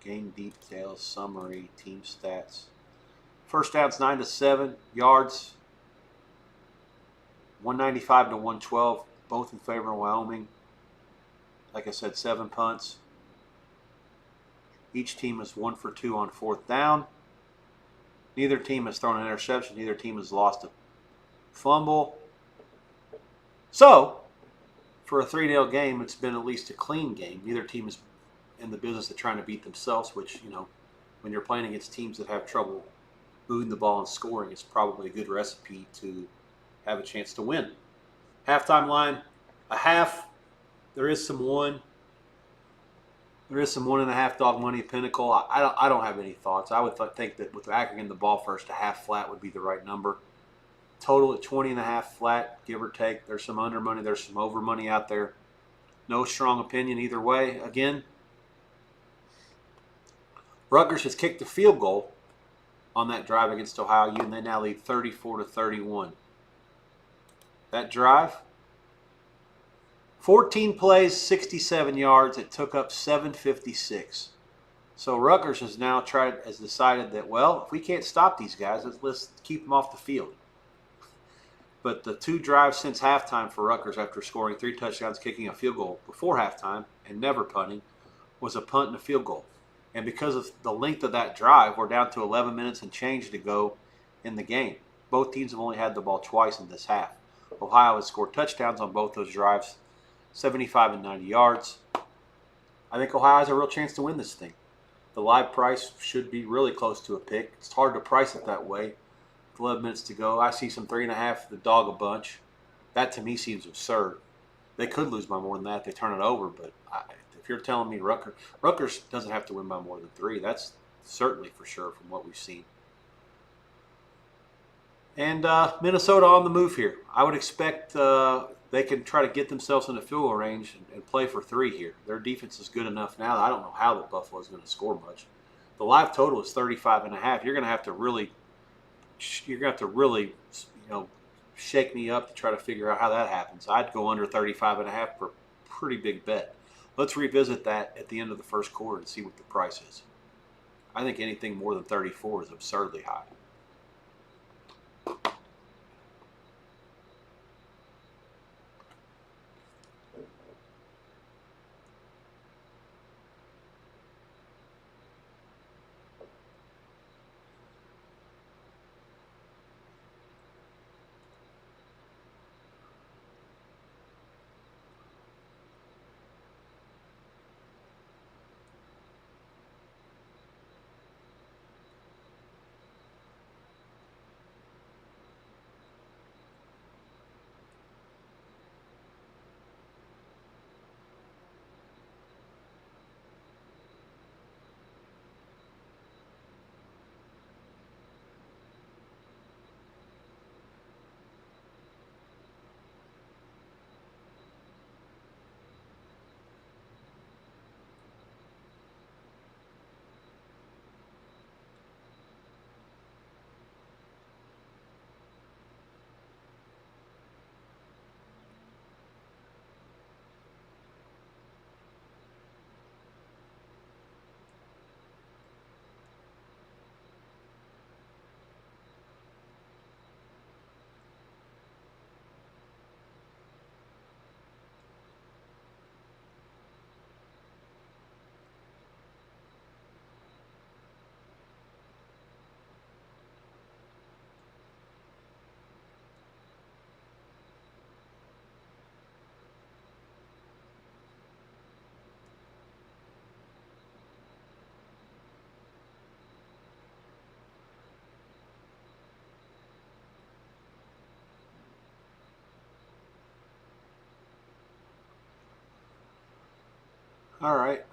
Game details, summary, team stats. First downs 9 to 7, yards 195 to 112, both in favor of Wyoming. Like I said, 7 punts. Each team is 1 for 2 on 4th down. Neither team has thrown an interception. Neither team has lost a fumble. So, for a 3-0 game, it's been at least a clean game. Neither team is in the business of trying to beat themselves, which, when you're playing against teams that have trouble moving the ball and scoring, it's probably a good recipe to have a chance to win. Halftime line, a half. There is some 1.5 dog money Pinnacle. I don't have any thoughts. I would think that with Akron in the ball first, a half flat would be the right number. Total at 20.5 flat, give or take. There's some under money. There's some over money out there. No strong opinion either way. Again, Rutgers has kicked the field goal on that drive against Ohio U, and they now lead 34 to 31. That drive, 14 plays, 67 yards. It took up 7:56. So Rutgers has decided that, well, if we can't stop these guys, let's keep them off the field. But the 2 drives since halftime for Rutgers, after scoring 3 touchdowns, kicking a field goal before halftime, and never punting, was a punt and a field goal. And because of the length of that drive, we're down to 11 minutes and change to go in the game. Both teams have only had the ball twice in this half. Ohio has scored touchdowns on both those drives, 75 and 90 yards. I think Ohio has a real chance to win this thing. The live price should be really close to a pick. It's hard to price it that way. 11 minutes to go. I see some 3.5, the dog a bunch. That to me seems absurd. They could lose by more than that if they turn it over, but if you're telling me Rutgers doesn't have to win by more than 3, that's certainly for sure from what we've seen. And Minnesota on the move here. I would expect they can try to get themselves in the field goal range and play for 3 here. Their defense is good enough now that I don't know how the Buffalo's going to score much. The live total is 35.5. You're going to have to really, shake me up to try to figure out how that happens. I'd go under 35.5 for a pretty big bet. Let's revisit that at the end of the first quarter and see what the price is. I think anything more than 34 is absurdly high. All right.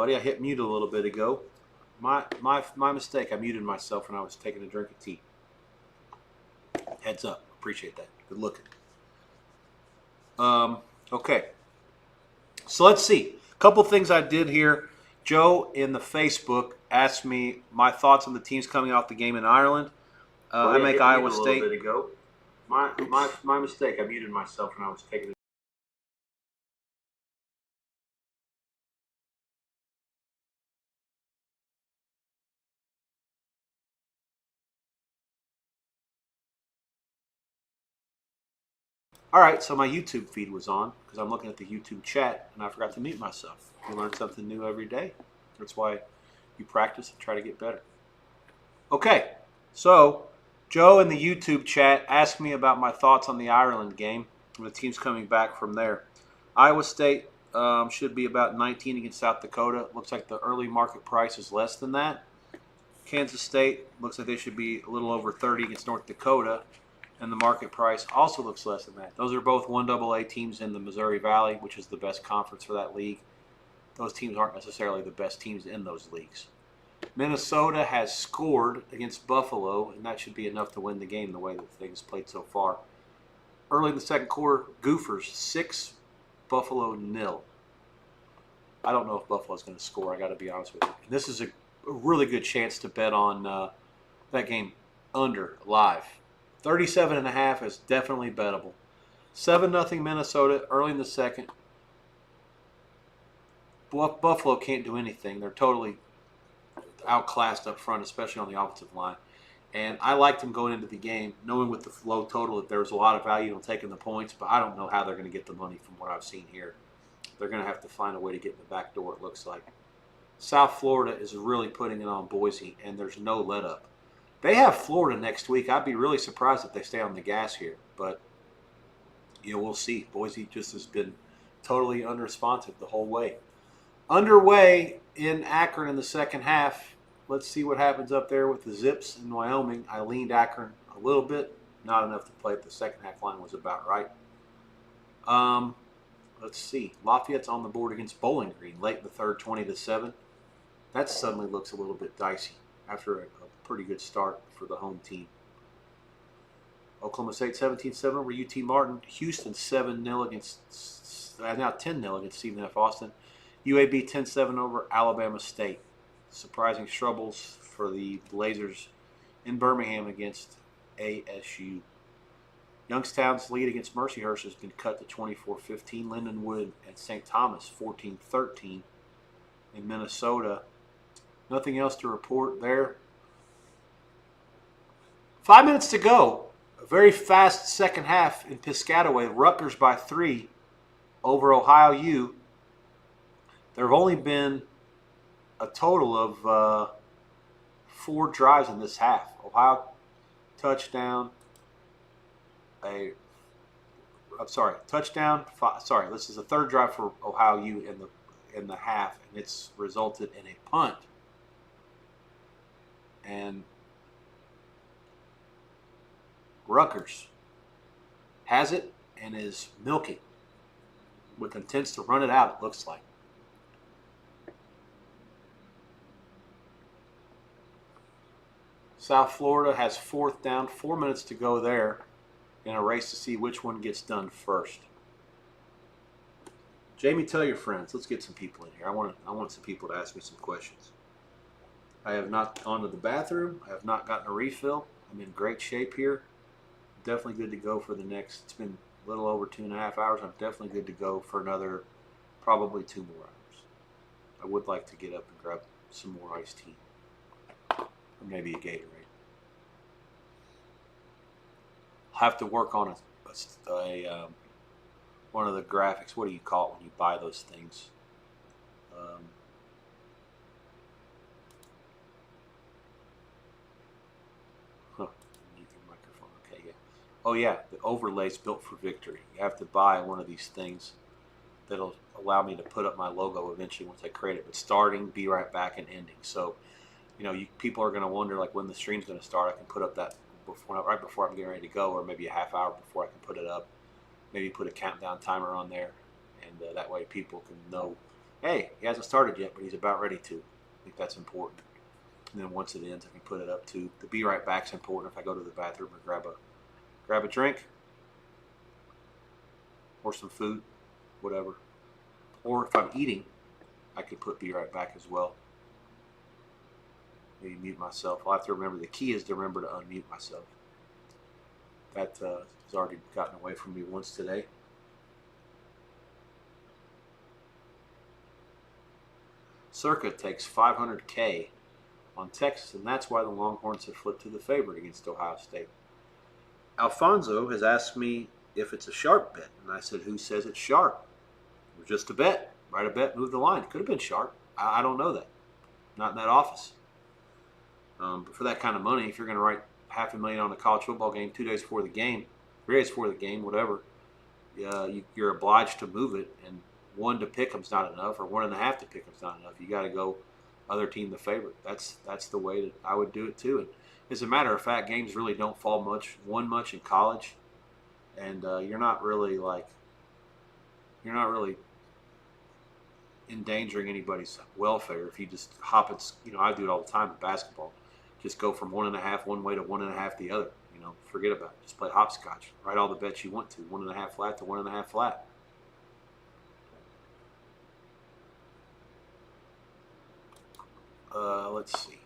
buddy. I hit mute a little bit ago. My mistake. I muted myself when I was taking a drink of tea. Heads up. Appreciate that. Good looking. Okay. So let's see. A couple things I did here. Joe in the Facebook asked me my thoughts on the teams coming off the game in Ireland. I make Iowa State. A little bit ago. My mistake. I muted myself when I was taking. All right, so my YouTube feed was on because I'm looking at the YouTube chat and I forgot to mute myself. You learn something new every day. That's why you practice and try to get better. Okay, so Joe in the YouTube chat asked me about my thoughts on the Ireland game and the teams coming back from there. Iowa State should be about 19 against South Dakota. Looks like the early market price is less than that. Kansas State looks like they should be a little over 30 against North Dakota. And the market price also looks less than that. Those are both 1AA teams in the Missouri Valley, which is the best conference for that league. Those teams aren't necessarily the best teams in those leagues. Minnesota has scored against Buffalo, and that should be enough to win the game the way that things played so far. Early in the second quarter, Gophers 6, Buffalo 0. I don't know if Buffalo's going to score, I got to be honest with you. And this is a really good chance to bet on that game under live. 37.5 is definitely bettable. 7-0 Minnesota early in the second. Buffalo can't do anything. They're totally outclassed up front, especially on the offensive line. And I liked them going into the game, knowing with the low total that there was a lot of value on taking the points, but I don't know how they're going to get the money from what I've seen here. They're going to have to find a way to get in the back door, it looks like. South Florida is really putting it on Boise, and there's no let-up. They have Florida next week. I'd be really surprised if they stay on the gas here. But, we'll see. Boise just has been totally unresponsive the whole way. Underway in Akron in the second half. Let's see what happens up there with the Zips in Wyoming. I leaned Akron a little bit. Not enough to play. The second half line was about right. Let's see. Lafayette's on the board against Bowling Green late in the third, 20-7. That suddenly looks a little bit dicey after a pretty good start for the home team. Oklahoma State 17-7 over UT Martin. Houston 7-0 against, now 10-0 against Stephen F. Austin. UAB 10-7 over Alabama State. Surprising troubles for the Blazers in Birmingham against ASU. Youngstown's lead against Mercyhurst has been cut to 24-15. Lindenwood and St. Thomas 14-13 in Minnesota. Nothing else to report there. 5 minutes to go. A very fast second half in Piscataway. Rutgers by 3 over Ohio U. There have only been a total of 4 drives in this half. Ohio touchdown. Touchdown. This is the third drive for Ohio U in the half, and it's resulted in a punt. And Rutgers has it and is milking with intents to run it out, it looks like. South Florida has 4th down, 4 minutes to go there in a race to see which one gets done first. Jamie, tell your friends. Let's get some people in here. I want some people to ask me some questions. I have not gone to the bathroom. I have not gotten a refill. I'm in great shape here. Definitely good to go for the next, it's been a little over 2.5 hours. I'm definitely good to go for another, probably 2 more hours. I would like to get up and grab some more iced tea. Or maybe a Gatorade. I'll have to work on one of the graphics. What do you call it when you buy those things? Microphone. Okay, yeah. Oh yeah, the overlays built for victory. You have to buy one of these things that'll allow me to put up my logo eventually once I create it. But starting, be right back, and ending. So, people are going to wonder like when the stream's going to start. I can put up that right before I'm getting ready to go, or maybe a half hour before I can put it up. Maybe put a countdown timer on there, and that way people can know hey, he hasn't started yet, but he's about ready to. I think that's important. And then once it ends, I can put it up to the be right back's important if I go to the bathroom or grab a drink or some food, whatever. Or if I'm eating, I could put be right back as well. Maybe mute myself. I'll have to remember. The key is to remember to unmute myself. That has already gotten away from me once today. Circa takes 500K on Texas, and that's why the Longhorns have flipped to the favorite against Ohio State. Alfonso has asked me if it's a sharp bet, and I said, who says it's sharp? It was just a bet. Write a bet, move the line. Could have been sharp. I don't know that. Not in that office. But for that kind of money, if you're going to write $500,000 on a college football game 2 days before the game, 3 days before the game, whatever, you're obliged to move it. And 1 to pick 'em's not enough, or 1.5 to pick 'em's not enough. You got to go other team the favorite. That's the way that I would do it too. And as a matter of fact, games really don't fall much in college, and you're not really endangering anybody's welfare if you just hop it. I do it all the time in basketball. Just go from 1.5 one way to 1.5 the other. Forget about it. Just play hopscotch. Write all the bets you want to. 1.5 flat to 1.5 flat. Let's see.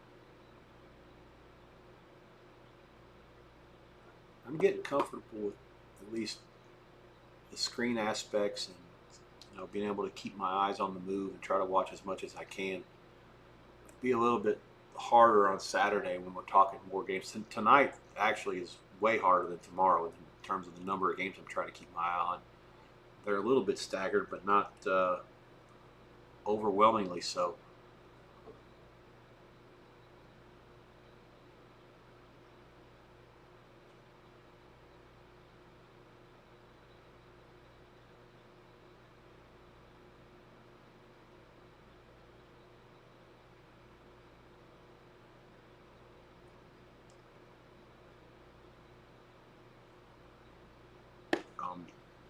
I'm getting comfortable with at least the screen aspects and being able to keep my eyes on the move and try to watch as much as I can. Be a little bit harder on Saturday when we're talking more games. Tonight actually is way harder than tomorrow in terms of the number of games I'm trying to keep my eye on. They're a little bit staggered, but not overwhelmingly so.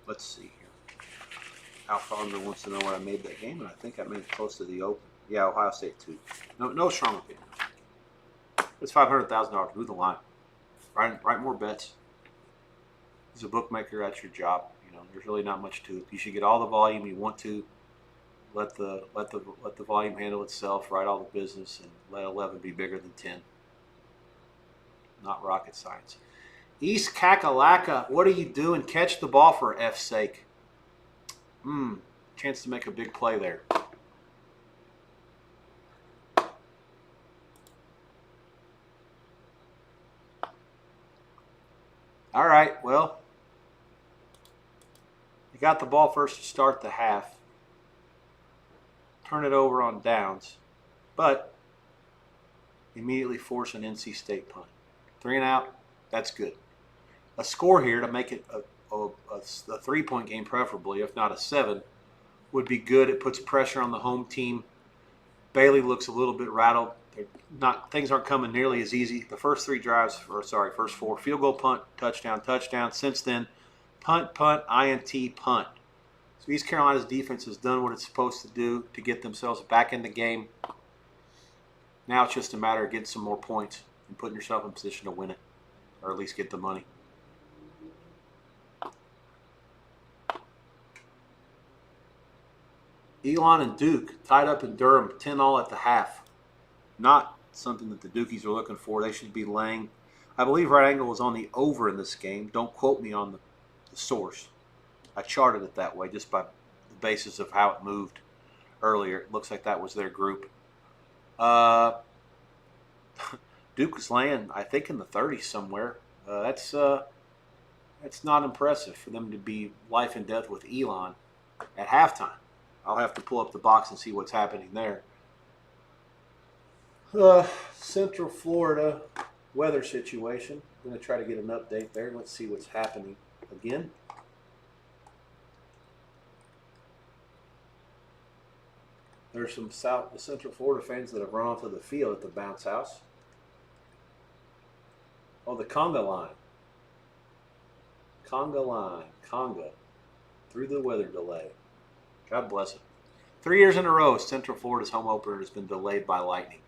Let's see here. Alfonso wants to know what I made that game, and I think I made it close to the open. Yeah, Ohio State 2. No strong opinion. It's $500,000. Move the line. Write more bets. As a bookmaker, that's your job. There's really not much to it. You should get all the volume you want to. Let the volume handle itself. Write all the business, and let 11 be bigger than 10. Not rocket science. East Kakalaka, what are you doing? Catch the ball for F's sake. Chance to make a big play there. All right, well, you got the ball first to start the half. Turn it over on downs, but immediately force an NC State punt. 3 and out, that's good. A score here to make it a 3-point game preferably, if not a 7, would be good. It puts pressure on the home team. Bailey looks a little bit rattled. Things aren't coming nearly as easy. The first 3 drives, first 4, field goal, punt, touchdown, touchdown. Since then, punt, INT, punt. So East Carolina's defense has done what it's supposed to do to get themselves back in the game. Now it's just a matter of getting some more points and putting yourself in position to win it, or at least get the money. Elon and Duke tied up in Durham, 10-all at the half. Not something that the Dukies are looking for. They should be laying. I believe right angle was on the over in this game. Don't quote me on the source. I charted it that way just by the basis of how it moved earlier. It looks like that was their group. Duke was laying, I think, in the 30s somewhere. That's not impressive for them to be life and death with Elon at halftime. I'll have to pull up the box and see what's happening there. Central Florida weather situation. I'm going to try to get an update there. Let's see what's happening again. There's some Central Florida fans that have run onto the field at the bounce house. Oh, the conga line. Conga through the weather delay. God bless it. 3 years in a row, Central Florida's home opener has been delayed by lightning.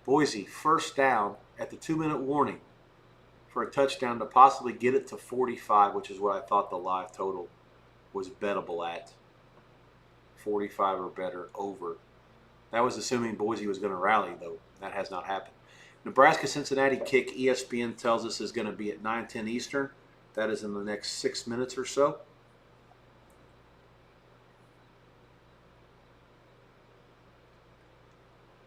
Boise, first down at the 2-minute warning for a touchdown to possibly get it to 45, which is what I thought the live total was bettable at. 45 or better over. That was assuming Boise was going to rally, though. That has not happened. Nebraska-Cincinnati kick, ESPN tells us, is going to be at 9:10 Eastern. That is in the next 6 minutes or so.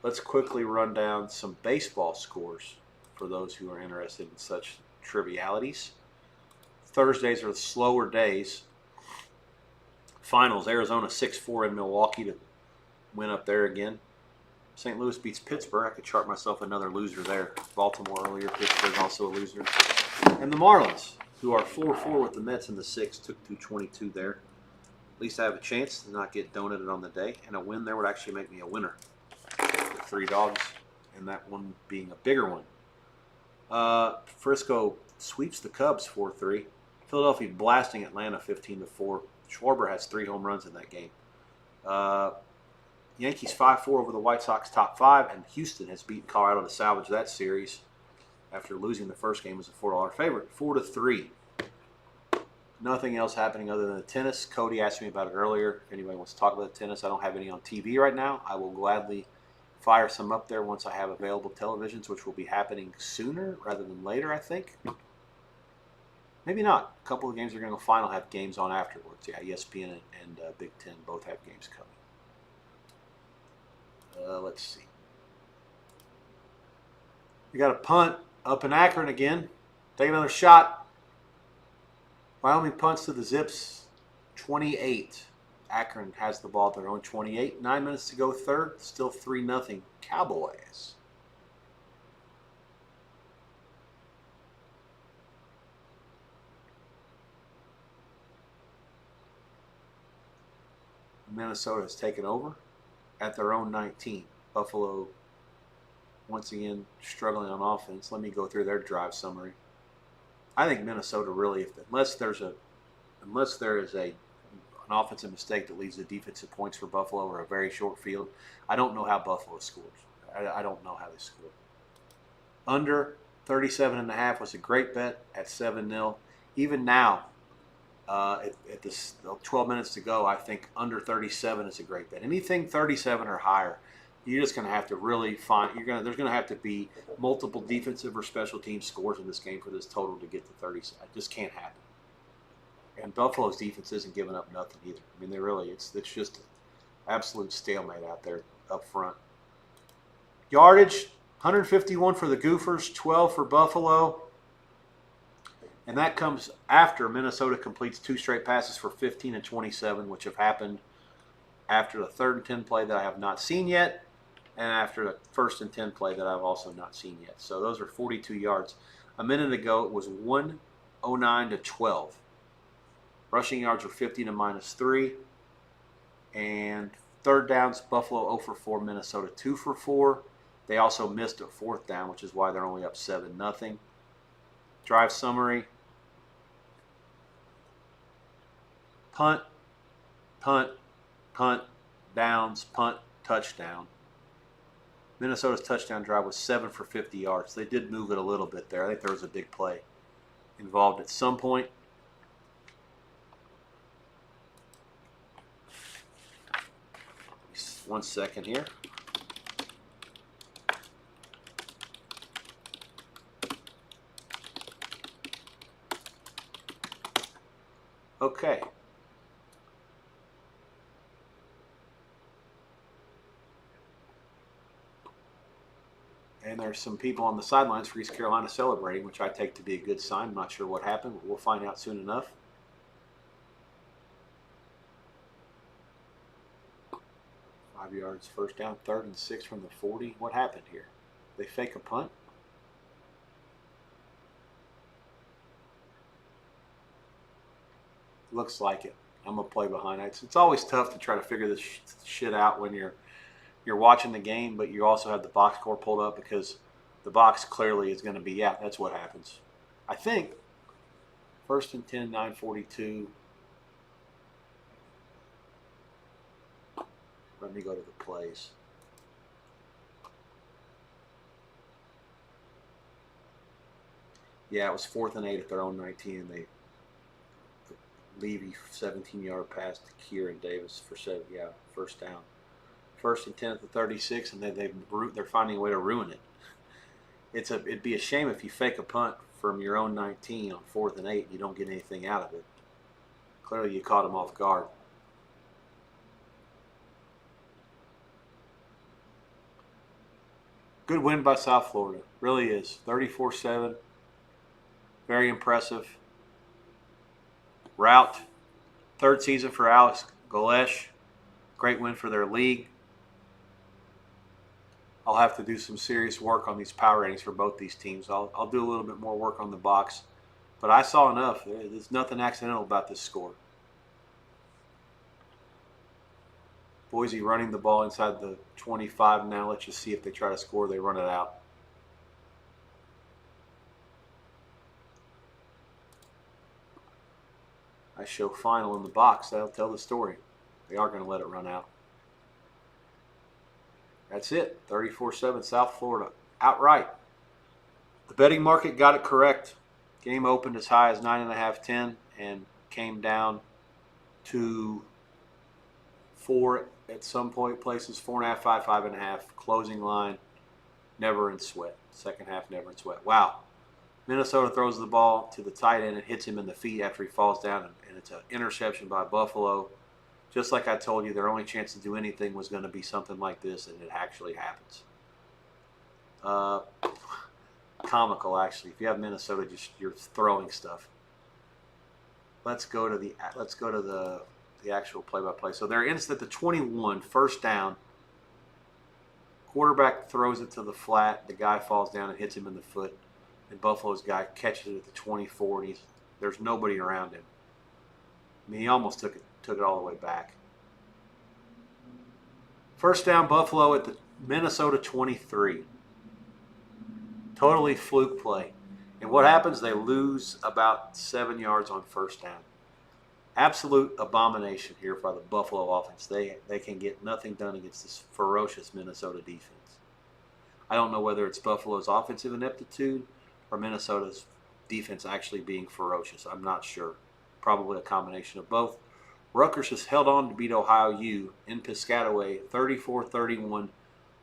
Let's quickly run down some baseball scores for those who are interested in such trivialities. Thursdays are the slower days. Finals, Arizona 6-4 in Milwaukee to win up there again. St. Louis beats Pittsburgh. I could chart myself another loser there. Baltimore earlier, Pittsburgh also a loser. And the Marlins, who are 4-4 with the Mets in the 6, took 222 there. At least I have a chance to not get donated on the day. And a win there would actually make me a winner. With 3 dogs, and that one being a bigger one. Frisco sweeps the Cubs 4-3. Philadelphia blasting Atlanta 15-4. Schwarber has 3 home runs in that game. Yankees 5-4 over the White Sox top 5, and Houston has beaten Colorado to salvage that series after losing the first game as a $4 favorite. 4-3. Nothing else happening other than the tennis. Cody asked me about it earlier. If anybody wants to talk about the tennis, I don't have any on TV right now. I will gladly fire some up there once I have available televisions, which will be happening sooner rather than later, I think. Maybe not. A couple of games are going to go final have games on afterwards. Yeah, ESPN and Big Ten both have games coming. Let's see. We got a punt up in Akron again. Take another shot. Wyoming punts to the Zips, 28. Akron has the ball at their own 28. 9 minutes to go third. Still 3-0 Cowboys. Minnesota has taken over at their own 19. Buffalo, once again, struggling on offense. Let me go through their drive summary. I think Minnesota really, unless there is an offensive mistake that leads to defensive points for Buffalo or a very short field, I don't know how Buffalo scores. I don't know how they score. Under 37.5 was a great bet at 7-0. Even now, at this 12 minutes to go, I think under 37 is a great bet. Anything 37 or higher, you're just going to have to really find. There's going to have to be multiple defensive or special team scores in this game for this total to get to 37. It just can't happen. And Buffalo's defense isn't giving up nothing either. I mean, it's just an absolute stalemate out there up front. Yardage, 151 for the Gophers, 12 for Buffalo. And that comes after Minnesota completes 2 straight passes for 15 and 27, which have happened after the 3rd and 10 play that I have not seen yet, and after the 1st and 10 play that I've also not seen yet. So those are 42 yards. A minute ago, it was 109 to 12. Rushing yards were 50 to -3. And third downs, Buffalo 0 for 4, Minnesota 2 for 4. They also missed a 4th down, which is why they're only up 7-0. Drive summary. Punt, punt, punt, downs, punt, touchdown. Minnesota's touchdown drive was 7 for 50 yards. They did move it a little bit there. I think there was a big play involved at some point. Just 1 second here. Okay. And there's some people on the sidelines for East Carolina celebrating, which I take to be a good sign. I'm not sure what happened, but we'll find out soon enough. Five yards, first down, 3rd and 6 from the 40. What happened here? They fake a punt? Looks like it. I'm going to play behind it. It's always tough to try to figure this shit out when you're watching the game, but you also have the box score pulled up because the box clearly is going to be, yeah, that's what happens. I think 1st and 10, 9:42. Let me go to the plays. Yeah, it was 4th and 8 at their own 19, and they Levy 17-yard pass to Kieran Davis for 7. Yeah, first down. 1st and 10 at the 36, and they're finding a way to ruin it. It'd be a shame if you fake a punt from your own 19 on 4th and 8 and you don't get anything out of it. Clearly, you caught them off guard. Good win by South Florida. Really is. 34-7. Very impressive. Route. 3rd season for Alex Golesh. Great win for their league. I'll have to do some serious work on these power ratings for both these teams. I'll do a little bit more work on the box. But I saw enough. There's nothing accidental about this score. Boise running the ball inside the 25 now. Let's just see if they try to score. They run it out. I show final in the box. That'll tell the story. They are going to let it run out. That's it. 34-7 South Florida. Outright. The betting market got it correct. Game opened as high as 9.5, 10 and came down to 4 at some point places, 4.5, 5, 5.5. Closing line, never in sweat. Second half, never in sweat. Wow. Minnesota throws the ball to the tight end and hits him in the feet after he falls down, and it's an interception by Buffalo. Just like I told you, their only chance to do anything was going to be something like this, and it actually happens. Comical, actually. If you have Minnesota, you're throwing stuff. Let's go to the actual play-by-play. So they're in at the 21, first down. Quarterback throws it to the flat. The guy falls down and hits him in the foot. And Buffalo's guy catches it at the 24, and there's nobody around him. I mean, he almost took it all the way back. First down, Buffalo at the Minnesota 23. Totally fluke play. And what happens? They lose about 7 yards on first down. Absolute abomination here by the Buffalo offense. They can get nothing done against this ferocious Minnesota defense. I don't know whether it's Buffalo's offensive ineptitude or Minnesota's defense actually being ferocious. I'm not sure. Probably a combination of both. Rutgers has held on to beat Ohio U in Piscataway 34-31.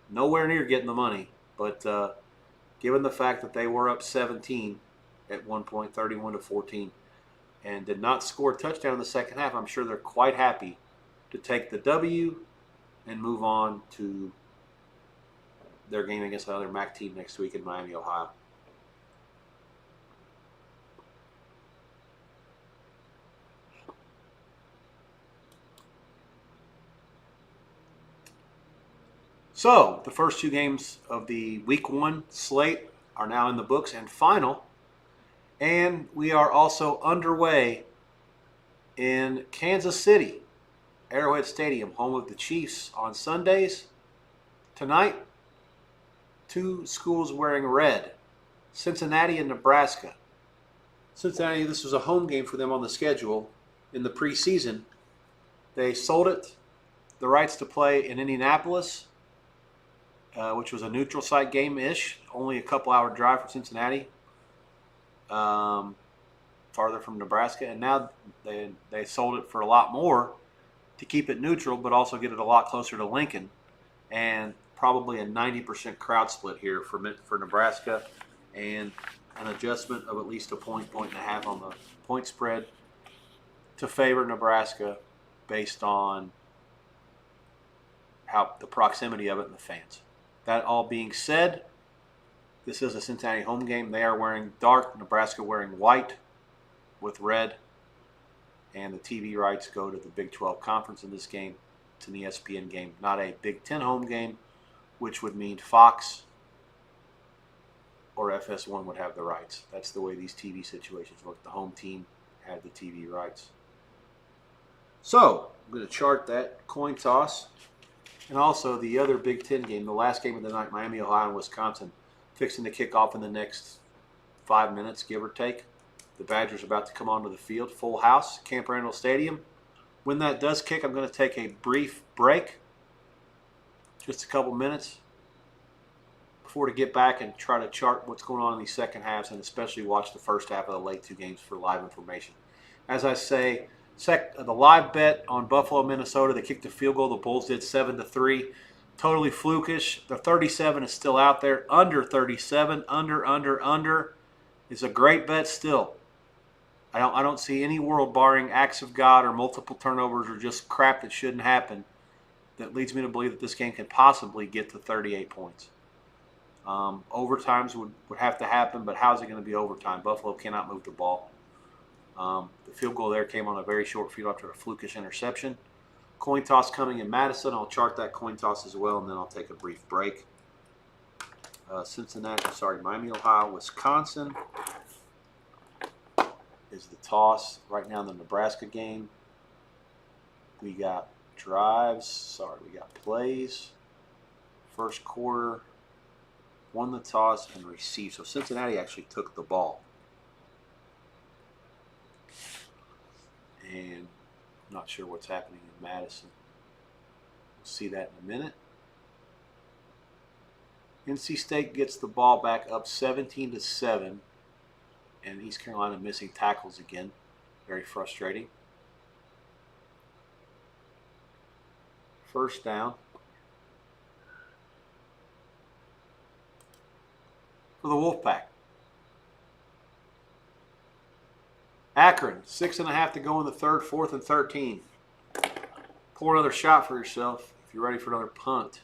Nowhere near getting the money, but given the fact that they were up 17 at one point, 31-14, and did not score a touchdown in the second half, I'm sure they're quite happy to take the W and move on to their game against another MAC team next week in Miami, Ohio. So, the first 2 games of the Week 1 slate are now in the books and final. And we are also underway in Kansas City, Arrowhead Stadium, home of the Chiefs on Sundays. Tonight, 2 schools wearing red, Cincinnati and Nebraska. Cincinnati, this was a home game for them on the schedule in the preseason. They sold the rights to play in Indianapolis, which was a neutral site game-ish, only a couple-hour drive from Cincinnati, farther from Nebraska. And now they sold it for a lot more to keep it neutral, but also get it a lot closer to Lincoln. And probably a 90% crowd split here for Nebraska, and an adjustment of at least a point and a half on the point spread to favor Nebraska based on how the proximity of it and the fans. That all being said, this is a Cincinnati home game. They are wearing dark, Nebraska wearing white with red, and the TV rights go to the Big 12 Conference in this game. It's an ESPN game, not a Big 10 home game, which would mean Fox or FS1 would have the rights. That's the way these TV situations work. The home team had the TV rights. So, I'm going to chart that coin toss. And also the other Big Ten game, the last game of the night, Miami, Ohio, and Wisconsin, fixing to kick off in the next 5 minutes, give or take. The Badgers are about to come onto the field, full house, Camp Randall Stadium. When that does kick, I'm going to take a brief break. just a couple minutes before to get back and try to chart what's going on in these second halves, and especially watch the first half of the late 2 games for live information. As I say, the live bet on Buffalo, Minnesota, they kicked a field goal. The Bulls did 7-3. Totally flukish. The 37 is still out there. Under 37. Under is a great bet still. I don't see any world, barring acts of God or multiple turnovers or just crap that shouldn't happen, that leads me to believe that this game can possibly get to 38 points. Overtimes would have to happen, but how's it going to be overtime? Buffalo cannot move the ball. The field goal there came on a very short field after a flukish interception. Coin toss coming in Madison. I'll chart that coin toss as well, and then I'll take a brief break. Miami, Ohio, Wisconsin is the toss. Right now in the Nebraska game, we got drives. We got plays. First quarter, won the toss and received. So Cincinnati actually took the ball. And I'm not sure what's happening in Madison. We'll see that in a minute. NC State gets the ball back up 17-7, and East Carolina missing tackles again. Very frustrating. First down for the Wolfpack. Akron, 6.5 to go in the third, 4th and 13. Pull another shot for yourself if you're ready for another punt.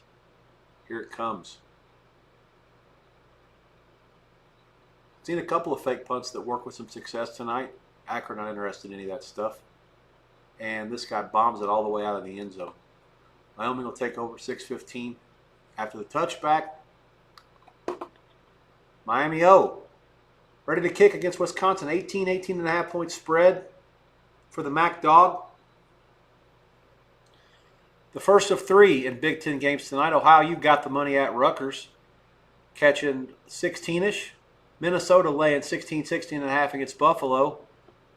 Here it comes. Seen a couple of fake punts that work with some success tonight. Akron not interested in any of that stuff. And this guy bombs it all the way out of the end zone. Wyoming will take over 6:15 after the touchback. Miami ready to kick against Wisconsin. 18.5 point spread for the Mac Dog. The first of 3 in Big Ten games tonight. Ohio, you got the money at Rutgers, catching 16-ish. Minnesota laying 16.5 against Buffalo.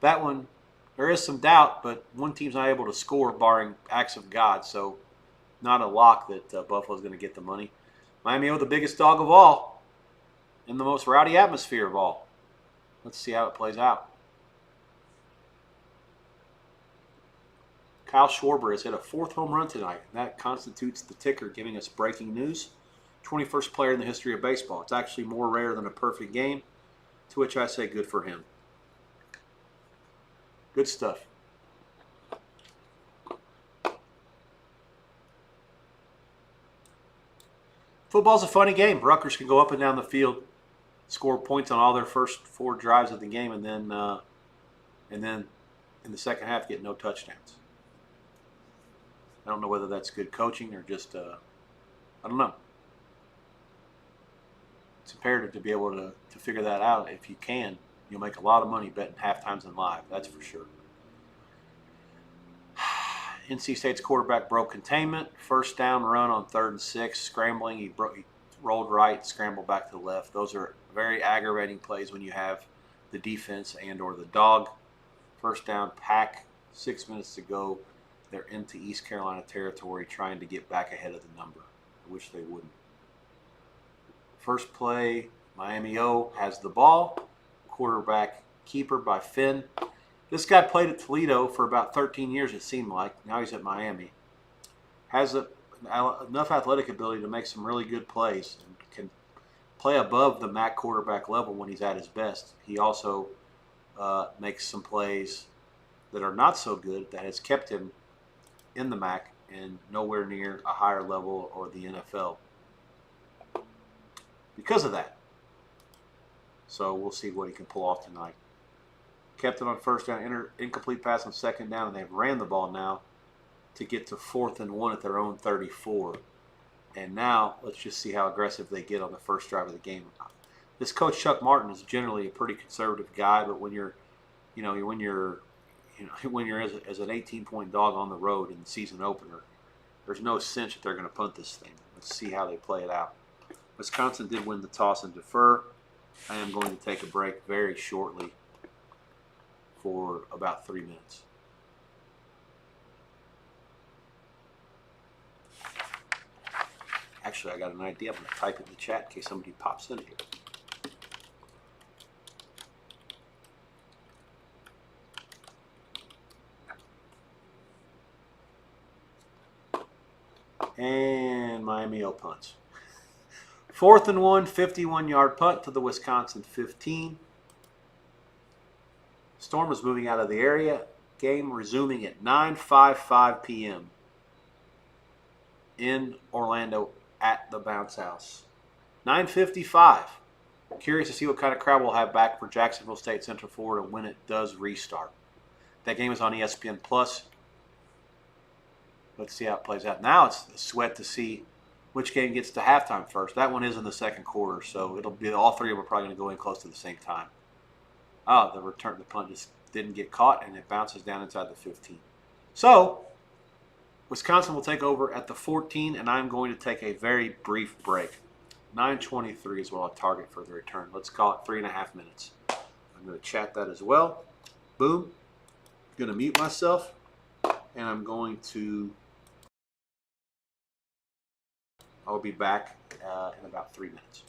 That one, there is some doubt, but one team's not able to score barring acts of God, so not a lock that Buffalo's going to get the money. Miami, the biggest dog of all, in the most rowdy atmosphere of all. Let's see how it plays out. Kyle Schwarber has hit a 4th home run tonight. That constitutes the ticker giving us breaking news. 21st player in the history of baseball. It's actually more rare than a perfect game, to which I say good for him. Good stuff. Football's a funny game. Rutgers can go up and down the field, score points on all their first 4 drives of the game, and then in the second half get no touchdowns. I don't know whether that's good coaching or just I don't know. It's imperative to be able to figure that out. If you can, you'll make a lot of money betting halftimes and live. That's for sure. NC State's quarterback broke containment. First down run on 3rd and 6. Scrambling. He rolled right, scrambled back to the left. Those are very aggravating plays when you have the defense and or the dog. First down, Pack. 6 minutes to go. They're into East Carolina territory trying to get back ahead of the number. I wish they wouldn't. First play, Miami has the ball. Quarterback keeper by Finn. This guy played at Toledo for about 13 years, it seemed like. Now he's at Miami. Has enough athletic ability to make some really good plays and can play above the MAC quarterback level when he's at his best. He also makes some plays that are not so good that has kept him in the MAC and nowhere near a higher level or the NFL because of that. So we'll see what he can pull off tonight. Kept it on first down, incomplete pass on second down, and they've ran the ball now to get to 4th and 1 at their own 34. And now let's just see how aggressive they get on the first drive of the game. This coach Chuck Martin is generally a pretty conservative guy, but when you're as an 18-point dog on the road in the season opener, there's no cinch that they're going to punt this thing. Let's see how they play it out. Wisconsin did win the toss and defer. I am going to take a break very shortly for about 3 minutes. Actually, I got an idea. I'm going to type in the chat in case somebody pops in here. And Miami O punts. 4th and 1, 51-yard punt to the Wisconsin 15. Storm is moving out of the area. Game resuming at 9:55 p.m. in Orlando at the Bounce House. 9:55. Curious to see what kind of crowd we'll have back for Jacksonville State Central Florida when it does restart. That game is on ESPN Plus. Let's see how it plays out. Now it's a sweat to see which game gets to halftime first. That one is in the second quarter, so it'll be all three of them are probably going to go in close to the same time. The punt just didn't get caught, and it bounces down inside the 15. So, Wisconsin will take over at the 14, and I'm going to take a very brief break. 9:23 is what I'll target for the return. Let's call it 3.5 minutes. I'm going to chat that as well. Boom. I'm going to mute myself, and I'm going to... I'll be back in about 3 minutes.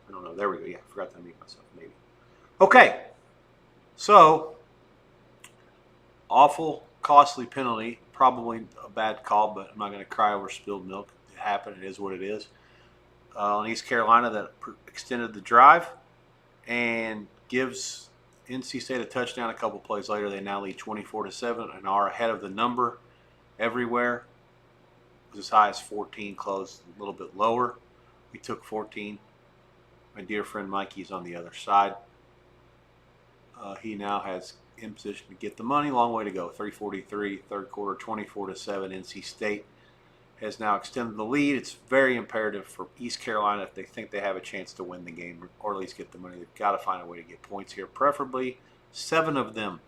I don't know. There we go. Yeah, I forgot to mute myself. Maybe. Okay. So, awful, costly penalty. Probably a bad call, but I'm not going to cry over spilled milk. It happened. It is what it is. On East Carolina, that extended the drive and gives NC State a touchdown. A couple plays later, they now lead 24-7 and are ahead of the number everywhere. It was as high as 14, closed a little bit lower. We took 14. My dear friend Mikey's on the other side. He now has in position to get the money. Long way to go. 3:43, third quarter, 24-7. NC State has now extended the lead. It's very imperative for East Carolina if they think they have a chance to win the game or at least get the money. They've got to find a way to get points here, preferably 7 of them.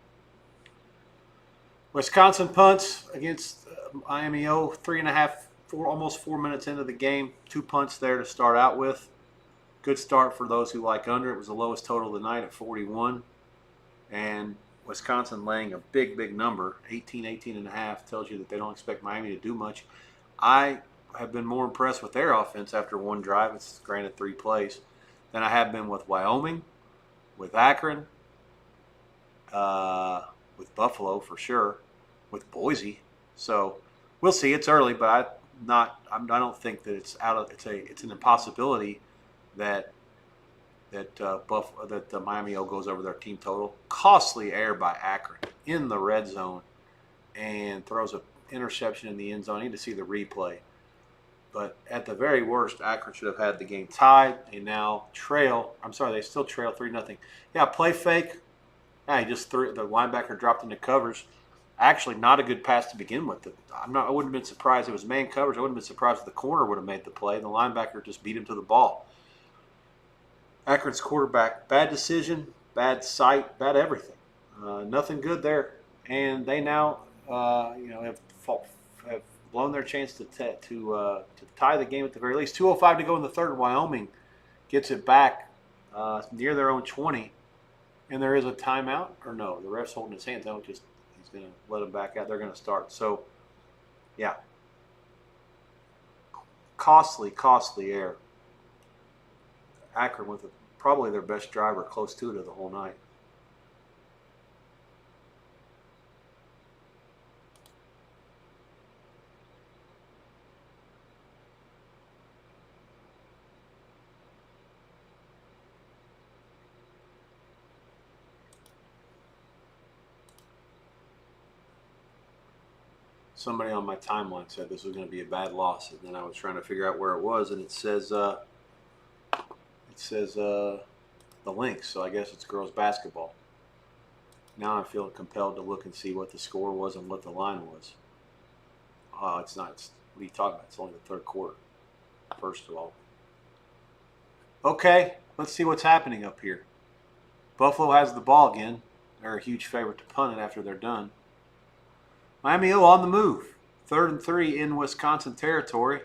Wisconsin punts against Miami O. 3.5, almost 4 minutes into the game. 2 punts there to start out with. Good start for those who like under. It was the lowest total of the night at 41. And Wisconsin laying a big, big number, 18.5, tells you that they don't expect Miami to do much. I have been more impressed with their offense after one drive. It's granted 3 plays than I have been with Wyoming, with Akron, with Buffalo for sure, with Boise. So we'll see. It's early, but I don't think that it's an impossibility that Miami O goes over their team total. Costly error by Akron in the red zone and throws an interception in the end zone. I need to see the replay. But at the very worst, Akron should have had the game tied. They now trail. I'm sorry, they still trail 3-0. Yeah, play fake. Yeah, he just threw the linebacker dropped into covers. Actually, not a good pass to begin with. I wouldn't have been surprised. It was man coverage. I wouldn't have been surprised if the corner would have made the play. The linebacker just beat him to the ball. Akron's quarterback, bad decision, bad sight, bad everything. Nothing good there. And they now, have blown their chance to tie the game at the very least. 2:05 to go in the third. Wyoming gets it back near their own 20. And there is a timeout, or no? The ref's holding his hands out. He's going to let them back out. They're going to start. So, yeah. Costly error. Akron with probably their best driver close to it of the whole night. Somebody on my timeline said this was going to be a bad loss, and then I was trying to figure out where it was, and it says the Lynx, so I guess it's girls basketball. Now I feel compelled to look and see what the score was and what the line was. It's not. What are you talking about? It's only the third quarter, first of all. Okay, let's see what's happening up here. Buffalo has the ball again. They're a huge favorite to punt it after they're done. Miami O on the move. 3rd and 3 in Wisconsin territory.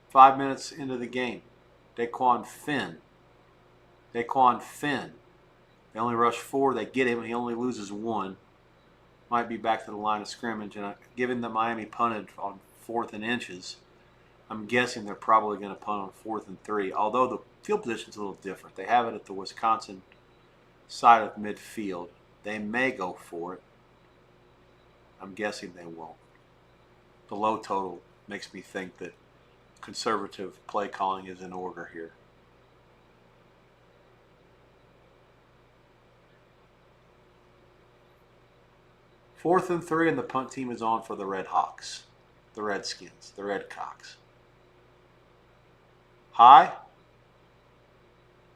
5 minutes into the game. Daquan Finn. They only rush 4. They get him. He only loses 1. Might be back to the line of scrimmage. And given that Miami punted on 4th and inches, I'm guessing they're probably going to punt on 4th and 3. Although the field position's a little different. They have it at the Wisconsin side of midfield. They may go for it. I'm guessing they won't. The low total makes me think that conservative play calling is in order here. Fourth and 3, and the punt team is on for the Red Hawks, the Redskins, the Redcocks. High.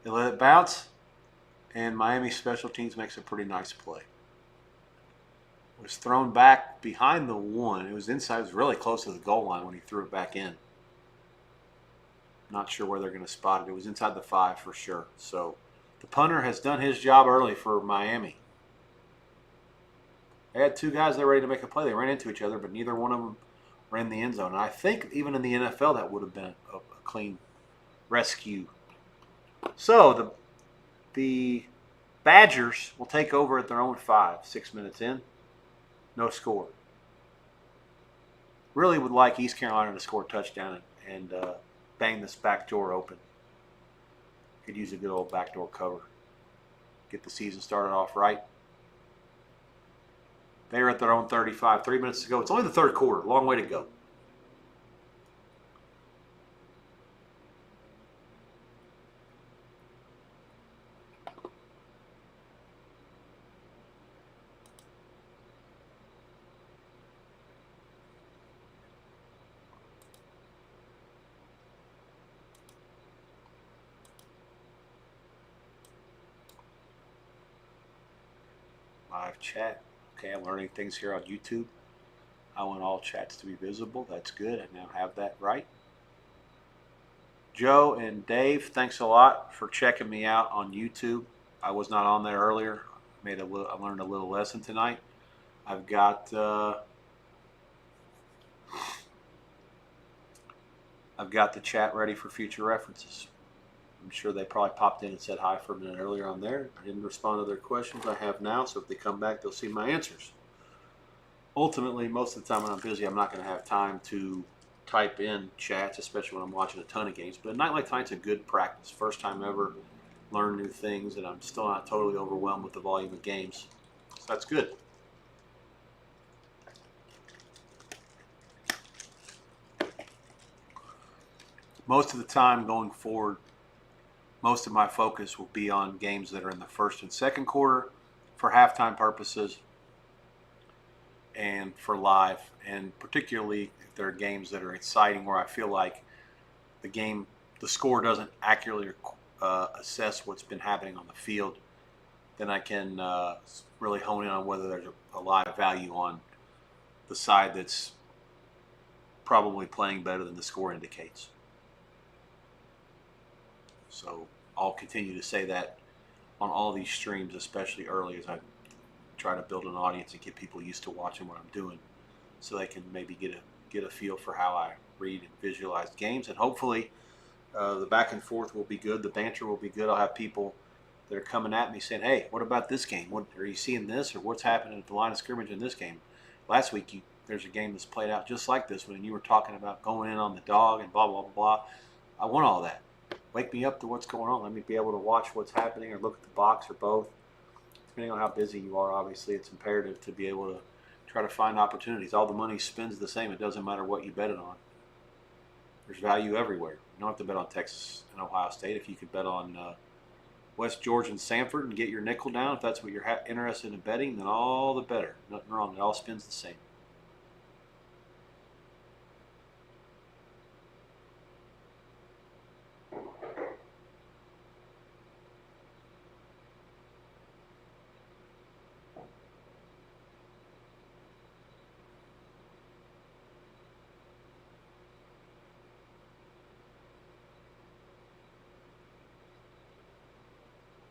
They let it bounce, and Miami special teams makes a pretty nice play. It was thrown back behind the 1. It was inside. It was really close to the goal line when he threw it back in. Not sure where they're going to spot it. It was inside the 5 for sure. So the punter has done his job early for Miami. They had 2 guys that were ready to make a play. They ran into each other, but neither one of them were in the end zone. And I think even in the NFL that would have been a clean rescue. So the Badgers will take over at their own 5, 6 minutes in. No score. Really would like East Carolina to score a touchdown and bang this back door open. Could use a good old backdoor cover. Get the season started off right. They're at their own 35. 3 minutes to go. It's only the third quarter. Long way to go. Live chat. Okay, I'm learning things here on YouTube. I want all chats to be visible. That's good. I now have that right. Joe and Dave, thanks a lot for checking me out on YouTube. I was not on there earlier. I learned a little lesson tonight. I've got the chat ready for future references. I'm sure they probably popped in and said hi for a minute earlier on there. I didn't respond to their questions. I have now, so if they come back, they'll see my answers. Ultimately, most of the time when I'm busy, I'm not going to have time to type in chats, especially when I'm watching a ton of games. But a night like tonight's a good practice. First time ever, learn new things, and I'm still not totally overwhelmed with the volume of games. So that's good. Most of the time going forward, most of my focus will be on games that are in the first and second quarter for halftime purposes and for live, and particularly if there are games that are exciting where I feel like the score doesn't accurately assess what's been happening on the field, then I can really hone in on whether there's a live value on the side that's probably playing better than the score indicates. So I'll continue to say that on all these streams, especially early, as I try to build an audience and get people used to watching what I'm doing, so they can maybe get a feel for how I read and visualize games. And hopefully the back and forth will be good. The banter will be good. I'll have people that are coming at me saying, hey, what about this game? What are you seeing this? Or what's happening at the line of scrimmage in this game? Last week, there's a game that's played out just like this when you were talking about going in on the dog and blah, blah, blah, blah. I want all that. Wake me up to what's going on. Let me be able to watch what's happening or look at the box or both. Depending on how busy you are, obviously, it's imperative to be able to try to find opportunities. All the money spends the same. It doesn't matter what you bet it on. There's value everywhere. You don't have to bet on Texas and Ohio State. If you could bet on West Georgia and Samford and get your nickel down, if that's what you're interested in betting, then all the better. Nothing wrong. It all spends the same.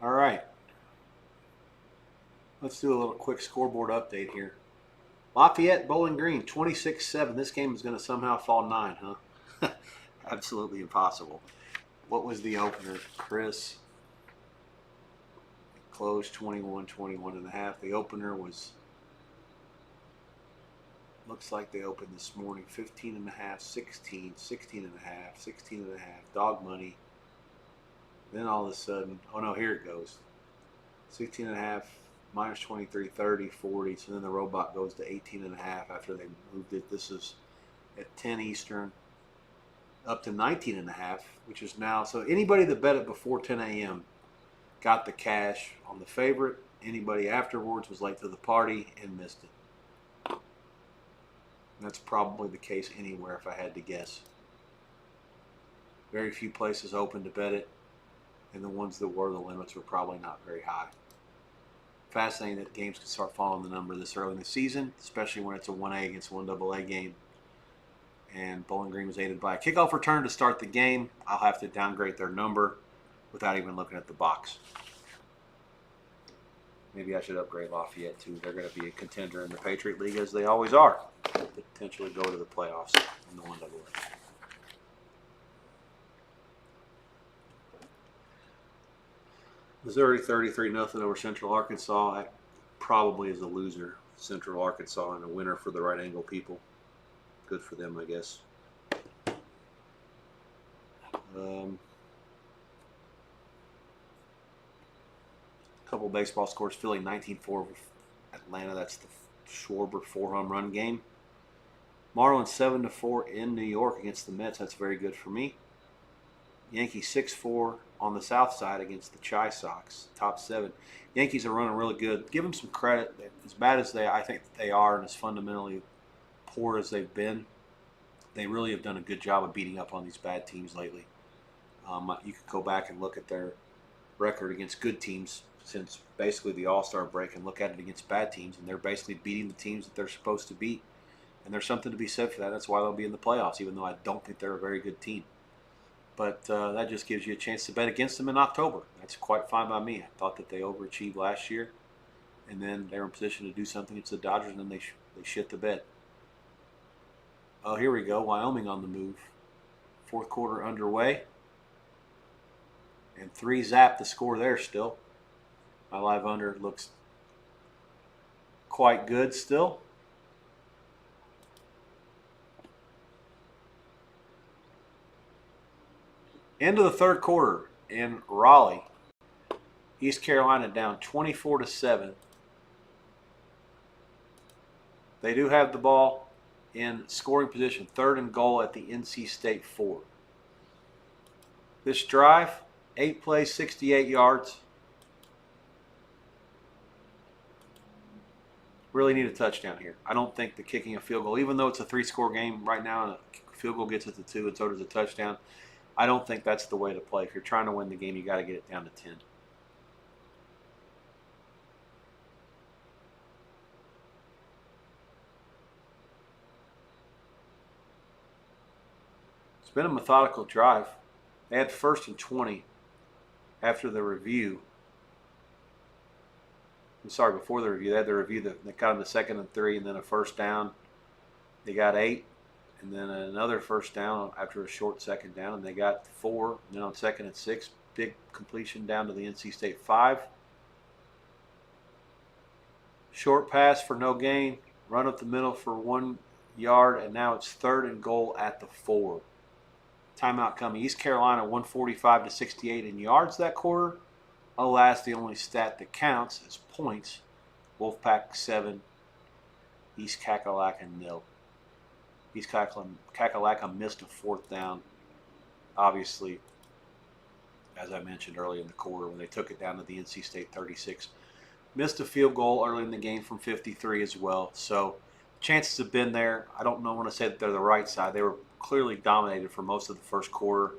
All right. Let's do a little quick scoreboard update here. Lafayette, Bowling Green, 26-7. This game is going to somehow fall 9, huh? Absolutely impossible. What was the opener, Chris? Closed 21-21.5. The opener was, looks like they opened this morning 15.5, 16, 16.5, 16.5, dog money. Then all of a sudden, oh no, here it goes. 16.5, minus 23, 30, 40. So then the robot goes to 18.5 after they moved it. This is at 10 Eastern, up to 19.5, which is now. So anybody that bet it before 10 a.m. got the cash on the favorite. Anybody afterwards was late to the party and missed it. And that's probably the case anywhere if I had to guess. Very few places open to bet it. And the ones that were, the limits were probably not very high. Fascinating that games can start following the number this early in the season, especially when it's a 1A against a 1AA game. And Bowling Green was aided by a kickoff return to start the game. I'll have to downgrade their number without even looking at the box. Maybe I should upgrade Lafayette too. They're going to be a contender in the Patriot League, as they always are. Potentially go to the playoffs in the 1AA. Missouri 33-0 over Central Arkansas. That probably is a loser. Central Arkansas and a winner for the right angle people. Good for them, I guess. couple baseball scores. Philly 19-4 over Atlanta. That's the Schwarber 4-home run game. Marlins 7-4 in New York against the Mets. That's very good for me. Yankees 6-4 on the south side against the Chi Sox. Top 7. Yankees are running really good. Give them some credit. As bad as I think they are, and as fundamentally poor as they've been, they really have done a good job of beating up on these bad teams lately. You could go back and look at their record against good teams since basically the All-Star break and look at it against bad teams, and they're basically beating the teams that they're supposed to beat. And there's something to be said for that. That's why they'll be in the playoffs, even though I don't think they're a very good team. But that just gives you a chance to bet against them in October. That's quite fine by me. I thought that they overachieved last year, and then they were in position to do something against the Dodgers, and then they shit the bed. Oh, here we go. Wyoming on the move. Fourth quarter underway. And 3 zap the score there still. My live under looks quite good still. End of the third quarter in Raleigh. East Carolina down 24-7. They do have the ball in scoring position, 3rd and goal at the NC State 4. This drive, 8 plays, 68 yards. Really need a touchdown here. I don't think the kicking a field goal, even though it's a 3-score game right now, and a field goal gets it to 2, and so does a touchdown. I don't think that's the way to play. If you're trying to win the game, you got to get it down to 10. It's been a methodical drive. They had 1st and 20 after the review. I'm sorry, before the review. They had the review that they got them to 2nd and 3, and then a first down. They got 8. And then another first down after a short second down, and they got 4. And then on 2nd and 6, big completion down to the NC State 5. Short pass for no gain, run up the middle for 1 yard, and now it's 3rd and goal at the 4. Timeout coming. East Carolina 145-68 in yards that quarter. Alas, the only stat that counts is points. Wolfpack 7, East Kakalaka 0. East Kakalaka missed a 4th down, obviously, as I mentioned earlier in the quarter when they took it down to the NC State 36. Missed a field goal early in the game from 53 as well. So chances have been there. I don't want to say that they're the right side. They were clearly dominated for most of the first quarter.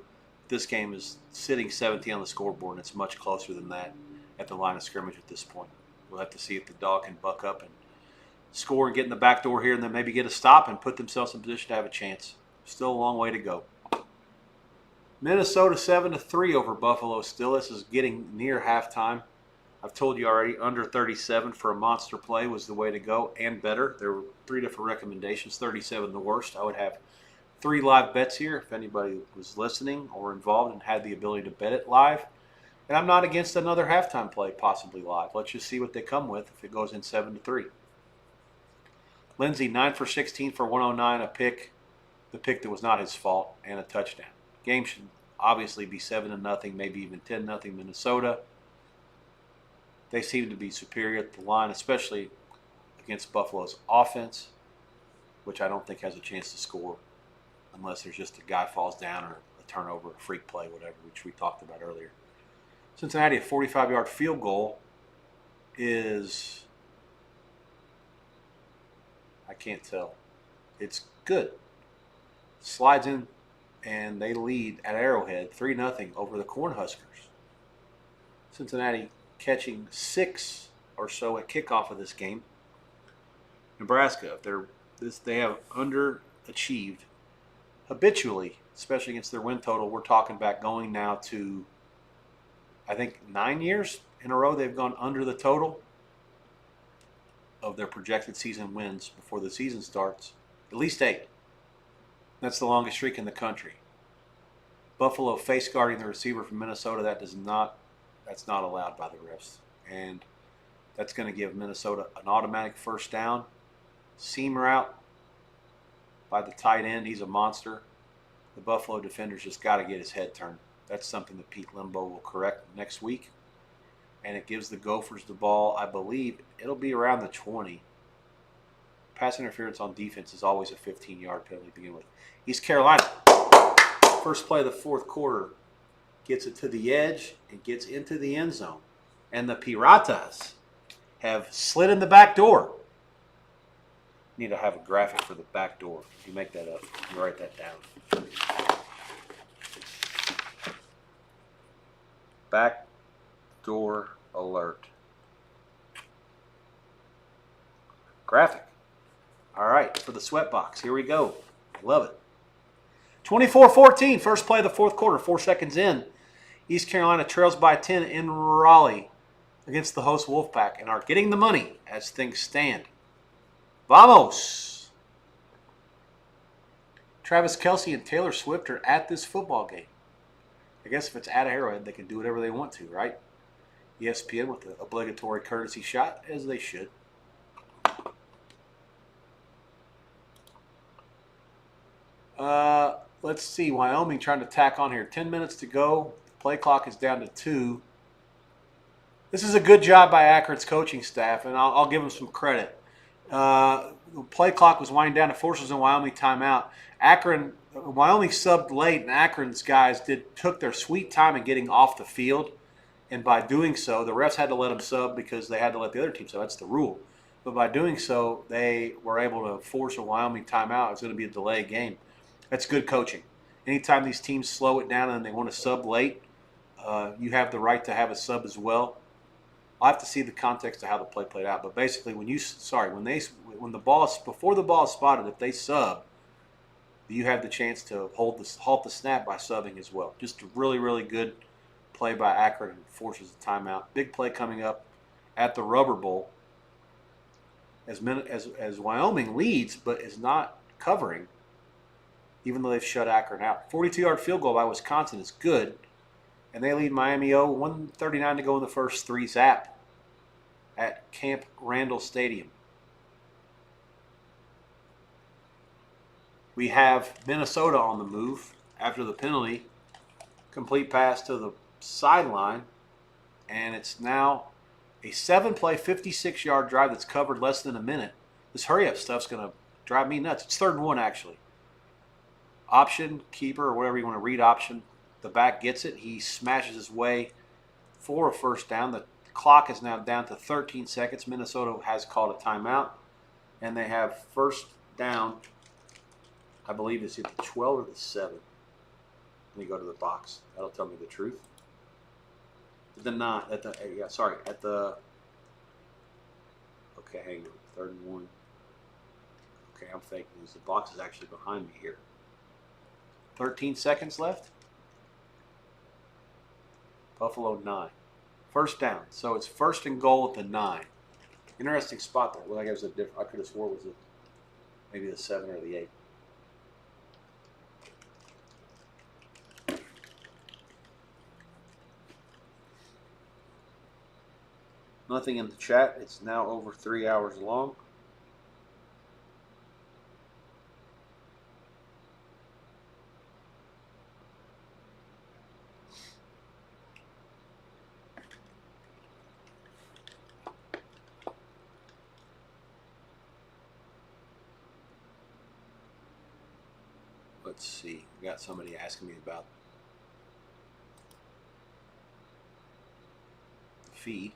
This game is sitting 17 on the scoreboard, and it's much closer than that at the line of scrimmage at this point. We'll have to see if the dog can buck up and score and get in the back door here, and then maybe get a stop and put themselves in position to have a chance. Still a long way to go. Minnesota 7-3 over Buffalo still. This is getting near halftime. I've told you already, under 37 for a monster play was the way to go, and better. There were 3 different recommendations, 37 the worst. I would have 3 live bets here if anybody was listening or involved and had the ability to bet it live. And I'm not against another halftime play possibly live. Let's just see what they come with if it goes in 7-3. Lindsey 9 for 16 for 109, a pick, the pick that was not his fault, and a touchdown. Game should obviously be 7-0, maybe even 10-0 Minnesota. They seem to be superior at the line, especially against Buffalo's offense, which I don't think has a chance to score unless there's just a guy falls down or a turnover, a freak play, whatever, which we talked about earlier. Cincinnati, a 45-yard field goal is, I can't tell. It's good. Slides in, and they lead at Arrowhead 3-0 over the Cornhuskers. Cincinnati catching 6 or so at kickoff of this game. Nebraska, they have underachieved habitually, especially against their win total. We're talking about going now to, I think, 9 years in a row they've gone under the total of their projected season wins before the season starts. At least 8. That's the longest streak in the country. Buffalo face guarding the receiver from Minnesota. That's not allowed by the refs. And that's going to give Minnesota an automatic first down. Seam route by the tight end. He's a monster. The Buffalo defender's just got to get his head turned. That's something that Pete Limbo will correct next week. and it gives the Gophers the ball. I believe it'll be around the 20. Pass interference on defense is always a 15-yard penalty to begin with. East Carolina, first play of the fourth quarter, gets it to the edge and gets into the end zone. And the Piratas have slid in the back door. Need to have a graphic for the back door. You make that up. You write that down. Back door alert. Graphic. All right, for the sweat box. Here we go. Love it. 24-14, first play of the fourth quarter, 4 seconds in. East Carolina trails by 10 in Raleigh against the host Wolfpack and are getting the money as things stand. Vamos! Travis Kelce and Taylor Swift are at this football game. I guess if it's at Arrowhead, they can do whatever they want to, right? ESPN with the obligatory courtesy shot, as they should. Let's see. Wyoming trying to tack on here. 10 minutes to go. The play clock is down to 2. This is a good job by Akron's coaching staff, and I'll give them some credit. The play clock was winding down. The forces in Wyoming timeout. Wyoming subbed late, and Akron's guys took their sweet time in getting off the field. And by doing so, the refs had to let them sub because they had to let the other team sub. That's the rule. But by doing so, they were able to force a Wyoming timeout. It's going to be a delay game. That's good coaching. Anytime these teams slow it down and they want to sub late, you have the right to have a sub as well. I'll have to see the context of how the play played out. But basically, before the ball is spotted, if they sub, you have the chance to halt the snap by subbing as well. Just a really, really good play by Akron and forces a timeout. Big play coming up at the Rubber Bowl as Wyoming leads but is not covering, even though they've shut Akron out. 42-yard field goal by Wisconsin is good, and they lead Miami 1:39 to go in the first 3 zap at Camp Randall Stadium. We have Minnesota on the move after the penalty. Complete pass to the sideline, and it's now a 7-play, 56-yard drive that's covered less than a minute. This hurry-up stuff's going to drive me nuts. It's 3rd and 1, actually. Option, keeper, or whatever you want to read option. The back gets it. He smashes his way for a first down. The clock is now down to 13 seconds. Minnesota has called a timeout, and they have first down. I believe it's at the 12 or the 7. Let me go to the box. That'll tell me the truth. Okay, hang on. 3rd and 1. Okay, I'm fake news. The box is actually behind me here. 13 seconds left. Buffalo 9. First down. So it's 1st and goal at the 9. Interesting spot there. Well, I guess I could have swore it was maybe the 7 or the 8. Nothing in the chat. It's now over 3 hours long. Let's see. We got somebody asking me about the feed.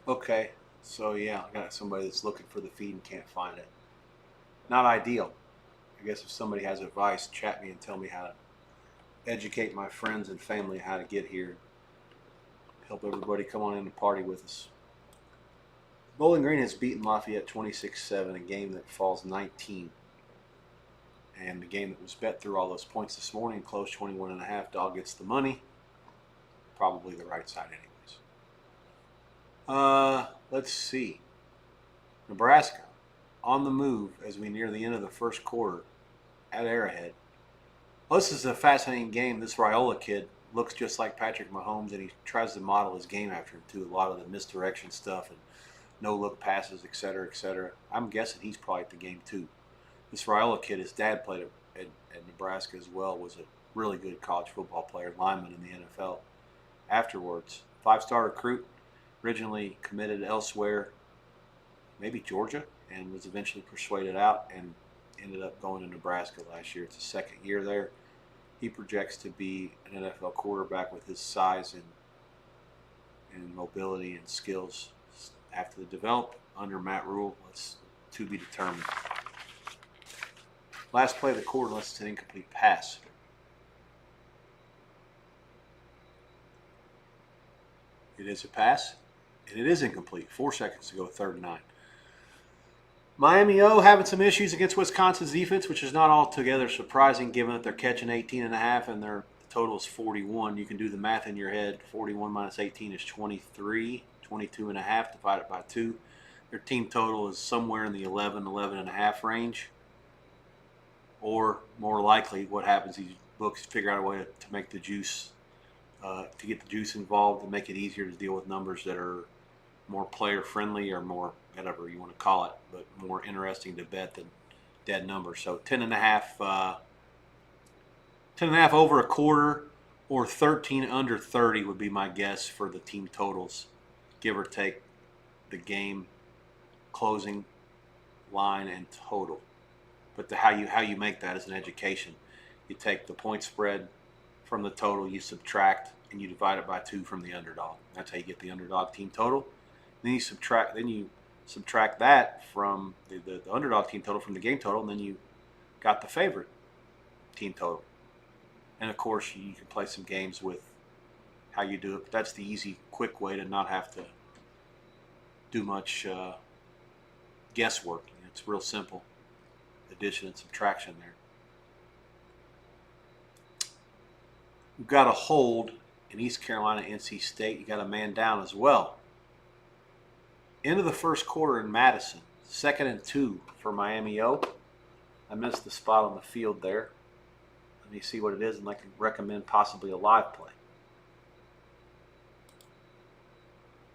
Okay, so yeah, I got somebody that's looking for the feed and can't find it. Not ideal. I guess if somebody has advice, chat me and tell me how to educate my friends and family how to get here. Help everybody come on in and party with us. Bowling Green has beaten Lafayette 26-7, a game that falls 19. And the game that was bet through all those points this morning, closed 21.5. Dog gets the money. Probably the right side anyways. Let's see. Nebraska on the move as we near the end of the first quarter at Arrowhead. Well, this is a fascinating game. This Raiola kid looks just like Patrick Mahomes, and he tries to model his game after him too. A lot of the misdirection stuff and no-look passes, et cetera, et cetera. I'm guessing he's probably at the game too. This Raiola kid, his dad played at Nebraska as well, was a really good college football player, lineman in the NFL. Afterwards, five-star recruit, originally committed elsewhere, maybe Georgia, and was eventually persuaded out and ended up going to Nebraska last year. It's his second year there. He projects to be an NFL quarterback with his size and mobility and skills after the develop under Matt Rule. It's to be determined. Last play of the quarter, unless it's an incomplete pass. It is a pass, and it is incomplete. 4 seconds to go, 3rd and 9. Miami O having some issues against Wisconsin's defense, which is not altogether surprising given that they're catching 18.5 and their total is 41. You can do the math in your head. 41 minus 18 is 23. 22.5 divided by 2. Their team total is somewhere in the 11.5 range. Or more likely, what happens, these books figure out a way to make the juice, to get the juice involved and make it easier to deal with numbers that are more player friendly or more whatever you want to call it, but more interesting to bet than dead numbers. So 10.5 over a quarter or 13 under 30 would be my guess for the team totals, give or take the game closing line and total. But how you make that is an education. You take the point spread from the total, you subtract, and you divide it by 2 from the underdog. That's how you get the underdog team total. Then you subtract that from the underdog team total from the game total, and then you got the favorite team total. And of course, you can play some games with how you do it. But that's the easy, quick way to not have to do much guesswork. It's real simple. Addition and subtraction there. We've got a hold in East Carolina, NC State. You got a man down as well. End of the first quarter in Madison. 2nd and 2 for Miami O. I missed the spot on the field there. Let me see what it is, and I can recommend possibly a live play.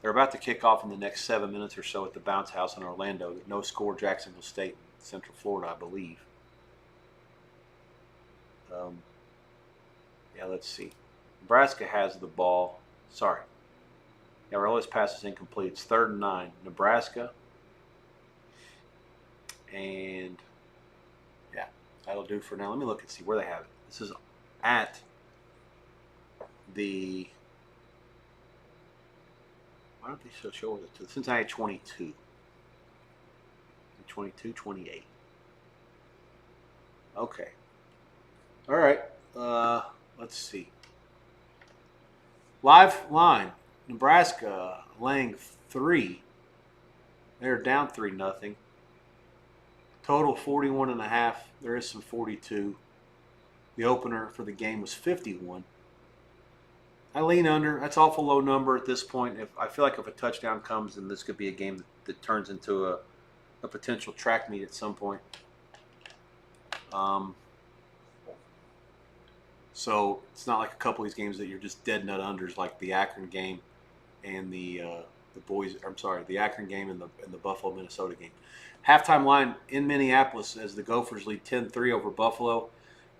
They're about to kick off in the next 7 minutes or so at the Bounce House in Orlando. No score, Jacksonville State, Central Florida, I believe. Let's see. Nebraska has the ball. Sorry. Raiola's pass is incomplete. It's 3rd and 9. Nebraska. And, yeah, that'll do for now. Let me look and see where they have it. This is at the... Why don't they show it to the Cincinnati 22? 22, 28. Okay. All right. Let's see. Live line. Nebraska laying 3. They're down 3-0. Total 41.5. There is some 42. The opener for the game was 51. I lean under. That's awful low number at this point. I feel like if a touchdown comes, then this could be a game that turns into a potential track meet at some point. So it's not like a couple of these games that you're just dead nut unders, like the Akron game and the Akron game and the Buffalo Minnesota game. Halftime line in Minneapolis as the Gophers lead 10-3 over Buffalo.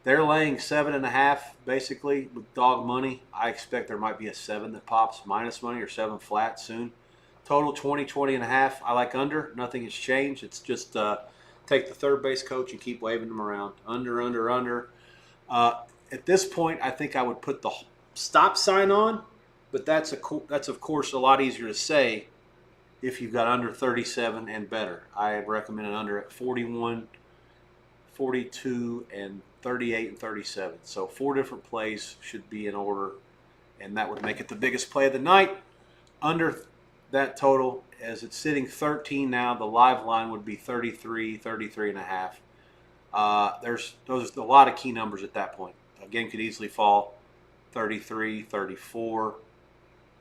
They're laying 7.5 basically with dog money. I expect there might be a 7 that pops minus money or 7 flat soon. Total 20.5. I like under. Nothing has changed. It's just take the third base coach and keep waving them around. Under. At this point, I think I would put the stop sign on, but that's of course a lot easier to say if you've got under 37 and better. I recommend an under at 41, 42, and 38 and 37. So 4 different plays should be in order, and that would make it the biggest play of the night. Under that total, as it's sitting 13 now, the live line would be 33, 33.5. Those are a lot of key numbers at that point. A game could easily fall 33, 34,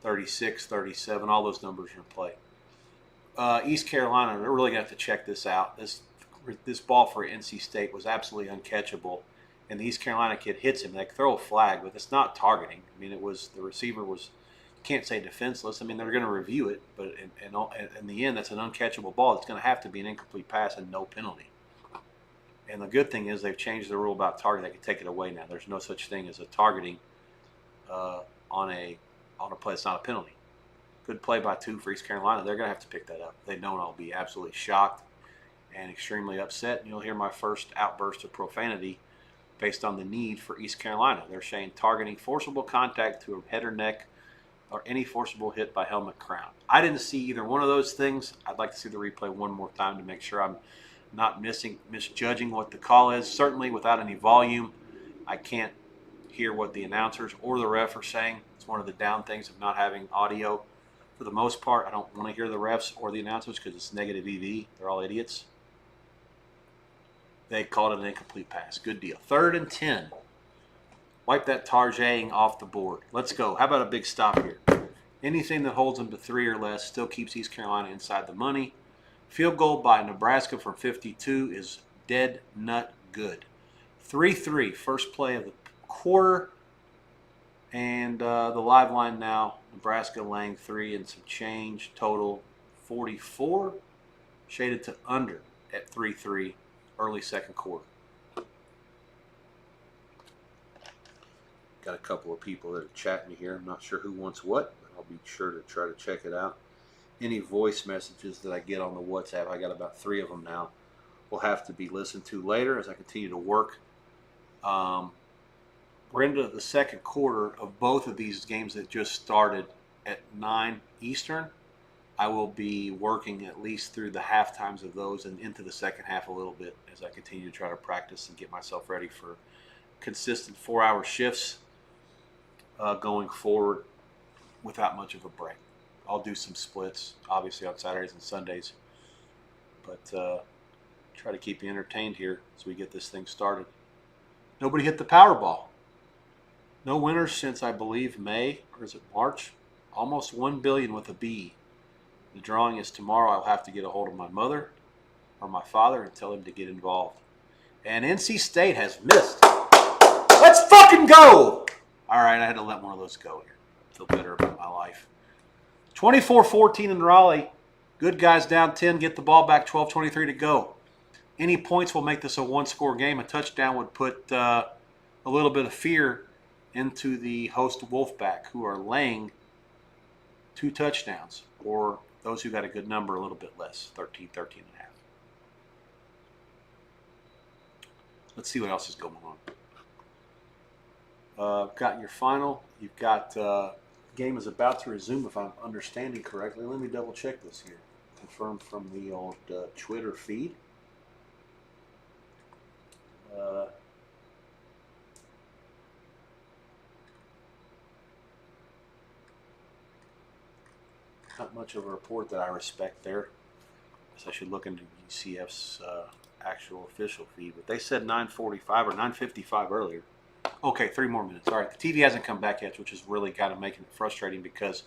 36, 37, all those numbers are in play. East Carolina, they're really going to have to check this out. This ball for NC State was absolutely uncatchable, and the East Carolina kid hits him. They throw a flag, but it's not targeting. I mean, the receiver was, can't say defenseless. I mean, they're going to review it, but in the end, that's an uncatchable ball. It's going to have to be an incomplete pass and no penalty. And the good thing is they've changed the rule about targeting. They can take it away now. There's no such thing as a targeting on a play that's not a penalty. Good play by two for East Carolina. They're going to have to pick that up. They don't. I'll be absolutely shocked and extremely upset. And you'll hear my first outburst of profanity based on the need for East Carolina. They're saying targeting forcible contact to a head or neck or any forcible hit by helmet crown. I didn't see either one of those things. I'd like to see the replay one more time to make sure I'm not misjudging what the call is. Certainly without any volume, I can't hear what the announcers or the ref are saying. It's one of the down things of not having audio. For the most part, I don't want to hear the refs or the announcers because it's negative EV. They're all idiots. They called it an incomplete pass. Good deal. 3rd and 10. Wipe that Tarjaying off the board. Let's go. How about a big stop here? Anything that holds them to 3 or less still keeps East Carolina inside the money. Field goal by Nebraska from 52 is dead nut good. 3-3, first play of the quarter. And the live line now, Nebraska laying 3 and some change, total 44, shaded to under at 3-3, early second quarter. Got a couple of people that are chatting here. I'm not sure who wants what, but I'll be sure to try to check it out. Any voice messages that I get on the WhatsApp, I got about 3 of them now, will have to be listened to later as I continue to work. We're into the second quarter of both of these games that just started at 9 Eastern. I will be working at least through the half times of those and into the second half a little bit as I continue to try to practice and get myself ready for consistent 4-hour shifts going forward without much of a break. I'll do some splits, obviously on Saturdays and Sundays, but try to keep you entertained here as we get this thing started. Nobody hit the Powerball. No winners since, I believe, May, or is it March? Almost $1 billion with a B. The drawing is tomorrow. I'll have to get a hold of my mother or my father and tell him to get involved. And NC State has missed. Let's fucking go! All right, I had to let one of those go here. I feel better about my life. 24-14 in Raleigh. Good guys down 10, get the ball back, 12:23 to go. Any points will make this a one-score game. A touchdown would put a little bit of fear into the host Wolfpack, who are laying 2 touchdowns, or those who got a good number a little bit less, 13 and a half. Let's see what else is going on. Got your final. You've got game is about to resume, if I'm understanding correctly. Let me double check this here. Confirmed from the old Twitter feed. Not much of a report that I respect there. So I should look into UCF's actual official feed. But they said 9:45 or 9:55 earlier. Okay, 3 more minutes. All right, the TV hasn't come back yet, which is really kind of making it frustrating because,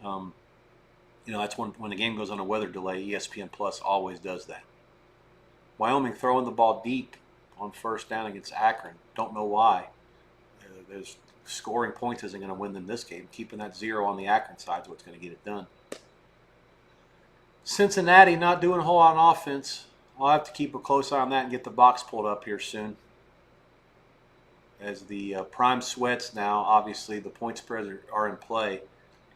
that's when the game goes on a weather delay. ESPN Plus always does that. Wyoming throwing the ball deep on first down against Akron. Don't know why. There's scoring points isn't going to win them this game. Keeping that 0 on the Akron side is what's going to get it done. Cincinnati not doing a whole lot on offense. I'll have to keep a close eye on that and get the box pulled up here soon. As the prime sweats now, obviously the point spreads are in play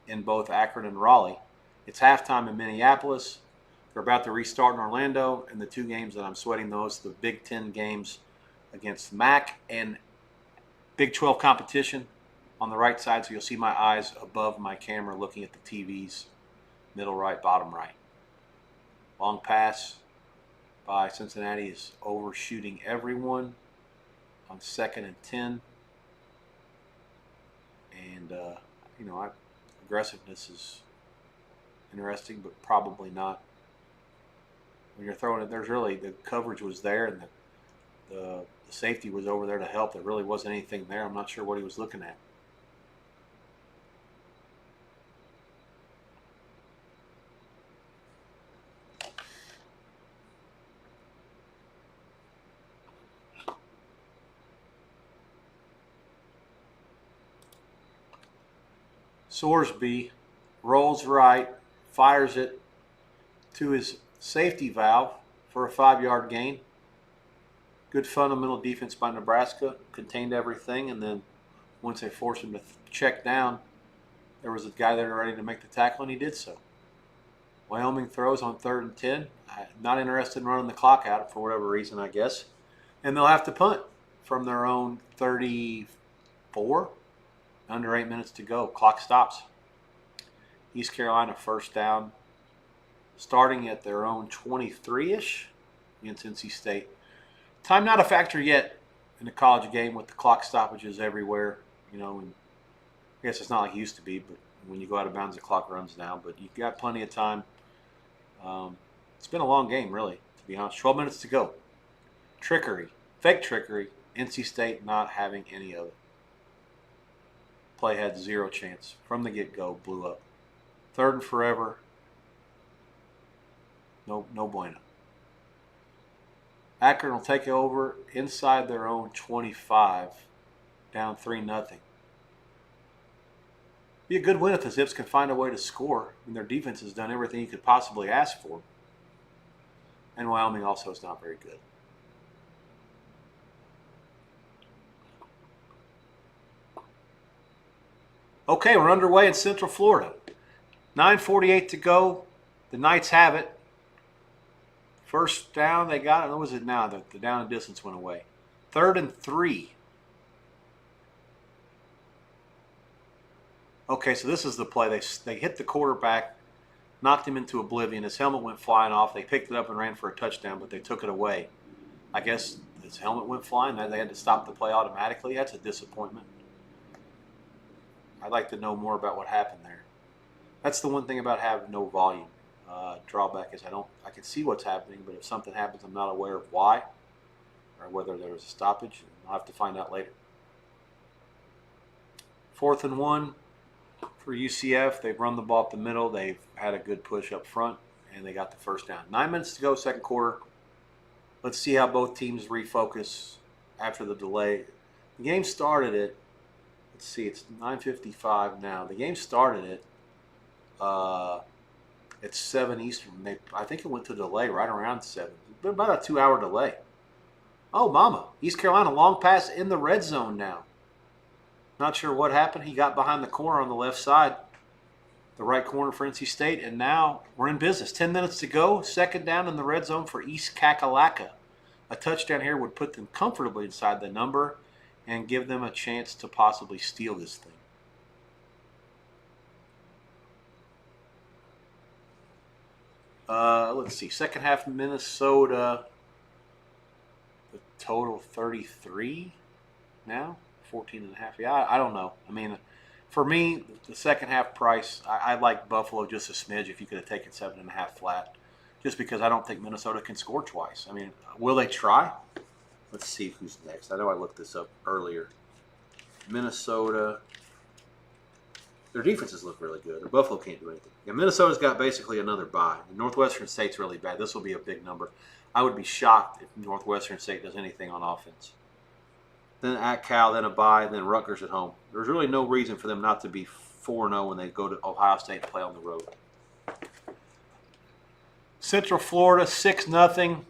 in both Akron and Raleigh. It's halftime in Minneapolis. They're about to restart in Orlando, and the 2 games that I'm sweating those, the Big Ten games against MAC and Big 12 competition on the right side, so you'll see my eyes above my camera looking at the TVs, middle right, bottom right. Long pass by Cincinnati is overshooting everyone on 2nd and 10. And, aggressiveness is interesting, but probably not. When you're throwing it, the coverage was there, and the safety was over there to help. There really wasn't anything there. I'm not sure what he was looking at. Sorsby rolls right, fires it to his safety valve for a 5-yard gain. Good fundamental defense by Nebraska, contained everything, and then once they forced him to check down, there was a guy there ready to make the tackle, and he did so. Wyoming throws on 3rd and 10. I'm not interested in running the clock out for whatever reason, I guess. And they'll have to punt from their own 34. Under 8 minutes to go. Clock stops. East Carolina first down, starting at their own 23-ish against NC State. Time not a factor yet in the college game with the clock stoppages everywhere. You know, and I guess it's not like it used to be, but when you go out of bounds, the clock runs now. But you've got plenty of time. It's been a long game, really, to be honest. 12 minutes to go. Trickery, fake trickery. NC State not having any of it. Play had 0 chance from the get-go. Blew up. 3rd and forever. No bueno. Akron will take it over inside their own 25, down 3-0. Be a good win if the Zips can find a way to score. I mean, their defense has done everything you could possibly ask for. And Wyoming also is not very good. Okay, we're underway in Central Florida. 9:48 to go. The Knights have it. First down, they got it. What was it now? The down and distance went away. 3rd and 3. Okay, so this is the play. They hit the quarterback, knocked him into oblivion. His helmet went flying off. They picked it up and ran for a touchdown, but they took it away. I guess his helmet went flying. They had to stop the play automatically. That's a disappointment. I'd like to know more about what happened there. That's the one thing about having no volume. Drawback is I can see what's happening, but if something happens, I'm not aware of why or whether there was a stoppage. I'll have to find out later. 4th and 1 for UCF. They've run the ball up the middle. They've had a good push up front, and they got the first down. 9 minutes to go, second quarter. Let's see how both teams refocus after the delay. The game started at, let's see, it's 9:55 now. The game started at 7 Eastern. I think it went to delay right around 7. It's been about a 2-hour delay. Oh, mama. East Carolina, long pass in the red zone now. Not sure what happened. He got behind the corner on the left side, the right corner for NC State, and now we're in business. 10 minutes to go. Second down in the red zone for East Kakalaka. A touchdown here would put them comfortably inside the number and give them a chance to possibly steal this thing. Let's see. Second half, Minnesota. The total 33 now. 14.5. Yeah, I don't know. I mean, for me, the second half price, I like Buffalo just a smidge if you could have taken 7.5 flat. Just because I don't think Minnesota can score twice. I mean, will they try? Let's see who's next. I know I looked this up earlier. Minnesota. Their defenses look really good. Buffalo can't do anything. Yeah, Minnesota's got basically another bye. Northwestern State's really bad. This will be a big number. I would be shocked if Northwestern State does anything on offense. Then at Cal, then a bye, then Rutgers at home. There's really no reason for them not to be 4-0 when they go to Ohio State and play on the road. Central Florida, 6-0.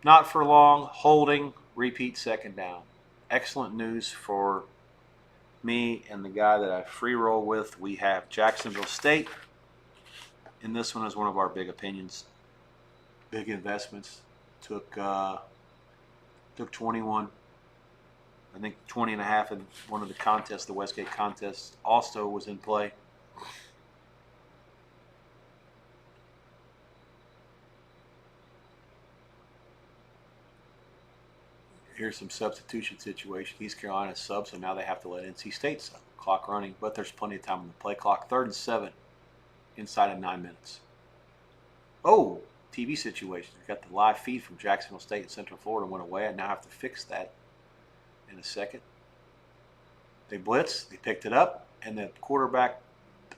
Not for long. Holding. Repeat second down. Excellent news for me and the guy that I free roll with. We have Jacksonville State. And this one is one of our big opinions. Big investments. Took 21. I think 20.5 in one of the contests, the Westgate contest, also was in play. Here's some substitution situation. East Carolina sub, so now they have to let NC State sub. Clock running, but there's plenty of time on the play clock. 3rd and 7 inside of 9 minutes. Oh, TV situation. We've got the live feed from Jacksonville State and Central Florida went away. I now have to fix that in a second. They blitz, they picked it up, and the quarterback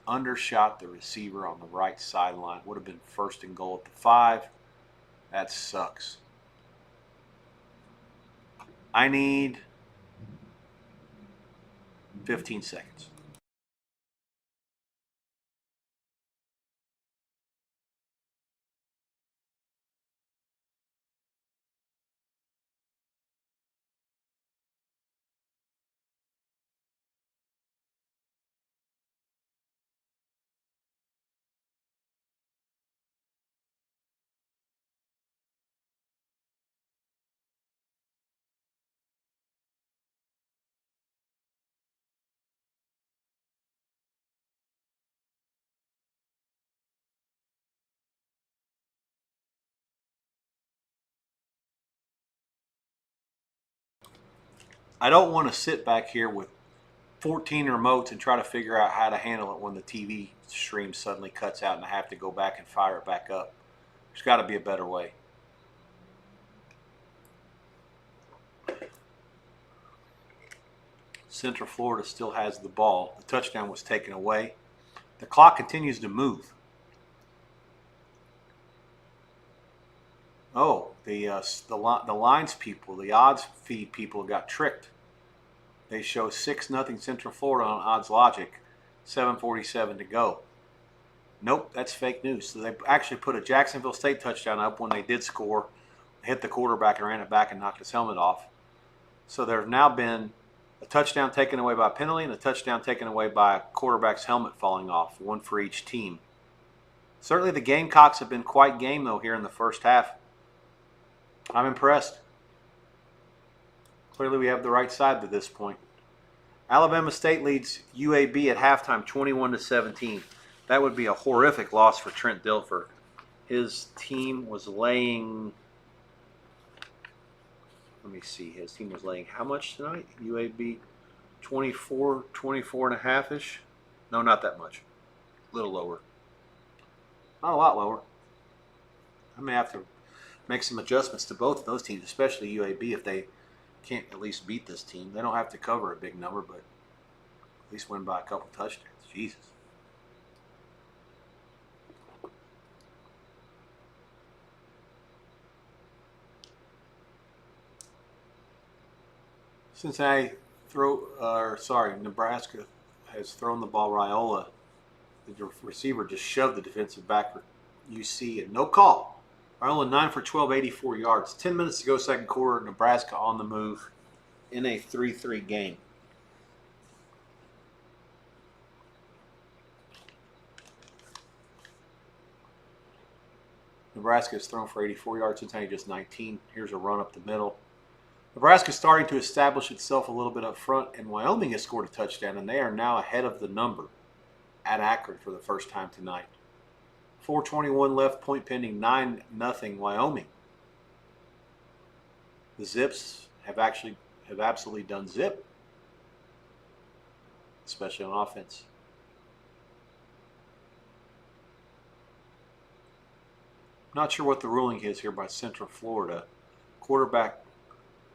undershot the receiver on the right sideline. Would have been 1st and goal at the 5. That sucks. I need 15 seconds. I don't want to sit back here with 14 remotes and try to figure out how to handle it when the TV stream suddenly cuts out and I have to go back and fire it back up. There's got to be a better way. Central Florida still has the ball. The touchdown was taken away. The clock continues to move. Oh, the lines people, the odds feed people got tricked. They show 6-0 Central Florida on Odds Logic, 7:47 to go. Nope, that's fake news. So they actually put a Jacksonville State touchdown up when they did score, hit the quarterback and ran it back and knocked his helmet off. So there have now been a touchdown taken away by a penalty and a touchdown taken away by a quarterback's helmet falling off, one for each team. Certainly the Gamecocks have been quite game, though, here in the first half. I'm impressed. Clearly we have the right side to this point. Alabama State leads UAB at halftime 21-17. That would be a horrific loss for Trent Dilfer. His team was laying, let me see, his team was laying how much tonight? UAB 24 and a half-ish? No, not that much. A little lower. Not a lot lower. I may have to make some adjustments to both of those teams, especially UAB, if they can't at least beat this team. They don't have to cover a big number, but at least win by a couple touchdowns. Jesus. Nebraska has thrown the ball. Raiola, the receiver, just shoved the defensive back for UC and no call. Raiola 9 for 12, 84 yards. 10 minutes to go, second quarter. Nebraska on the move in a 3-3 game. Nebraska has thrown for 84 yards. Cincinnati just 19. Here's a run up the middle. Nebraska is starting to establish itself a little bit up front, and Wyoming has scored a touchdown, and they are now ahead of the number at Akron for the first time tonight. 4:21 left, point pending, 9-0 Wyoming. The Zips have absolutely done zip, especially on offense. Not sure what the ruling is here by Central Florida. Quarterback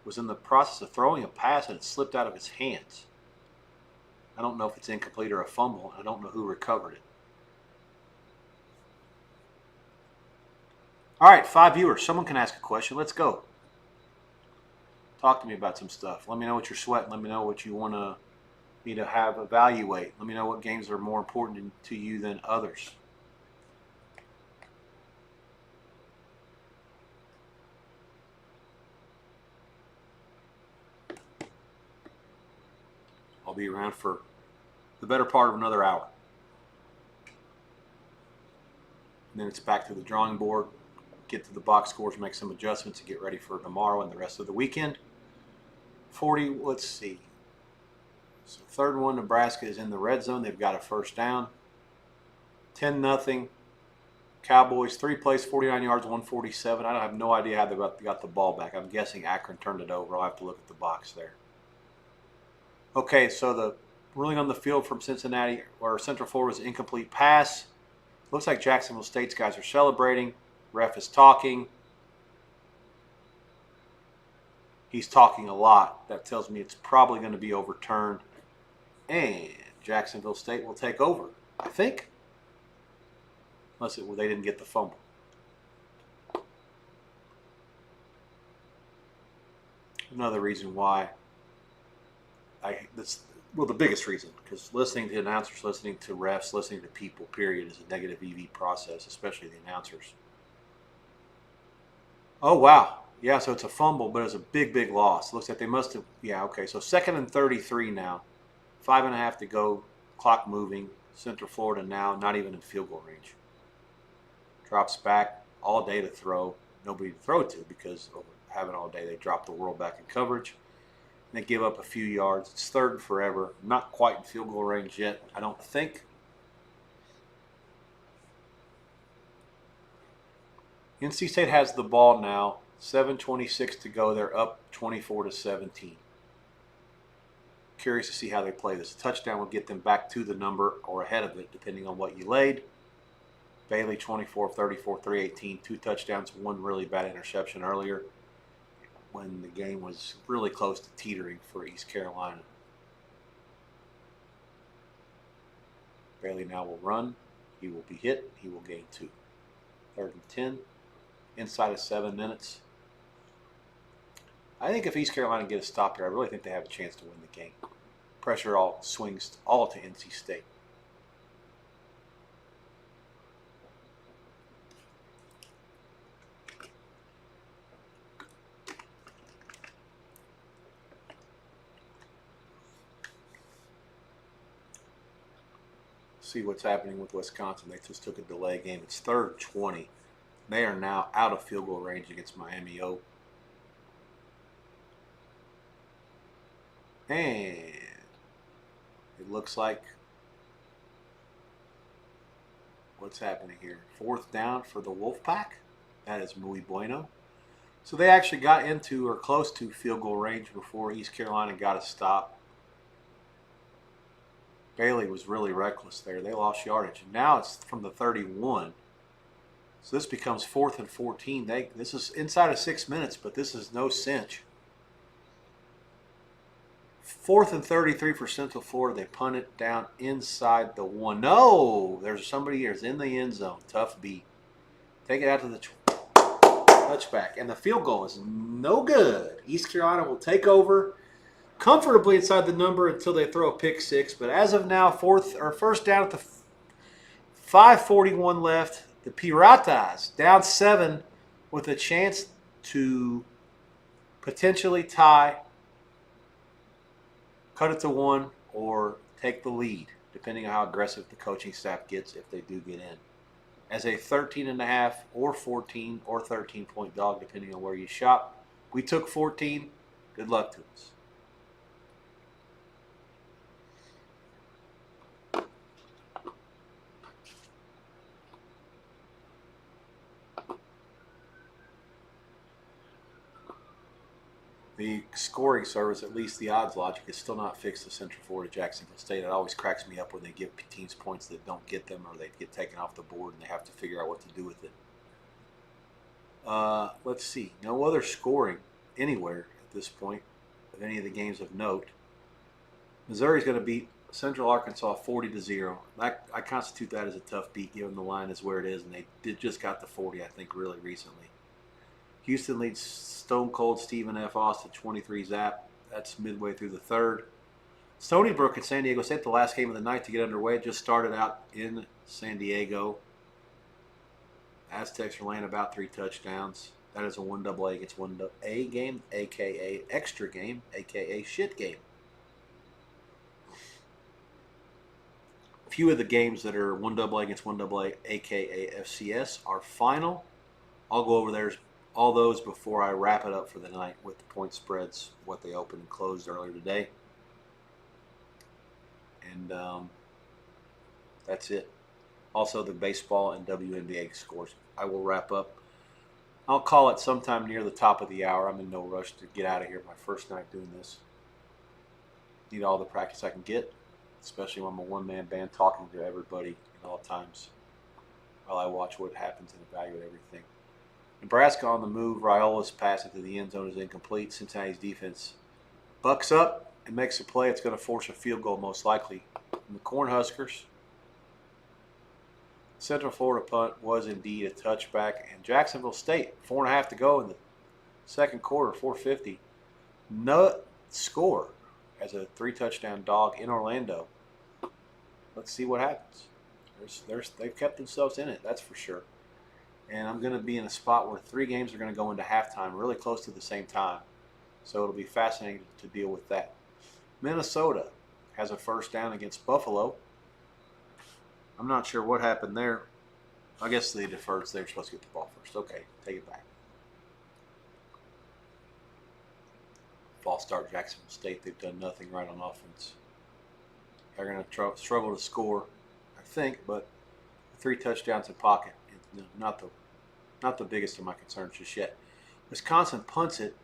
was in the process of throwing a pass and it slipped out of his hands. I don't know if it's incomplete or a fumble. I don't know who recovered it. All right, 5 viewers. Someone can ask a question. Let's go. Talk to me about some stuff. Let me know what you're sweating. Let me know what you want me to have evaluate. Let me know what games are more important to you than others. I'll be around for the better part of another hour. And then it's back to the drawing board, get to the box scores, make some adjustments, and get ready for tomorrow and the rest of the weekend. 40, let's see. So 3rd and 1, Nebraska is in the red zone. They've got a first down. 10-0. Cowboys, 3 plays, 49 yards, 147. I have no idea how they got the ball back. I'm guessing Akron turned it over. I'll have to look at the box there. Okay, so the ruling on the field from Cincinnati or Central Florida was an incomplete pass. Looks like Jacksonville State's guys are celebrating. Ref is talking. He's talking a lot. That tells me it's probably going to be overturned. And Jacksonville State will take over, I think. Unless they didn't get the fumble. Another reason why the biggest reason, because listening to announcers, listening to refs, listening to people, period, is a negative EV process, especially the announcers. Oh, wow. Yeah, so it's a fumble, but it's a big, big loss. Looks like they must have, yeah, okay. So 2nd and 33 now. 5.5 to go, clock moving. Central Florida now, not even in field goal range. Drops back, all day to throw. Nobody to throw it to because over having all day, they drop the world back in coverage. They give up a few yards. It's 3rd and forever. Not quite in field goal range yet, I don't think. NC State has the ball now. 7:26 to go. They're up 24-17. Curious to see how they play this. A touchdown will get them back to the number or ahead of it, depending on what you laid. Bailey, 24 of 34, 318, 2 touchdowns, 1 really bad interception earlier when the game was really close to teetering for East Carolina. Bailey now will run. He will be hit. He will gain 2. 3rd and 10. Inside of 7 minutes. I think if East Carolina get a stop here, I really think they have a chance to win the game. Pressure all swings all to NC State. See what's happening with Wisconsin. They just took a delay game. It's 3rd and 20. They are now out of field goal range against Miami O. And it looks like what's happening here? 4th down for the Wolfpack. That is muy bueno. So they actually got into or close to field goal range before East Carolina got a stop. Bailey was really reckless there. They lost yardage. And now it's from the 31. So this becomes 4th and 14. This is inside of 6 minutes, but this is no cinch. 4th and 33 for Central Florida. They punt it down inside the 1. No! There's somebody here. It's in the end zone. Tough beat. Take it out to the touchback. And the field goal is no good. East Carolina will take over comfortably inside the number until they throw a pick 6. But as of now, 1st down at the 5:41 left. The Piratas down 7 with a chance to potentially tie, cut it to 1, or take the lead, depending on how aggressive the coaching staff gets if they do get in. As a 13.5 or 14 or 13-point dog, depending on where you shop. We took 14. Good luck to us. The scoring service, at least the odds logic, is still not fixed to Central Florida Jacksonville State. It always cracks me up when they give teams points that don't get them, or they get taken off the board and they have to figure out what to do with it. Let's see. No other scoring anywhere at this point of any of the games of note. Missouri's going to beat Central Arkansas 40-0. I constitute that as a tough beat, given the line is where it is, and they just got to 40, I think, really recently. Houston leads Stone Cold Stephen F. Austin 23-0. That's midway through the 3rd. Stony Brook and San Diego State, the last game of the night to get underway. It just started out in San Diego. Aztecs are laying about 3 touchdowns. That is a 1AA against 1A game, a.k.a. extra game, a.k.a. shit game. A few of the games that are 1AA against 1AA, a.k.a. FCS, are final. I'll go over all those before I wrap it up for the night with the point spreads, what they opened and closed earlier today. And that's it. Also, the baseball and WNBA scores. I will wrap up. I'll call it sometime near the top of the hour. I'm in no rush to get out of here. My first night doing this. Need all the practice I can get, especially when I'm a one-man band talking to everybody at all times while I watch what happens and evaluate everything. Nebraska on the move. Raiola's pass into the end zone is incomplete. Cincinnati's defense bucks up and makes a play. It's going to force a field goal most likely. And the Cornhuskers. Central Florida punt was indeed a touchback. And Jacksonville State, 4.5 to go in the second quarter, 4:50. No score as a 3-touchdown dog in Orlando. Let's see what happens. They've kept themselves in it, that's for sure. And I'm going to be in a spot where 3 games are going to go into halftime really close to the same time. So it'll be fascinating to deal with that. Minnesota has a first down against Buffalo. I'm not sure what happened there. I guess they deferred, so they were supposed to get the ball first. Okay, take it back. False start, Jacksonville State. They've done nothing right on offense. They're going to struggle to score, I think, but 3 touchdowns in pocket. Not the biggest of my concerns just yet. Wisconsin punts it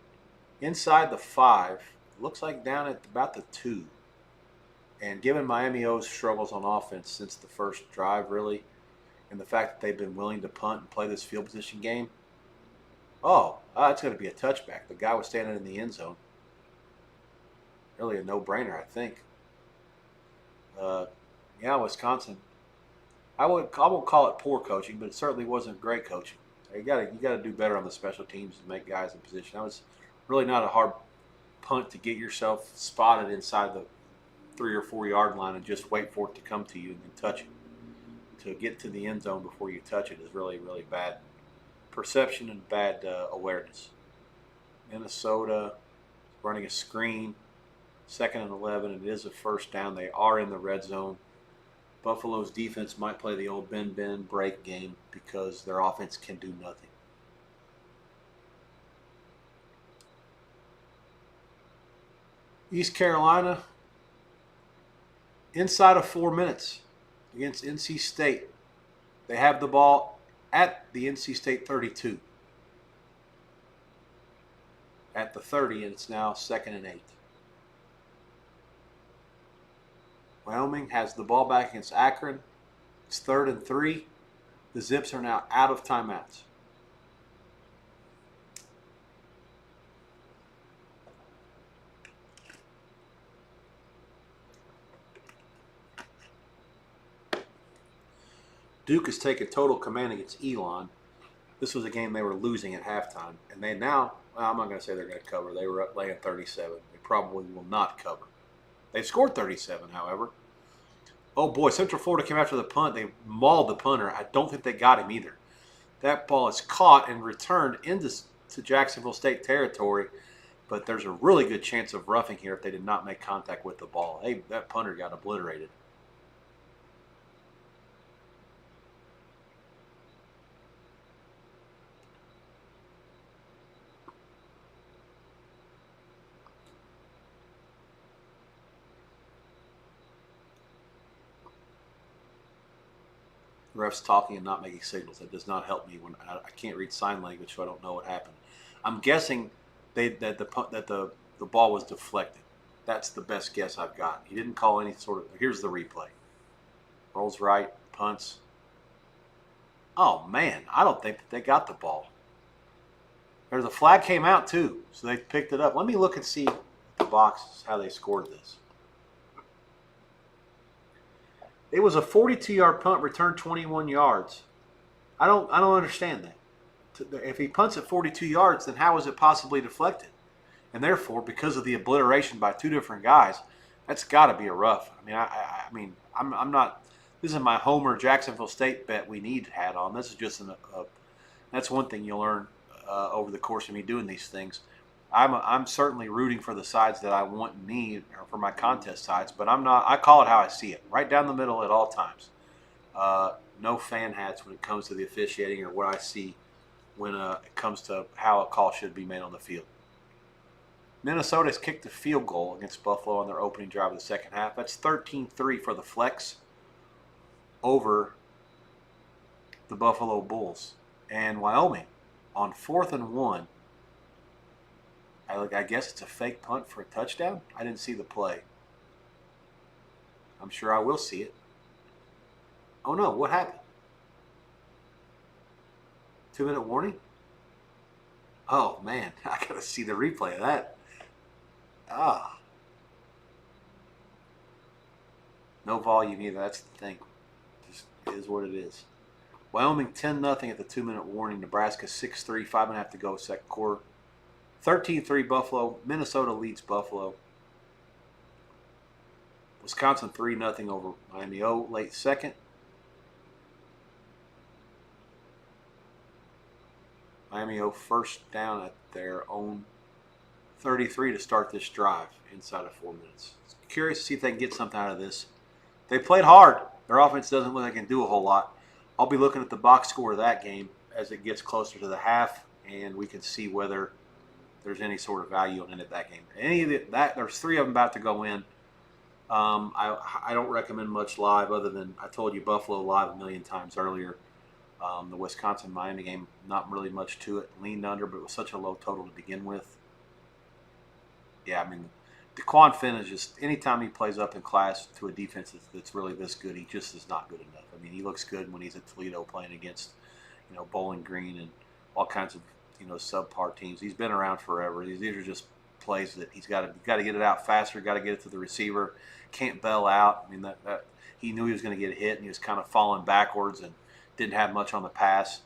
inside the 5. Looks like down at about the 2. And given Miami O's struggles on offense since the first drive, really, and the fact that they've been willing to punt and play this field position game, it's going to be a touchback. The guy was standing in the end zone. Really a no-brainer, I think. Wisconsin. I won't call it poor coaching, but it certainly wasn't great coaching. You got to do better on the special teams to make guys in position. That was really not a hard punt to get yourself spotted inside the 3 or 4 yard line and just wait for it to come to you and then touch it. To get to the end zone before you touch it is really, really bad perception and bad awareness. Minnesota running a screen, 2nd and 11, and it is a first down. They are in the red zone. Buffalo's defense might play the old bend, break game because their offense can do nothing. East Carolina, inside of 4 minutes against NC State. They have the ball at the NC State 32. At the 30, and it's now 2nd and 8. Wyoming has the ball back against Akron. It's 3rd and 3. The Zips are now out of timeouts. Duke has taken total command against Elon. This was a game they were losing at halftime. And they now, I'm not going to say they're going to cover. They were up laying 37. They probably will not cover. They scored 37, however. Oh boy, Central Florida came after the punt. They mauled the punter. I don't think they got him either. That ball is caught and returned into Jacksonville State territory, but there's a really good chance of roughing here if they did not make contact with the ball. Hey, that punter got obliterated. Refs talking and not making signals. That does not help me when I can't read sign language, so I don't know what happened. I'm guessing that the ball was deflected. That's the best guess I've got. He didn't call any sort of. Here's the replay. Rolls right, punts. Oh man, I don't think that they got the ball. There's a flag came out too, so they picked it up. Let me look and see the boxes how they scored this. It was a 42-yard punt, returned 21 yards. I don't understand that. If he punts at 42 yards, then how is it possibly deflected? And therefore, because of the obliteration by 2 different guys, that's got to be a rough. I'm not. This is my Homer Jacksonville State bet we need hat on. This is just that's one thing you'll learn over the course of me doing these things. I'm certainly rooting for the sides that I want and need, or for my contest sides, but I'm not. I call it how I see it, right down the middle at all times. No fan hats when it comes to the officiating or what I see when it comes to how a call should be made on the field. Minnesota has kicked a field goal against Buffalo on their opening drive of the second half. That's 13-3 for the Flex over the Buffalo Bulls. And Wyoming on 4th and 1. I guess it's a fake punt for a touchdown. I didn't see the play. I'm sure I will see it. Oh no, what happened? 2-minute warning? Oh man, I gotta see the replay of that. No volume either, that's the thing. Just is what it is. Wyoming 10-0 at the 2-minute warning. Nebraska 6-3, 5.5 to go, second quarter. 13-3 Buffalo. Minnesota leads Buffalo. Wisconsin 3-0 over Miami O, late second. Miami O first down at their own 33 to start this drive inside of 4 minutes. Curious to see if they can get something out of this. They played hard. Their offense doesn't look like they can do a whole lot. I'll be looking at the box score of that game as it gets closer to the half, and we can see whether there's any sort of value in it that game. There's 3 of them about to go in. I don't recommend much live other than I told you Buffalo live a million times earlier. The Wisconsin-Miami game, not really much to it. Leaned under, but it was such a low total to begin with. Yeah, DeQuan Finn is just, anytime he plays up in class to a defense that's really this good, he just is not good enough. I mean, he looks good when he's at Toledo playing against, Bowling Green and all kinds of, subpar teams. He's been around forever. These are just plays that he's got to get it out faster, got to get it to the receiver, can't bail out. I mean, that he knew he was going to get hit and he was kind of falling backwards and didn't have much on the pass.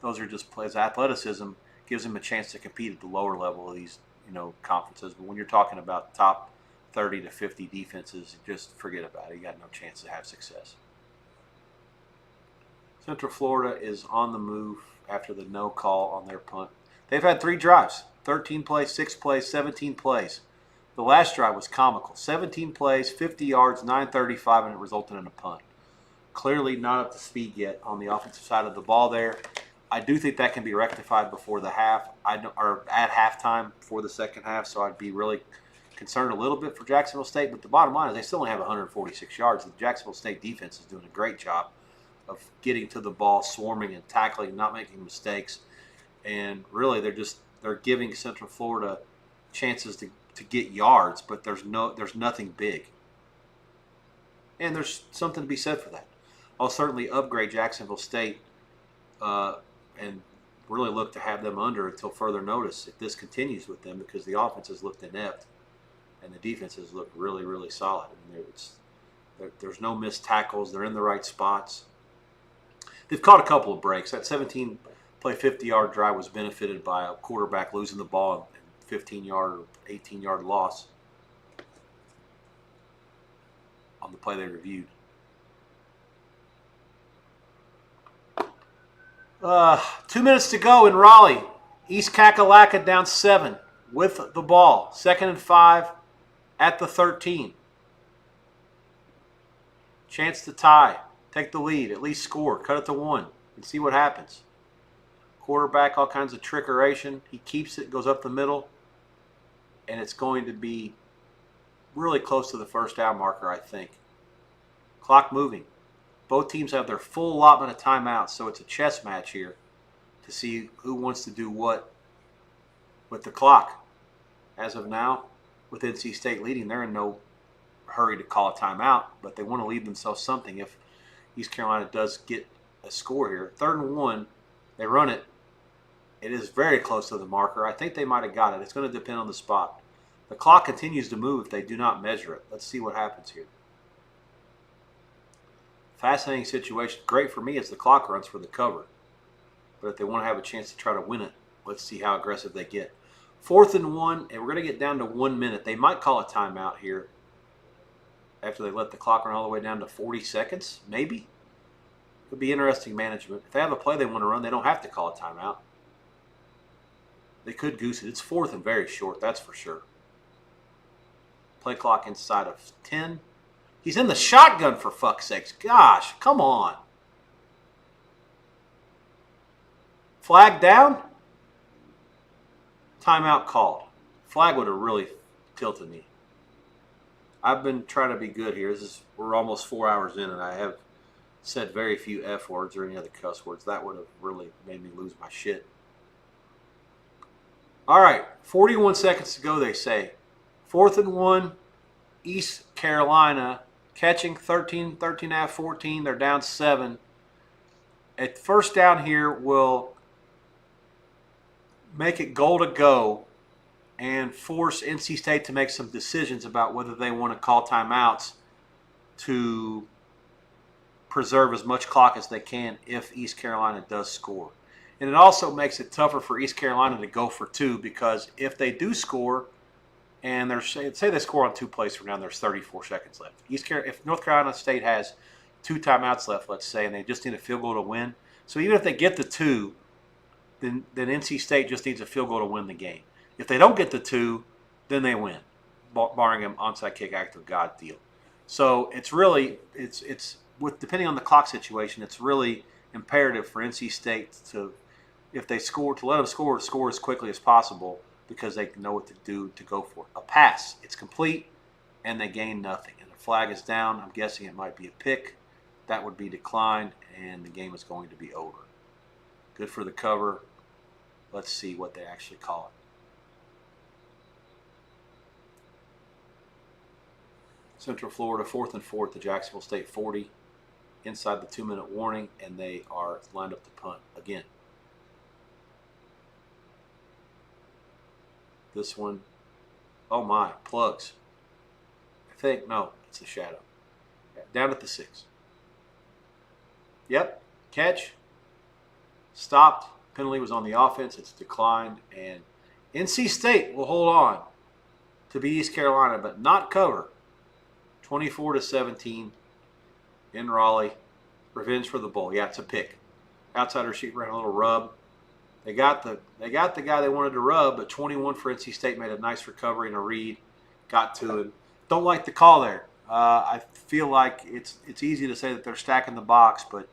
Those are just plays. Athleticism gives him a chance to compete at the lower level of these, conferences. But when you're talking about top 30 to 50 defenses, just forget about it. You got no chance to have success. Central Florida is on the move after the no call on their punt. They've had 3 drives, 13 plays, 6 plays, 17 plays. The last drive was comical. 17 plays, 50 yards, 9:35, and it resulted in a punt. Clearly not up to speed yet on the offensive side of the ball there. I do think that can be rectified before the half, or at halftime for the second half, so I'd be really concerned a little bit for Jacksonville State. But the bottom line is they still only have 146 yards. The Jacksonville State defense is doing a great job of getting to the ball, swarming and tackling, not making mistakes. And really they're giving Central Florida chances to get yards, but there's nothing big. And there's something to be said for that. I'll certainly upgrade Jacksonville State and really look to have them under until further notice if this continues with them, because the offense has looked inept and the defense has looked really, really solid. I mean, there's no missed tackles. They're in the right spots. They've caught a couple of breaks. That 17-play, 50-yard drive was benefited by a quarterback losing the ball and 15-yard or 18-yard loss on the play they reviewed. 2 minutes to go in Raleigh. East Kakalaka down 7 with the ball. 2nd and 5 at the 13. Chance to tie. Take the lead. At least score. Cut it to 1 and see what happens. Quarterback, all kinds of trickeration. He keeps it, goes up the middle, and it's going to be really close to the first down marker, I think. Clock moving. Both teams have their full allotment of timeouts, so it's a chess match here to see who wants to do what with the clock. As of now, with NC State leading, they're in no hurry to call a timeout, but they want to leave themselves something if East Carolina does get a score here. 3rd and 1, they run it. It is very close to the marker. I think they might have got it. It's going to depend on the spot. The clock continues to move if they do not measure it. Let's see what happens here. Fascinating situation. Great for me as the clock runs for the cover. But if they want to have a chance to try to win it, let's see how aggressive they get. 4th and 1, and we're going to get down to 1 minute. They might call a timeout here after they let the clock run all the way down to 40 seconds, maybe. Could be interesting management. If they have a play they want to run, they don't have to call a timeout. They could goose it. It's 4th and very short, that's for sure. Play clock inside of 10. He's in the shotgun, for fuck's sakes. Gosh, come on. Flag down. Timeout called. Flag would have really tilted me. I've been trying to be good here. We're almost 4 hours in, and I have said very few F words or any other cuss words. That would have really made me lose my shit. All right, 41 seconds to go, they say. 4th and 1, East Carolina catching 13 and a half, 14. They're down 7. At first down here will make it goal to go and force NC State to make some decisions about whether they want to call timeouts to preserve as much clock as they can if East Carolina does score. And it also makes it tougher for East Carolina to go for 2, because if they do score and say they score on 2 plays from now, there's 34 seconds left. If North Carolina State has 2 timeouts left, let's say, and they just need a field goal to win. So even if they get the 2, then NC State just needs a field goal to win the game. If they don't get the 2, then they win, barring an onside kick, act of God deal. So it's really depending on the clock situation, it's really imperative for NC State if they score, to let them score as quickly as possible, because they know what to do to go for it. A pass, it's complete, and they gain nothing. And the flag is down. I'm guessing it might be a pick. That would be declined, and the game is going to be over. Good for the cover. Let's see what they actually call Central Florida, 4th and 4 to Jacksonville State 40, inside the 2-minute warning, and they are lined up to punt again. This one, oh my, plugs. I think, no, it's a shadow. Down at the 6. Yep, catch, stopped. Penalty was on the offense. It's declined, and NC State will hold on to beat East Carolina, but not cover. 24-17 in Raleigh. Revenge for the bowl. Yeah, it's a pick. Outside receiver ran a little rub. They got the guy they wanted to rub, but 21 for NC State made a nice recovery and a read. Got to him. Don't like the call there. I feel like it's easy to say that they're stacking the box, but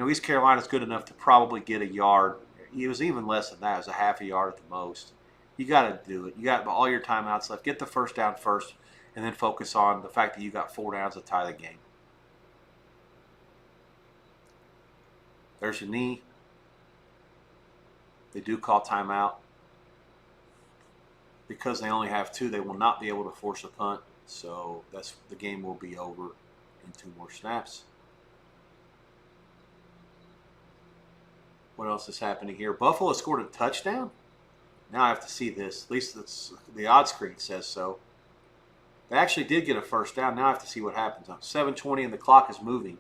East Carolina's good enough to probably get a yard. It was even less than that. It was a half a yard at the most. You got to do it. You got all your timeouts left. Get the first down first, and then focus on the fact that you got 4 downs to tie the game. There's a knee. They do call timeout. Because they only have 2, they will not be able to force a punt. So the game will be over in 2 more snaps. What else is happening here? Buffalo scored a touchdown. Now I have to see this. At least the odd screen says so. They actually did get a first down. Now I have to see what happens. 7:20 and the clock is moving.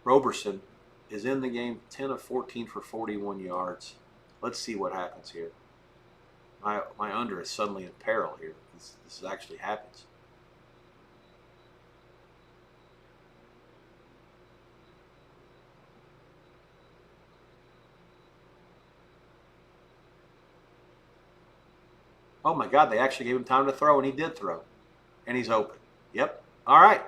Roberson is in the game, 10 of 14 for 41 yards. Let's see what happens here. My under is suddenly in peril here. This actually happens. Oh my God, they actually gave him time to throw, and he did throw. And he's open. Yep. All right.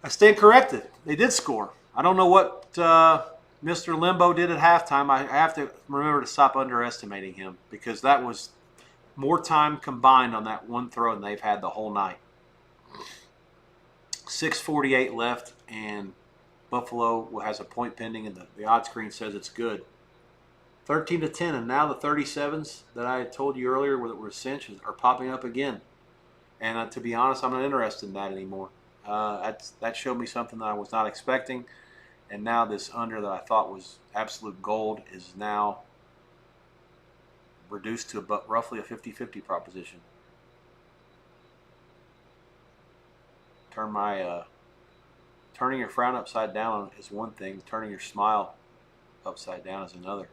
I stand corrected. They did score. I don't know what Mr. Limbo did at halftime. I have to remember to stop underestimating him, because that was more time combined on that one throw than they've had the whole night. 6:48 left, and Buffalo has a point pending, and the odd screen says it's good. 13-10, and now the 37s that I had told you earlier that were cinched are popping up again. And to be honest, I'm not interested in that anymore. That showed me something that I was not expecting. And now this under that I thought was absolute gold is now reduced to about roughly a 50-50 proposition. Turning your frown upside down is one thing. Turning your smile upside down is another.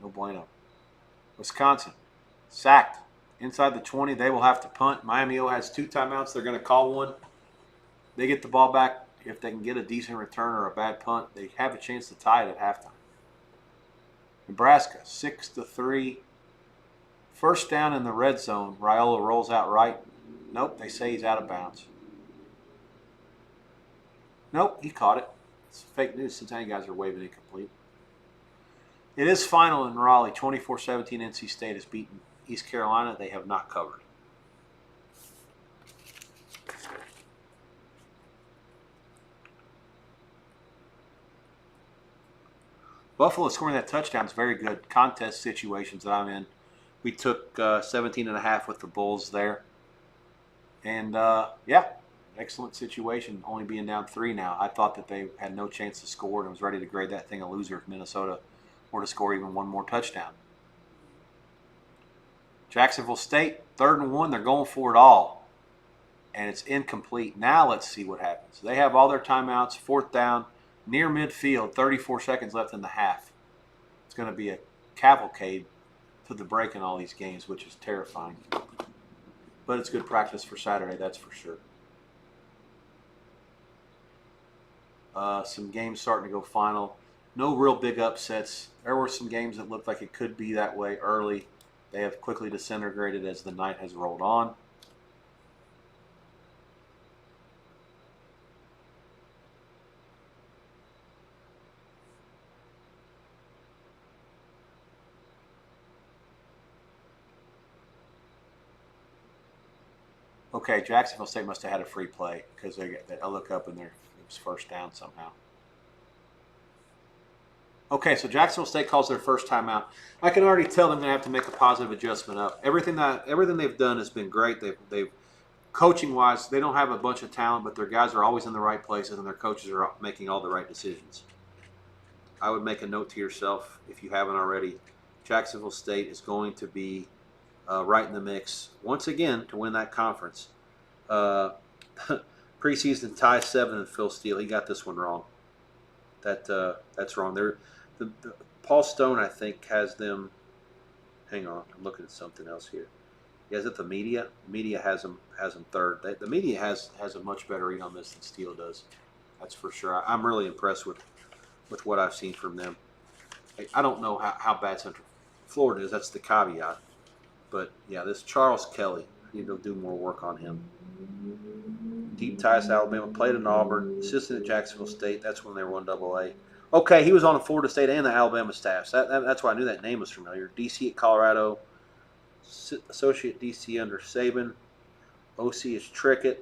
No bueno. Wisconsin, sacked. Inside the 20, they will have to punt. Miami O has 2 timeouts. They're going to call one. They get the ball back. If they can get a decent return or a bad punt, they have a chance to tie it at halftime. Nebraska, 6-3. First down in the red zone. Raiola rolls out right. Nope, they say he's out of bounds. Nope, he caught it. It's fake news. Cincinnati guys are waving incomplete. It is final in Raleigh. 24-17, NC State has beaten East Carolina. They have not covered. Buffalo scoring that touchdown is very good. Contest situations that I'm in. We took 17.5 with the Bulls there. And, yeah, excellent situation, only being down 3 now. I thought that they had no chance to score and was ready to grade that thing a loser if Minnesota were to score even one more touchdown. Jacksonville State, 3rd and 1, they're going for it all. And it's incomplete. Now let's see what happens. They have all their timeouts, 4th down, near midfield, 34 seconds left in the half. It's going to be a cavalcade to the break in all these games, which is terrifying. But it's good practice for Saturday, that's for sure. Some games starting to go final. No real big upsets. There were some games that looked like it could be that way early. They have quickly disintegrated as the night has rolled on. Okay, Jacksonville State must have had a free play because I look up and it was first down somehow. Okay, so Jacksonville State calls their first timeout. I can already tell them they have to make a positive adjustment up. Everything they've done has been great. They've coaching wise, they don't have a bunch of talent, but their guys are always in the right places and their coaches are making all the right decisions. I would make a note to yourself if you haven't already. Jacksonville State is going to be right in the mix once again to win that conference. Preseason tie 7 and Phil Steele. He got this one wrong. That's wrong. Paul Stone, I think, has them. Hang on, I'm looking at something else here. Yeah, is it the media? The media has them third. The media has a much better read on this than Steele does. That's for sure. I'm really impressed with what I've seen from them. I don't know how bad Central Florida is. That's the caveat. But yeah, this Charles Kelly, I need to do more work on him. Deep ties to Alabama, played in Auburn, assistant at Jacksonville State. That's when they were 1AA. Okay, he was on the Florida State and the Alabama staffs. That's why I knew that name was familiar. DC at Colorado, associate DC under Saban. OC is Trickett.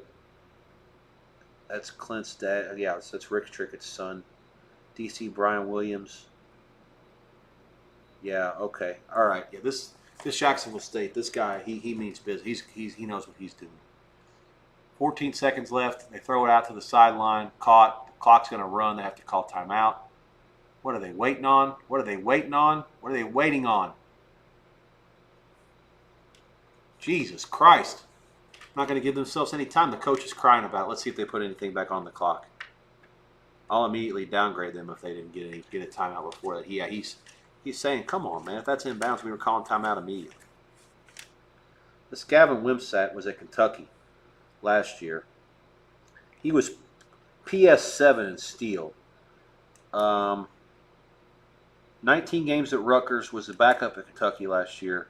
That's Clint's dad. Yeah, that's Rick Trickett's son. DC Brian Williams. Yeah, okay. All right. Yeah, this Jacksonville State, this guy, he means business. He knows what he's doing. 14 seconds left. They throw it out to the sideline. Caught. The clock's going to run. They have to call timeout. What are they waiting on? What are they waiting on? What are they waiting on? Jesus Christ. Not going to give themselves any time. The coach is crying about it. Let's see if they put anything back on the clock. I'll immediately downgrade them if they didn't get a timeout before that. Yeah, he's saying, come on, man. If that's inbounds, we were calling timeout immediately. This Gavin Wimsatt was at Kentucky last year. He was PS7 in Steel. 19 games at Rutgers, was the backup at Kentucky last year.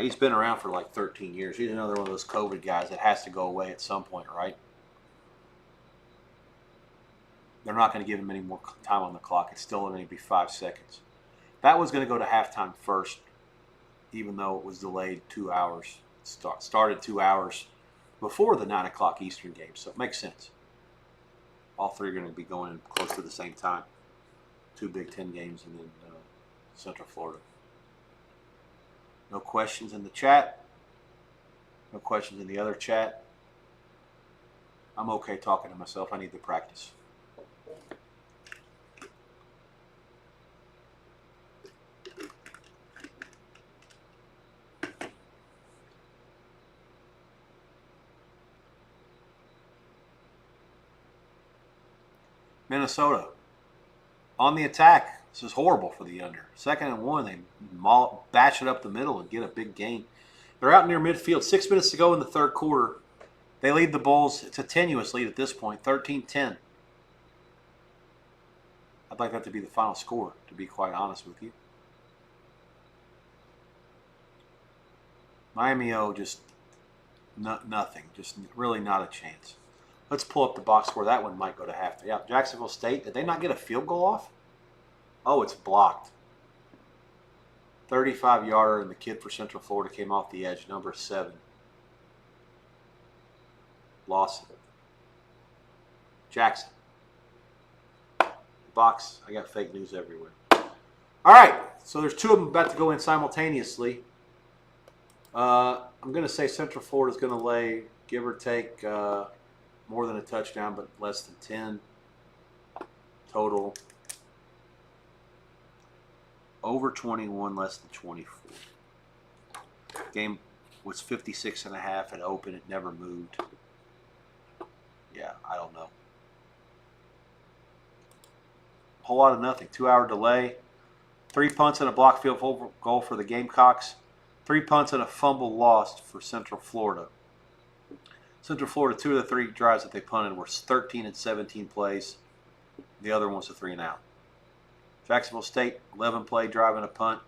He's been around for like 13 years. He's another one of those COVID guys that has to go away at some point, right? They're not going to give him any more time on the clock. It's still going to be 5 seconds. That was going to go to halftime first, even though it was delayed 2 hours. Started 2 hours before the 9 o'clock Eastern game, so it makes sense. All three are going to be going in close to the same time. 2 Big Ten games and then Central Florida. No questions in the chat. No questions in the other chat. I'm okay talking to myself. I need to practice. Minnesota on the attack. This is horrible for the under. 2nd and 1, they bash it up the middle and get a big gain. They're out near midfield. 6 minutes to go in the third quarter. They lead the Bulls. It's a tenuous lead at this point, 13-10. I'd like that to be the final score, to be quite honest with you. Miami O, just nothing. Just really not a chance. Let's pull up the box score. That one might go to half. Yeah, Jacksonville State. Did they not get a field goal off? Oh, it's blocked. 35-yarder, and the kid for Central Florida came off the edge, number 7. Lost it. Jackson. Box. I got fake news everywhere. All right, so there's 2 of them about to go in simultaneously. I'm going to say Central Florida is going to lay, give or take, more than a touchdown, but less than 10 total. Over 21, less than 24. Game was 56.5 at open. It never moved. Yeah, I don't know. Whole lot of nothing. 2-hour delay. 3 punts and a block field goal for the Gamecocks. 3 punts and a fumble lost for Central Florida. Central Florida, 2 of the 3 drives that they punted were 13 and 17 plays. The other one was a 3-and-out. Jacksonville State, 11-play drive and a punt,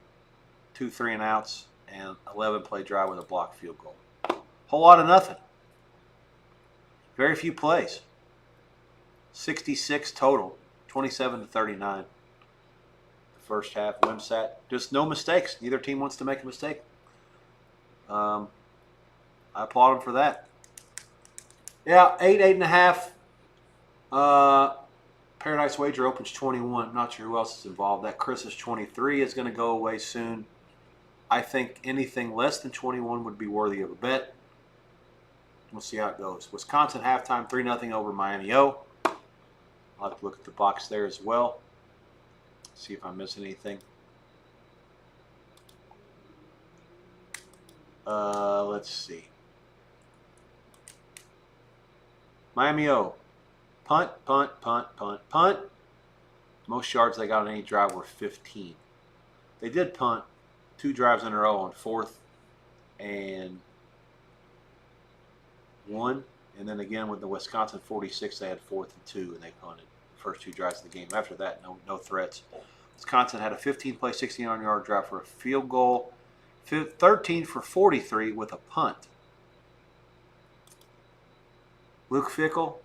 2 3-and-outs, and 11-play drive with a blocked field goal. Whole lot of nothing. Very few plays. 66 total, 27-39. The first half, Wimsatt, just no mistakes. Neither team wants to make a mistake. I applaud them for that. Yeah, 8.5. Paradise Wager opens 21. Not sure who else is involved. That Chris's 23 is going to go away soon. I think anything less than 21 would be worthy of a bet. We'll see how it goes. Wisconsin halftime 3-0 over Miami O. I'll have to look at the box there as well. See if I'm missing anything. Let's see. Miami O. Punt, punt, punt, punt, punt. Most yards they got on any drive were 15. They did punt 2 drives in a row on 4th and 1. And then again with the Wisconsin 46, they had 4th and 2, and they punted the first 2 drives of the game. After that, no threats. Wisconsin had a 15-play, 69-yard drive for a field goal, 13 for 43 with a punt. Luke Fickell,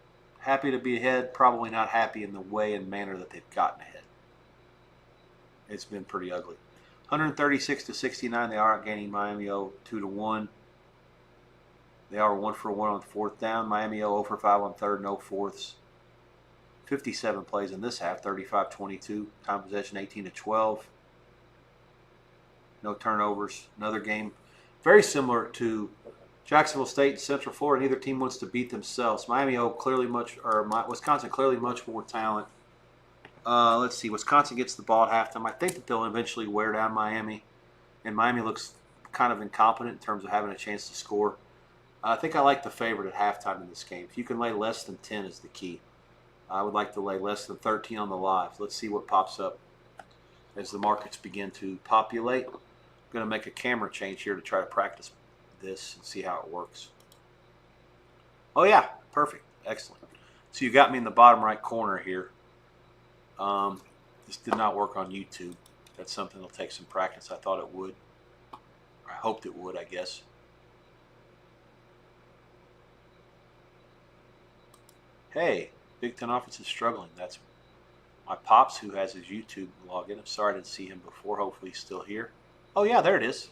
happy to be ahead, probably not happy in the way and manner that they've gotten ahead. It's been pretty ugly. 136-69, they are outgaining Miami O 2-1. They are 1 for 1 on 4th down. Miami O 0 for 5 on 3rd, no 4ths. 57 plays in this half, 35-22. Time possession 18-12. No turnovers. Another game very similar to Jacksonville State and Central Florida. Neither team wants to beat themselves. Wisconsin clearly much more talent. Let's see. Wisconsin gets the ball at halftime. I think that they'll eventually wear down Miami, and Miami looks kind of incompetent in terms of having a chance to score. I think I like the favorite at halftime in this game. If you can lay less than 10 is the key. I would like to lay less than 13 on the live. Let's see what pops up as the markets begin to populate. I'm going to make a camera change here to try to practice this and see how it works. Oh yeah, perfect, excellent. So you got me in the bottom right corner here. This did not work on YouTube. That's something that'll take some practice. I thought it would. I hoped it would, I guess. Hey, Big Ten offense is struggling. That's my Pops who has his YouTube login. I'm sorry I didn't see him before. Hopefully he's still here. Oh yeah, there it is.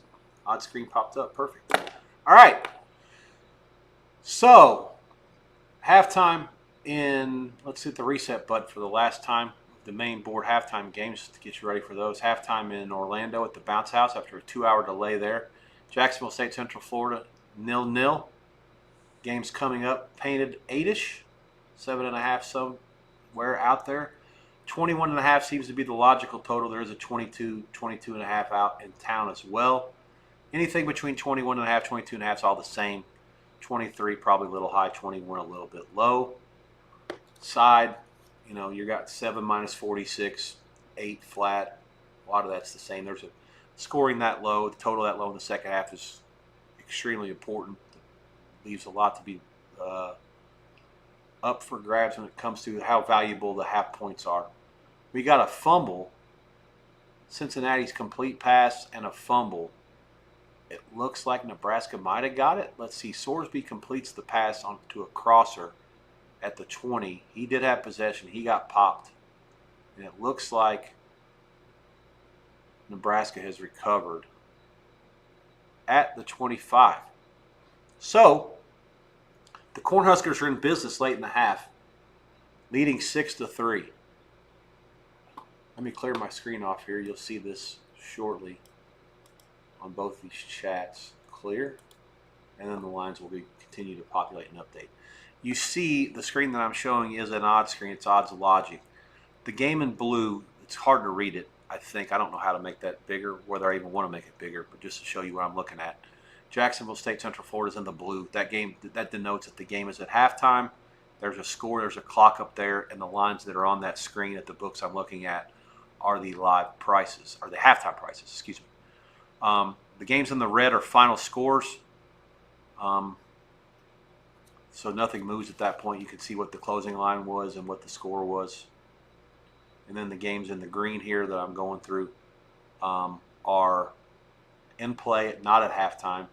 Odd screen popped up. Perfect. All right. So, halftime in, let's hit the reset button for the last time. The main board halftime games to get you ready for those. Halftime in Orlando at the Bounce House after a 2-hour delay there. Jacksonville State, Central Florida, 0-0. Games coming up, painted 8-ish, 7.5 somewhere out there. 21.5 seems to be the logical total. There is a 22.5 out in town as well. Anything between 21.5, 22.5 is all the same. 23 probably a little high, 21 a little bit low. Side, you know, you got 7 minus 46, 8 flat. A lot of that's the same. There's a scoring that low, the total that low in the second half is extremely important. It leaves a lot to be up for grabs when it comes to how valuable the half points are. We got a fumble, Cincinnati's complete pass and a fumble. It looks like Nebraska might have got it. Let's see, Sorsby completes the pass onto a crosser at the 20. He did have possession. He got popped. And it looks like Nebraska has recovered at the 25. So, the Cornhuskers are in business late in the half, leading 6-3. Let me clear my screen off here. You'll see this shortly on both these chats. Clear. And then the lines will continue to populate and update. You see the screen that I'm showing is an odd screen. It's odds logic. The game in blue, it's hard to read it, I think. I don't know how to make that bigger, whether I even want to make it bigger, but just to show you what I'm looking at. Jacksonville State, Central Florida is in the blue. That denotes that the game is at halftime. There's a score, there's a clock up there, and the lines that are on that screen at the books I'm looking at are the live prices, or the halftime prices, excuse me. The games in the red are final scores. So nothing moves at that point. You can see what the closing line was and what the score was. And then the games in the green here that I'm going through are in play, not at halftime,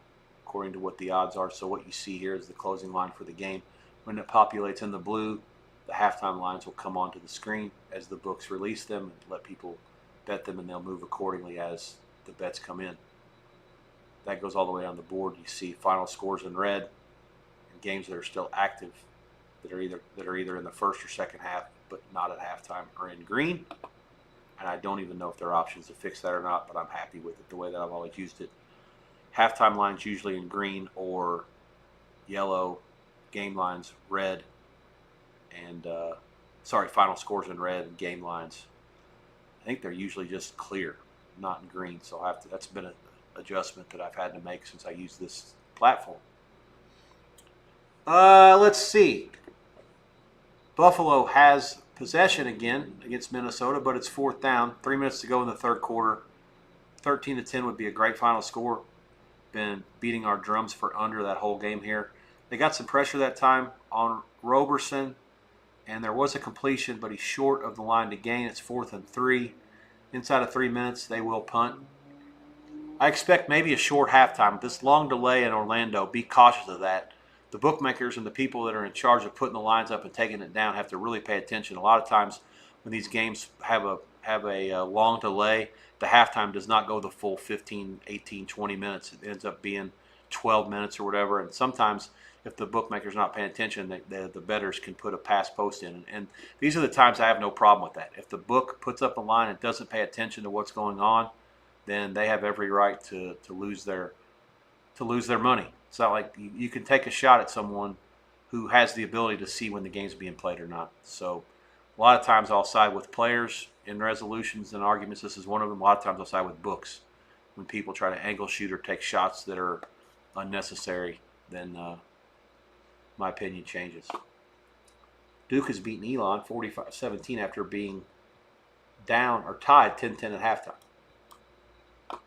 according to what the odds are. So what you see here is the closing line for the game. When it populates in the blue, the halftime lines will come onto the screen as the books release them and let people bet them, and they'll move accordingly as the bets come in. That goes all the way on the board. You see final scores in red and games that are still active that are either in the first or second half but not at halftime, are in green. And I don't even know if there are options to fix that or not, but I'm happy with it the way that I've always used it. Halftime lines usually in green or yellow, game lines red, and final scores in red, and game lines, I think they're usually just clear, not in green. So that's been an adjustment that I've had to make since I use this platform. Let's see. Buffalo has possession again against Minnesota, but it's 4th down. 3 minutes to go in the third quarter. 13-10 would be a great final score. Been beating our drums for under that whole game here. They got some pressure that time on Roberson, and there was a completion, but he's short of the line to gain. It's 4th and 3. Inside of 3 minutes, they will punt. I expect maybe a short halftime. This long delay in Orlando, be cautious of that. The bookmakers and the people that are in charge of putting the lines up and taking it down have to really pay attention. A lot of times when these games have a long delay, the halftime does not go the full 15, 18, 20 minutes. It ends up being 12 minutes or whatever. And sometimes if the bookmaker's not paying attention, the bettors can put a pass post in. And these are the times I have no problem with that. If the book puts up a line and doesn't pay attention to what's going on, then they have every right to lose their money. It's not like you can take a shot at someone who has the ability to see when the game's being played or not. So a lot of times I'll side with players in resolutions and arguments. This is one of them. A lot of times I'll side with books. When people try to angle shoot or take shots that are unnecessary, then my opinion changes. Duke has beaten Elon 45-17 after being down or tied 10-10 at halftime.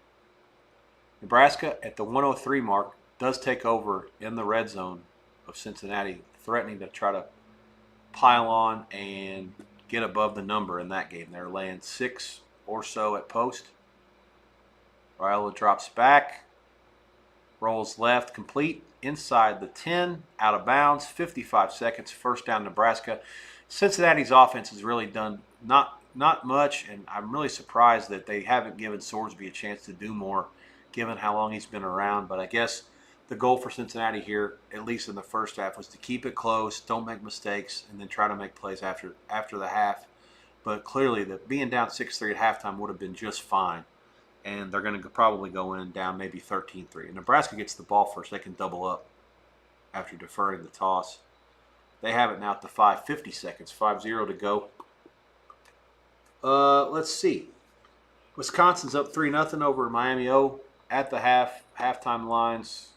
Nebraska at the 103 mark does take over in the red zone of Cincinnati, threatening to try to pile on and get above the number in that game. They're laying 6 or so at post. Raiola drops back, rolls left, complete, inside the 10, out of bounds, 55 seconds, first down Nebraska. Cincinnati's offense has really done not much, and I'm really surprised that they haven't given Sorsby a chance to do more given how long he's been around. But I guess the goal for Cincinnati here, at least in the first half, was to keep it close, don't make mistakes, and then try to make plays after the half. But clearly, being down 6-3 at halftime would have been just fine. And they're going to probably go in down maybe 13-3. And Nebraska gets the ball first. They can double up after deferring the toss. They have it now at the 5:50 seconds, 5-0 to go. Let's see. Wisconsin's up 3-0 over Miami O at the halftime lines.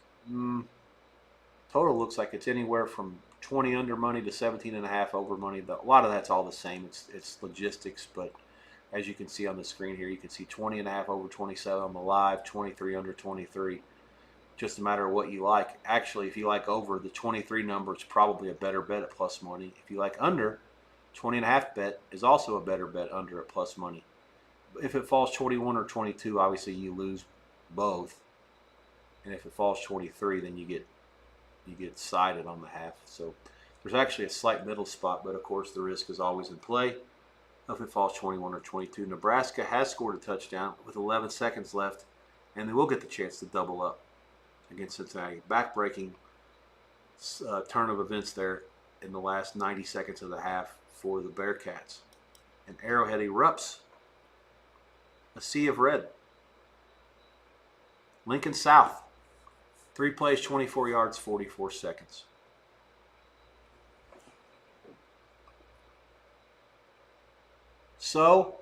Total looks like it's anywhere from 20 under money to 17.5 over money. A lot of that's all the same. It's logistics, but as you can see on the screen here, you can see 20.5 over 27 on the live, 23 under 23. Just a matter of what you like. Actually, if you like over, the 23 number is probably a better bet at plus money. If you like under, 20.5 bet is also a better bet under at plus money. If it falls 21 or 22, obviously you lose both. And if it falls 23, then you get sided on the half. So there's actually a slight middle spot, but of course the risk is always in play. If it falls 21 or 22, Nebraska has scored a touchdown with 11 seconds left, and they will get the chance to double up against Cincinnati. Back-breaking turn of events there in the last 90 seconds of the half for the Bearcats. And Arrowhead erupts a sea of red. Lincoln South, 3 plays, 24 yards, 44 seconds. So,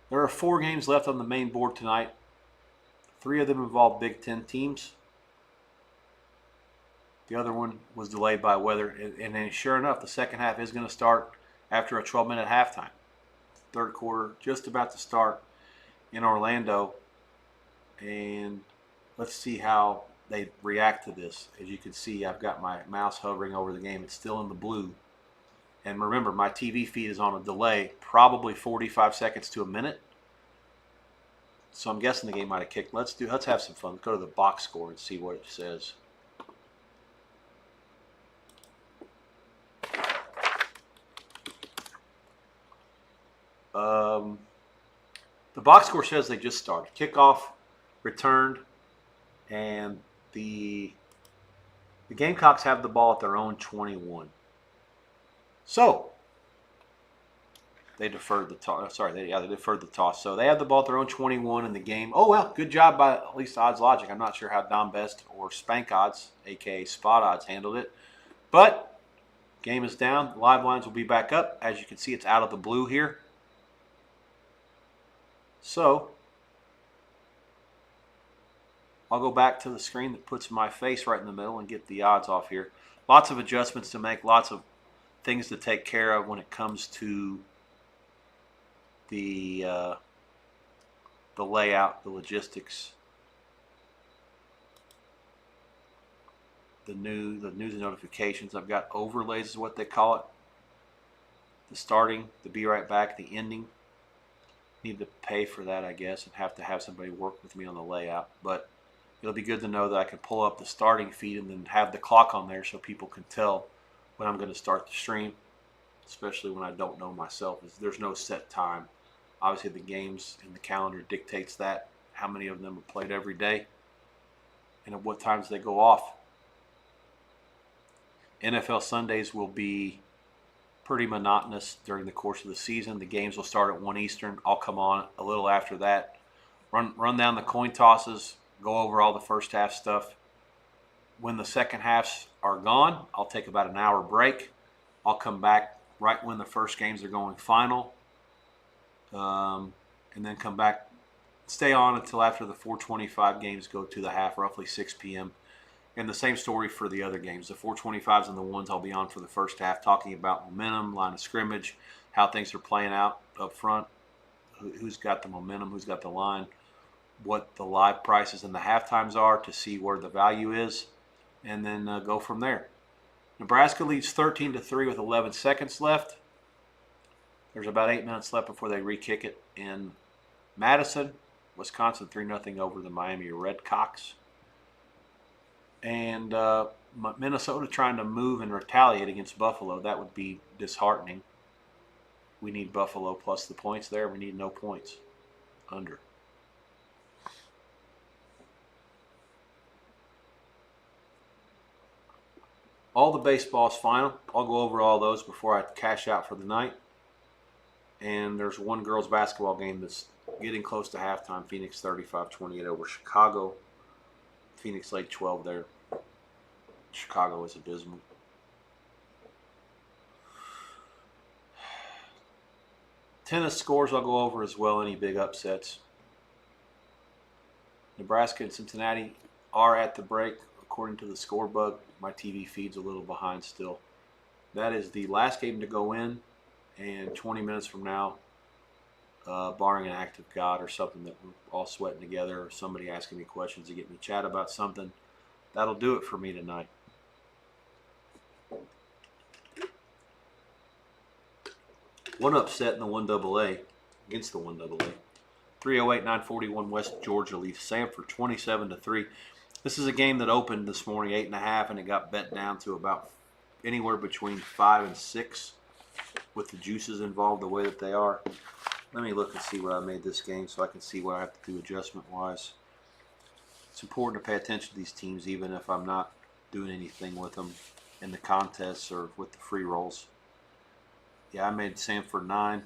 there are 4 games left on the main board tonight. 3 of them involve Big Ten teams. The other one was delayed by weather. And then sure enough, the second half is going to start after a 12-minute halftime. Third quarter just about to start in Orlando. And let's see how they react to this. As you can see, I've got my mouse hovering over the game. It's still in the blue. And remember, my TV feed is on a delay, probably 45 seconds to a minute. So I'm guessing the game might have kicked. Let's have some fun. Let's go to the box score and see what it says. The box score says they just started. Kickoff returned, and the Gamecocks have the ball at their own 21. So, They deferred the toss. Sorry, they deferred the toss. So they have the ball at their own 21 in the game. Oh, well, good job by at least Odds Logic. I'm not sure how Don Best or Spank Odds, a.k.a. Spot Odds, handled it. But game is down. The live lines will be back up. As you can see, it's out of the blue here. So I'll go back to the screen that puts my face right in the middle and get the odds off here. Lots of adjustments to make, lots of things to take care of when it comes to the layout, the logistics, the news and notifications. I've got overlays is what they call it. The starting, the be right back, the ending. Need to pay for that, I guess, and have to have somebody work with me on the layout. But it'll be good to know that I can pull up the starting feed and then have the clock on there so people can tell when I'm going to start the stream, especially when I don't know myself. There's no set time. Obviously, the games in the calendar dictates that, how many of them are played every day, and at what times they go off. NFL Sundays will be pretty monotonous during the course of the season. The games will start at 1 Eastern. I'll come on a little after that, run down the coin tosses, go over all the first half stuff. When the second halves are gone, I'll take about an hour break. I'll come back right when the first games are going final. And then come back, stay on until after the 425 games go to the half, roughly 6 p.m. And the same story for the other games. The 425s and the ones I'll be on for the first half, talking about momentum, line of scrimmage, how things are playing out up front, who's got the momentum, who's got the line, what the live prices and the halftimes are to see where the value is, and then go from there. Nebraska leads 13-3 with 11 seconds left. There's about 8 minutes left before they re-kick it in Madison. Wisconsin 3-0 over the Miami Redcocks. And Minnesota trying to move and retaliate against Buffalo. That would be disheartening. We need Buffalo plus the points there. We need no points. Under. All the baseball's final. I'll go over all those before I cash out for the night. And there's one girls basketball game that's getting close to halftime. Phoenix 35-28 over Chicago. Phoenix laid 12 there. Chicago is abysmal. Tennis scores I'll go over as well, any big upsets. Nebraska and Cincinnati are at the break, according to the score bug. My TV feed's a little behind still. That is the last game to go in, and 20 minutes from now, barring an act of God or something that we're all sweating together, or somebody asking me questions to get me chat about something, that'll do it for me tonight. One upset in the 1AA, against the 1AA. 308-941 West Georgia leads Samford 27-3. This is a game that opened this morning 8.5, and it got bet down to about anywhere between 5 and 6 with the juices involved the way that they are. Let me look and see what I made this game so I can see what I have to do adjustment-wise. It's important to pay attention to these teams even if I'm not doing anything with them in the contests or with the free rolls. Yeah, I made Samford 9.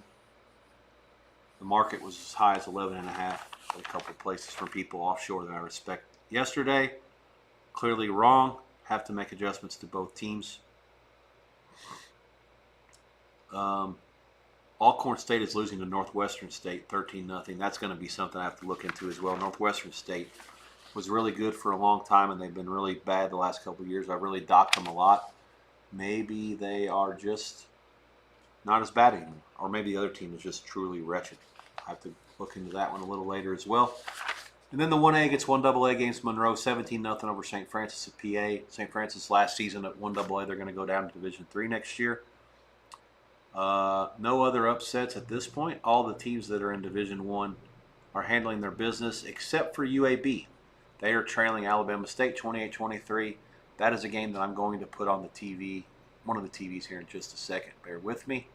The market was as high as 11.5 at a couple of places from people offshore that I respect. Yesterday, clearly wrong. Have to make adjustments to both teams. Alcorn State is losing to Northwestern State 13-0. That's going to be something I have to look into as well. Northwestern State was really good for a long time, and they've been really bad the last couple of years. I really docked them a lot. Maybe they are just not as bad anymore, or maybe the other team is just truly wretched. I have to look into that one a little later as well. And then the 1A against 1AA against Monroe, 17-0 over St. Francis of PA. St. Francis last season at 1AA, they're going to go down to Division III next year. No other upsets at this point. All the teams that are in Division I are handling their business except for UAB. They are trailing Alabama State 28-23. That is a game that I'm going to put on the TV, one of the TVs here in just a second. Bear with me.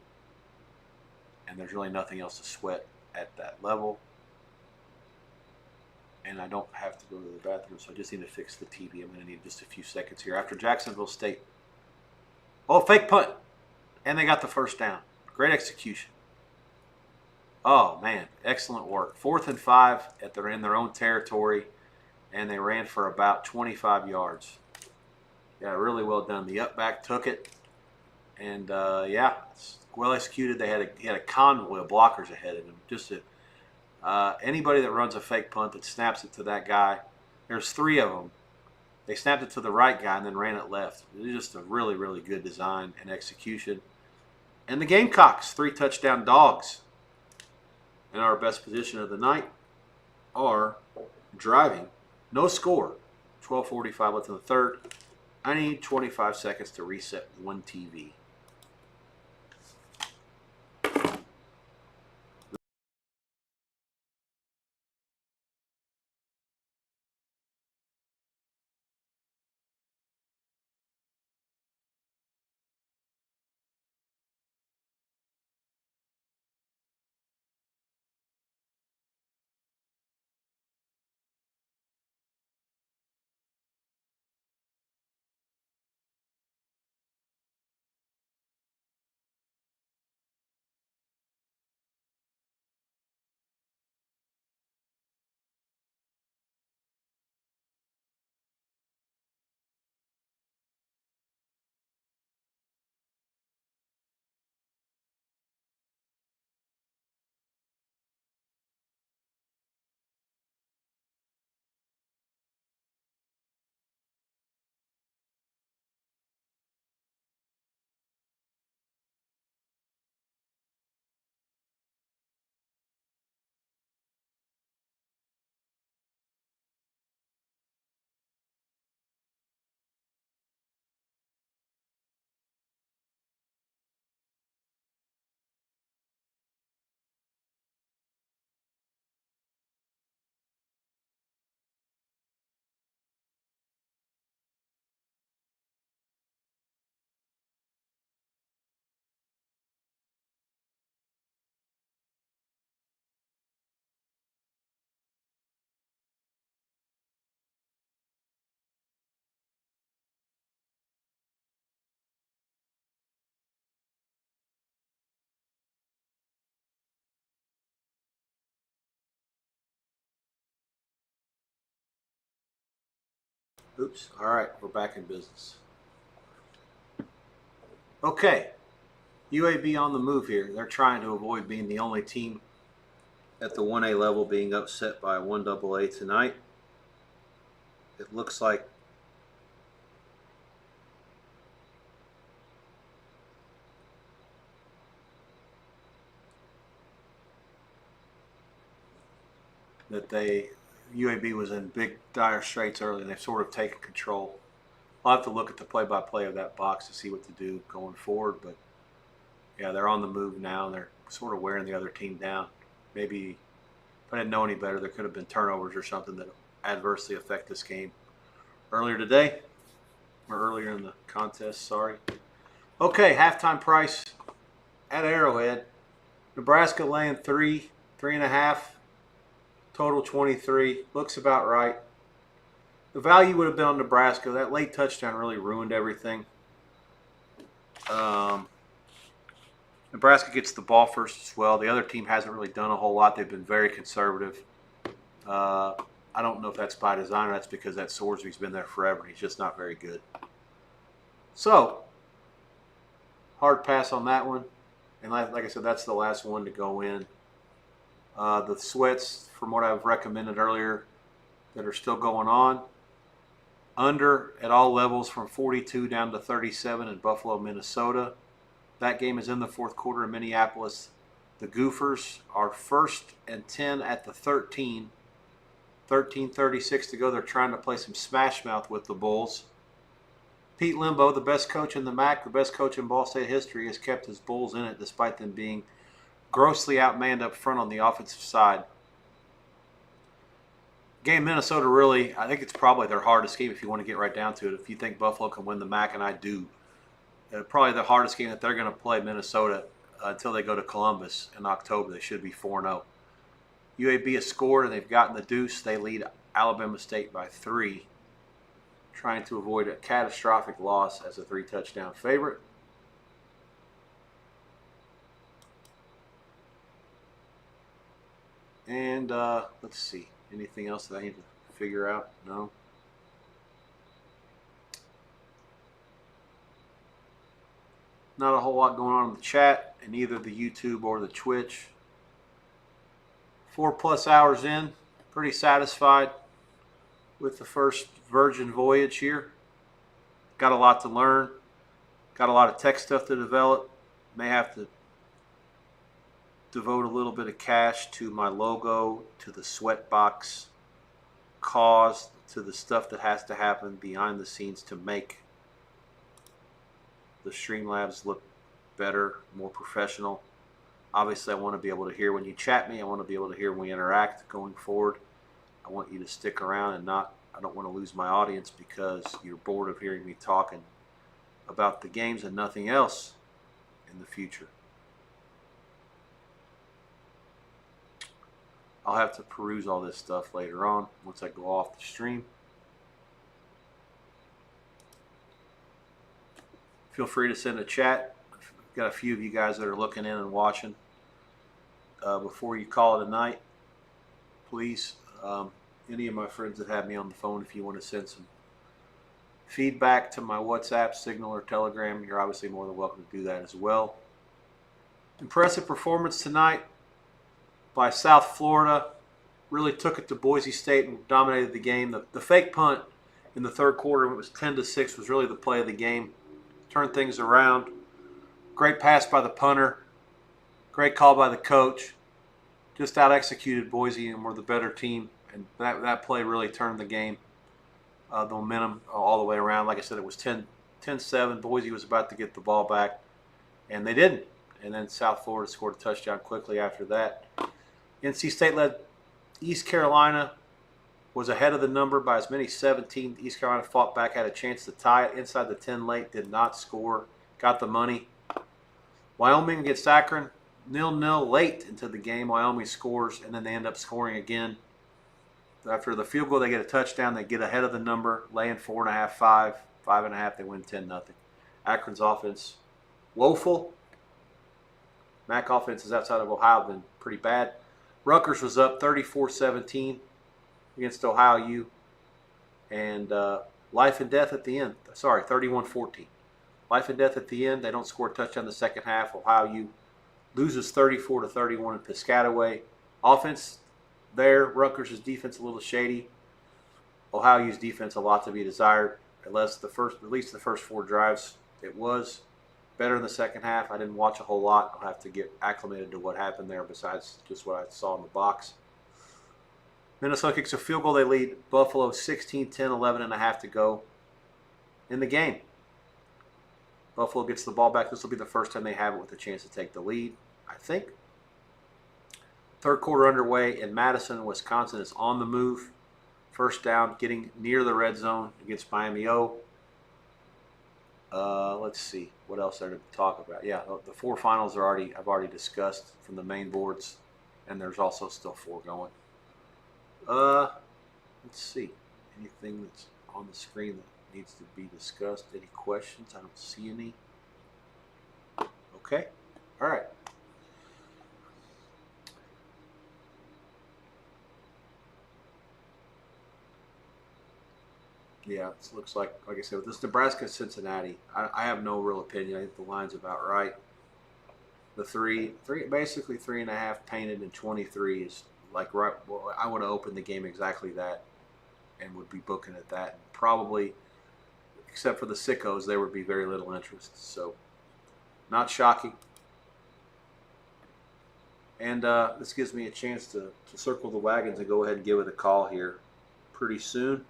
And there's really nothing else to sweat at that level. And I don't have to go to the bathroom, so I just need to fix the TV. I'm going to need just a few seconds here. After Jacksonville State. Oh, fake punt. And they got the first down. Great execution. Oh man, excellent work. 4th and 5 in their own territory, and they ran for about 25 yards. Yeah, really well done. The up back took it, and yeah, well executed. He had a convoy of blockers ahead of him. Just anybody that runs a fake punt that snaps it to that guy, there's 3 of them. They snapped it to the right guy and then ran it left. It was just a really, really good design and execution. And the Gamecocks, 3 touchdown dogs, in our best position of the night, are driving. No score. 12:45 left in the third. I need 25 seconds to reset one TV. Oops. All right, we're back in business. Okay, UAB on the move here. They're trying to avoid being the only team at the 1A level being upset by 1AA tonight. It looks like that UAB was in big dire straits early, and they've sort of taken control. I'll have to look at the play-by-play of that box to see what to do going forward. But yeah, they're on the move now, and they're sort of wearing the other team down. Maybe if I didn't know any better, there could have been turnovers or something that adversely affect this game earlier today or earlier in the contest. Sorry. Okay, halftime price at Arrowhead. Nebraska laying 3.5. Total 23. Looks about right. The value would have been on Nebraska. That late touchdown really ruined everything. Nebraska gets the ball first as well. The other team hasn't really done a whole lot. They've been very conservative. I don't know if that's by design or that's because that Swordsby's been there forever. He's just not very good. So, hard pass on that one. And like I said, that's the last one to go in. The sweats, from what I've recommended earlier, that are still going on. Under at all levels from 42 down to 37 in Buffalo, Minnesota. That game is in the fourth quarter in Minneapolis. The Gophers are 1st and 10 at the 13. 13:36 to go. They're trying to play some smash mouth with the Bulls. Pete Limbo, the best coach in the MAC, the best coach in Ball State history, has kept his Bulls in it despite them being grossly outmanned up front on the offensive side. Game Minnesota really, I think it's probably their hardest game if you want to get right down to it. If you think Buffalo can win the MAC, and I do, probably the hardest game that they're going to play Minnesota until they go to Columbus in October. They should be 4-0. UAB has scored and they've gotten the deuce. They lead Alabama State by 3, trying to avoid a catastrophic loss as a 3-touchdown favorite. . . . . . . . . . . . . . . . . . . . . . . . . . . . . . . . . . . . . . . . . . . . . . . . . . . . . . . . . . And let's see. Anything else that I need to figure out? No. Not a whole lot going on in the chat in either the YouTube or the Twitch. 4+ hours in. Pretty satisfied with the first Virgin voyage here. Got a lot to learn. Got a lot of tech stuff to develop. May have to devote a little bit of cash to my logo, to the sweatbox cause, to the stuff that has to happen behind the scenes to make the Streamlabs look better, more professional. Obviously, I want to be able to hear when you chat me. I want to be able to hear when we interact going forward. I want you to stick around and I don't want to lose my audience because you're bored of hearing me talking about the games and nothing else in the future. I'll have to peruse all this stuff later on once I go off the stream. Feel free to send a chat. I've got a few of you guys that are looking in and watching. Before you call it a night, please, any of my friends that have me on the phone, if you want to send some feedback to my WhatsApp, Signal, or Telegram, you're obviously more than welcome to do that as well. Impressive performance tonight by South Florida. Really took it to Boise State and dominated the game. The fake punt in the third quarter, when it was 10-6, was really the play of the game. Turned things around. Great pass by the punter. Great call by the coach. Just out-executed Boise and were the better team. And that play really turned the game, the momentum all the way around. Like I said, it was 10-7. Boise was about to get the ball back, and they didn't. And then South Florida scored a touchdown quickly after that. NC State led East Carolina, was ahead of the number by as many as 17. East Carolina fought back, had a chance to tie it inside the 10 late, did not score, got the money. Wyoming against Akron, 0-0 late into the game. Wyoming scores, and then they end up scoring again. After the field goal, they get a touchdown. They get ahead of the number, laying 4.5, 5.5. They win 10-0. Akron's offense, woeful. MAC offenses outside of Ohio have been pretty bad. Rutgers was up 34-17 against Ohio U. And life and death at the end. Sorry, 31-14. Life and death at the end. They don't score a touchdown in the second half. Ohio U loses 34-31 in Piscataway. Offense there. Rutgers' defense a little shady. Ohio U's defense a lot to be desired. At least the first 4 drives, it was better in the second half. I didn't watch a whole lot. I'll have to get acclimated to what happened there besides just what I saw in the box. Minnesota kicks a field goal. They lead Buffalo 16-10, 11.5 to go in the game. Buffalo gets the ball back. This will be the first time they have it with a chance to take the lead, I think. Third quarter underway in Madison. Wisconsin is on the move. First down, getting near the red zone against Miami O. Let's see. What else there to talk about? Yeah, the 4 finals I've already discussed from the main boards, and there's also still 4 going. Let's see. Anything that's on the screen that needs to be discussed? Any questions? I don't see any. Okay. All right. Yeah, it looks like I said, with this Nebraska-Cincinnati, I have no real opinion. I think the line's about right. The basically 3.5 painted and 23 is like right. Well, I would have opened the game exactly that, and would be booking at that. And probably, except for the sickos, there would be very little interest. So, not shocking. And this gives me a chance to circle the wagons and go ahead and give it a call here pretty soon.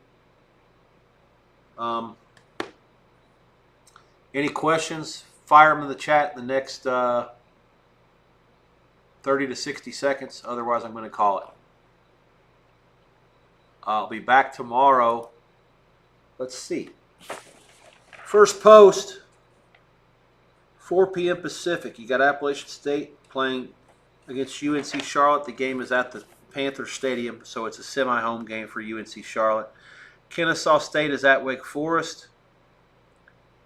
Any questions? Fire them in the chat in the next 30 to 60 seconds. Otherwise, I'm going to call it. I'll be back tomorrow. Let's see. First post, 4 p.m. Pacific. You got Appalachian State playing against UNC Charlotte. The game is at the Panther Stadium, so it's a semi-home game for UNC Charlotte. Kennesaw State is at Wake Forest,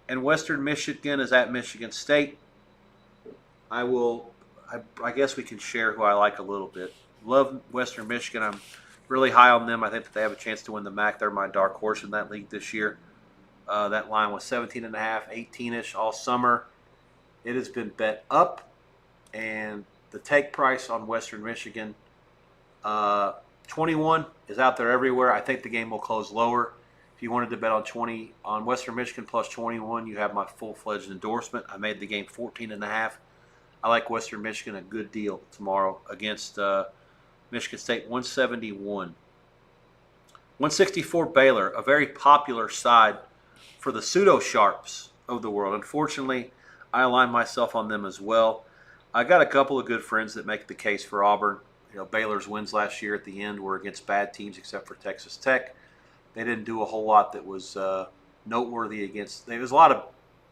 and Western Michigan is at Michigan State. I guess we can share who I like a little bit love Western Michigan. I'm really high on them. I think that they have a chance to win the MAC. They're my dark horse in that league this year. That line was 17.5, 18-ish all summer. It has been bet up, and the take price on Western Michigan, 21 is out there everywhere. I think the game will close lower. If you wanted to bet on Western Michigan plus 21, you have my full-fledged endorsement. I made the game 14.5. I like Western Michigan a good deal tomorrow against Michigan State. 171. 164 Baylor, a very popular side for the pseudo-sharps of the world. Unfortunately, I align myself on them as well. I got a couple of good friends that make the case for Auburn. Baylor's wins last year at the end were against bad teams except for Texas Tech. They didn't do a whole lot that was noteworthy against. There was a lot of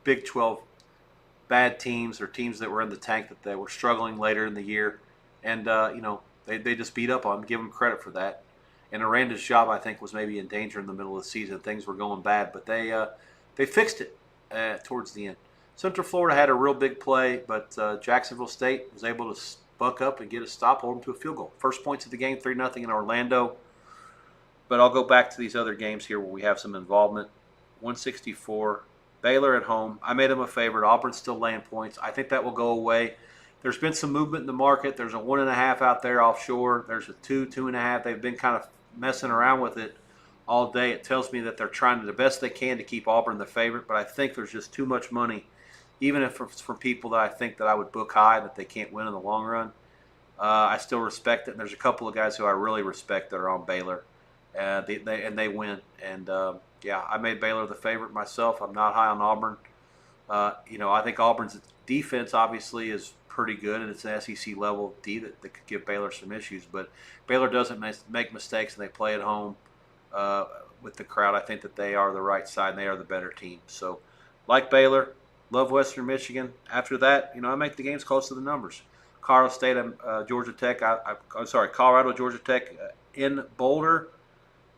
Big 12 bad teams or teams that were in the tank that they were struggling later in the year. And, they just beat up on them, give them credit for that. And Aranda's job, I think, was maybe in danger in the middle of the season. Things were going bad, but they fixed it towards the end. Central Florida had a real big play, but Jacksonville State was able to buck up and get a stop, hold them to a field goal. First points of the game, 3-0 in Orlando. But I'll go back to these other games here where we have some involvement. 164, Baylor at home. I made them a favorite. Auburn's still laying points. I think that will go away. There's been some movement in the market. There's a 1.5 out there offshore. There's a 2.5. They've been kind of messing around with it all day. It tells me that they're trying the best they can to keep Auburn the favorite, but I think there's just too much money, even if it's from people that I think that I would book high, that they can't win in the long run. I still respect it. And there's a couple of guys who I really respect that are on Baylor, they win. And I made Baylor the favorite myself. I'm not high on Auburn. I think Auburn's defense obviously is pretty good, and it's an SEC level D that could give Baylor some issues. But Baylor doesn't make mistakes, and they play at home with the crowd. I think that they are the right side, and they are the better team. So, like Baylor, love Western Michigan. After that, I make the games close to the numbers. Colorado State, Georgia Tech. Colorado, Georgia Tech in Boulder,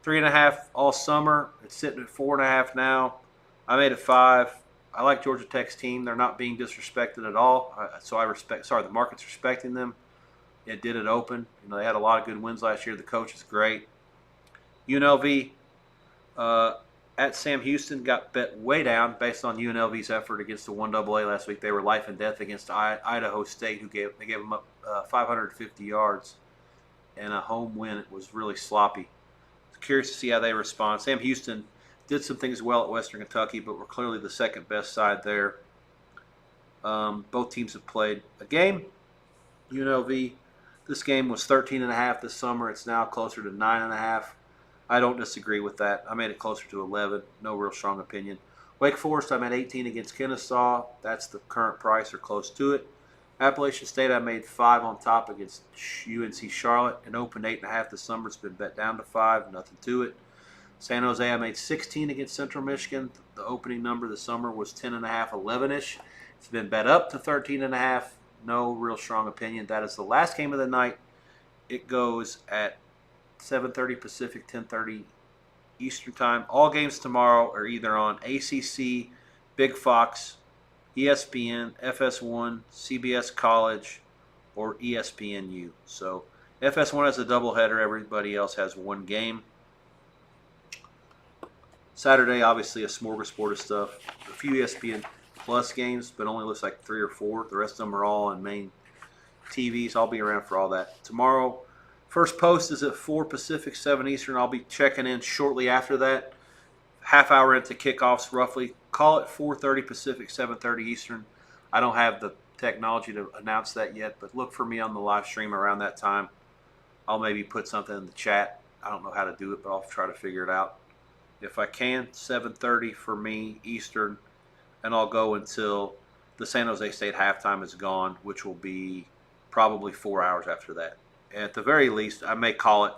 3.5 all summer. It's sitting at 4.5 now. I made it 5. I like Georgia Tech's team. They're not being disrespected at all. The market's respecting them. It did it open. They had a lot of good wins last year. The coach is great. UNLV at Sam Houston got bet way down based on UNLV's effort against the 1AA last week. They were life and death against Idaho State, they gave them up 550 yards and a home win. It was really sloppy. Curious to see how they respond. Sam Houston did some things well at Western Kentucky, but were clearly the second best side there. Both teams have played a game. UNLV, this game was 13.5 this summer. It's now closer to 9.5. I don't disagree with that. I made it closer to 11. No real strong opinion. Wake Forest, I'm at 18 against Kennesaw. That's the current price or close to it. Appalachian State, I made 5 on top against UNC Charlotte. An open 8.5 this summer. It's been bet down to 5. Nothing to it. San Jose, I made 16 against Central Michigan. The opening number this summer was 10.5, 11-ish. It's been bet up to 13.5. No real strong opinion. That is the last game of the night. It goes at 7:30 Pacific, 10:30 Eastern Time. All games tomorrow are either on ACC, Big Fox, ESPN, FS1, CBS College, or ESPNU. So FS1 has a doubleheader. Everybody else has one game. Saturday, obviously, a smorgasbord of stuff. A few ESPN Plus games, but only looks like 3 or 4. The rest of them are all on main TVs. I'll be around for all that. Tomorrow, first post is at 4 Pacific, 7 Eastern. I'll be checking in shortly after that. Half hour into kickoffs, roughly. Call it 4:30 Pacific, 7:30 Eastern. I don't have the technology to announce that yet, but look for me on the live stream around that time. I'll maybe put something in the chat. I don't know how to do it, but I'll try to figure it out. If I can, 7:30 for me Eastern, and I'll go until the San Jose State halftime is gone, which will be probably 4 hours after that. At the very least, I may call it,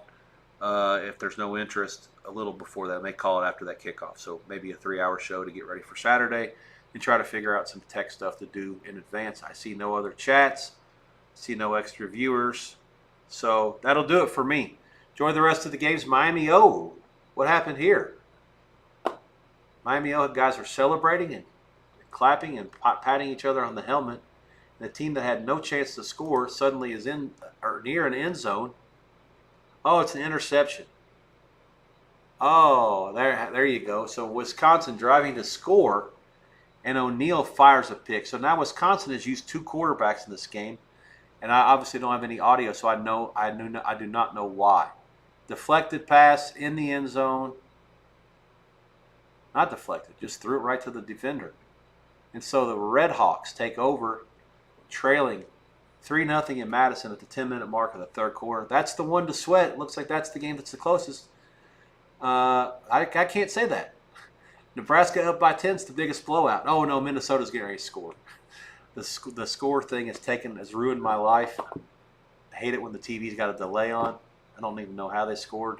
if there's no interest, a little before that. I may call it after that kickoff. So maybe a 3-hour show to get ready for Saturday and try to figure out some tech stuff to do in advance. I see no other chats, see no extra viewers. So that'll do it for me. Enjoy the rest of the games. Miami O. What happened here? Miami O guys are celebrating and clapping and patting each other on the helmet. And the team that had no chance to score suddenly is in or near an end zone Oh, it's an interception. Oh, there you go. So Wisconsin driving to score, and O'Neal fires a pick. So now Wisconsin has used 2 quarterbacks in this game, and I obviously don't have any audio, so I do not know why. Deflected pass in the end zone. Not deflected, just threw it right to the defender. And so the Red Hawks take over, trailing 3-0 in Madison at the 10-minute mark of the third quarter. That's the one to sweat. Looks like that's the game that's the closest. I can't say that. Nebraska up by 10 is the biggest blowout. Oh no, Minnesota's getting ready to score. The score thing has ruined my life. I hate it when the TV's got a delay on. I don't even know how they scored.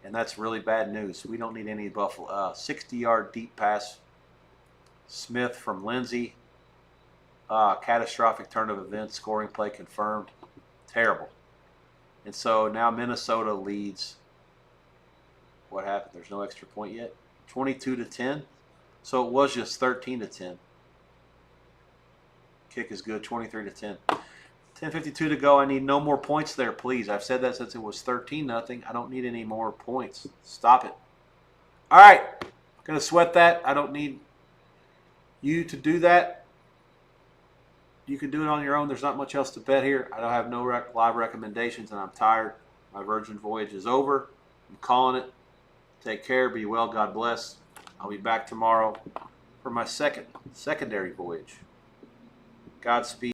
And that's really bad news. We don't need any Buffalo. 60-yard deep pass. Smith from Lindsey. Catastrophic turn of events. Scoring play confirmed. Terrible. And so now Minnesota leads. What happened? There's no extra point yet. 22-10. So it was just 13-10. Kick is good. 23-10. 10:52 to go. I need no more points there, please. I've said that since it was 13-0. I don't need any more points. Stop it. All right. I'm going to sweat that. I don't need you to do that. You can do it on your own. There's not much else to bet here. I don't have no live recommendations, and I'm tired. My Virgin voyage is over. I'm calling it. Take care. Be well. God bless. I'll be back tomorrow for my secondary voyage. Godspeed.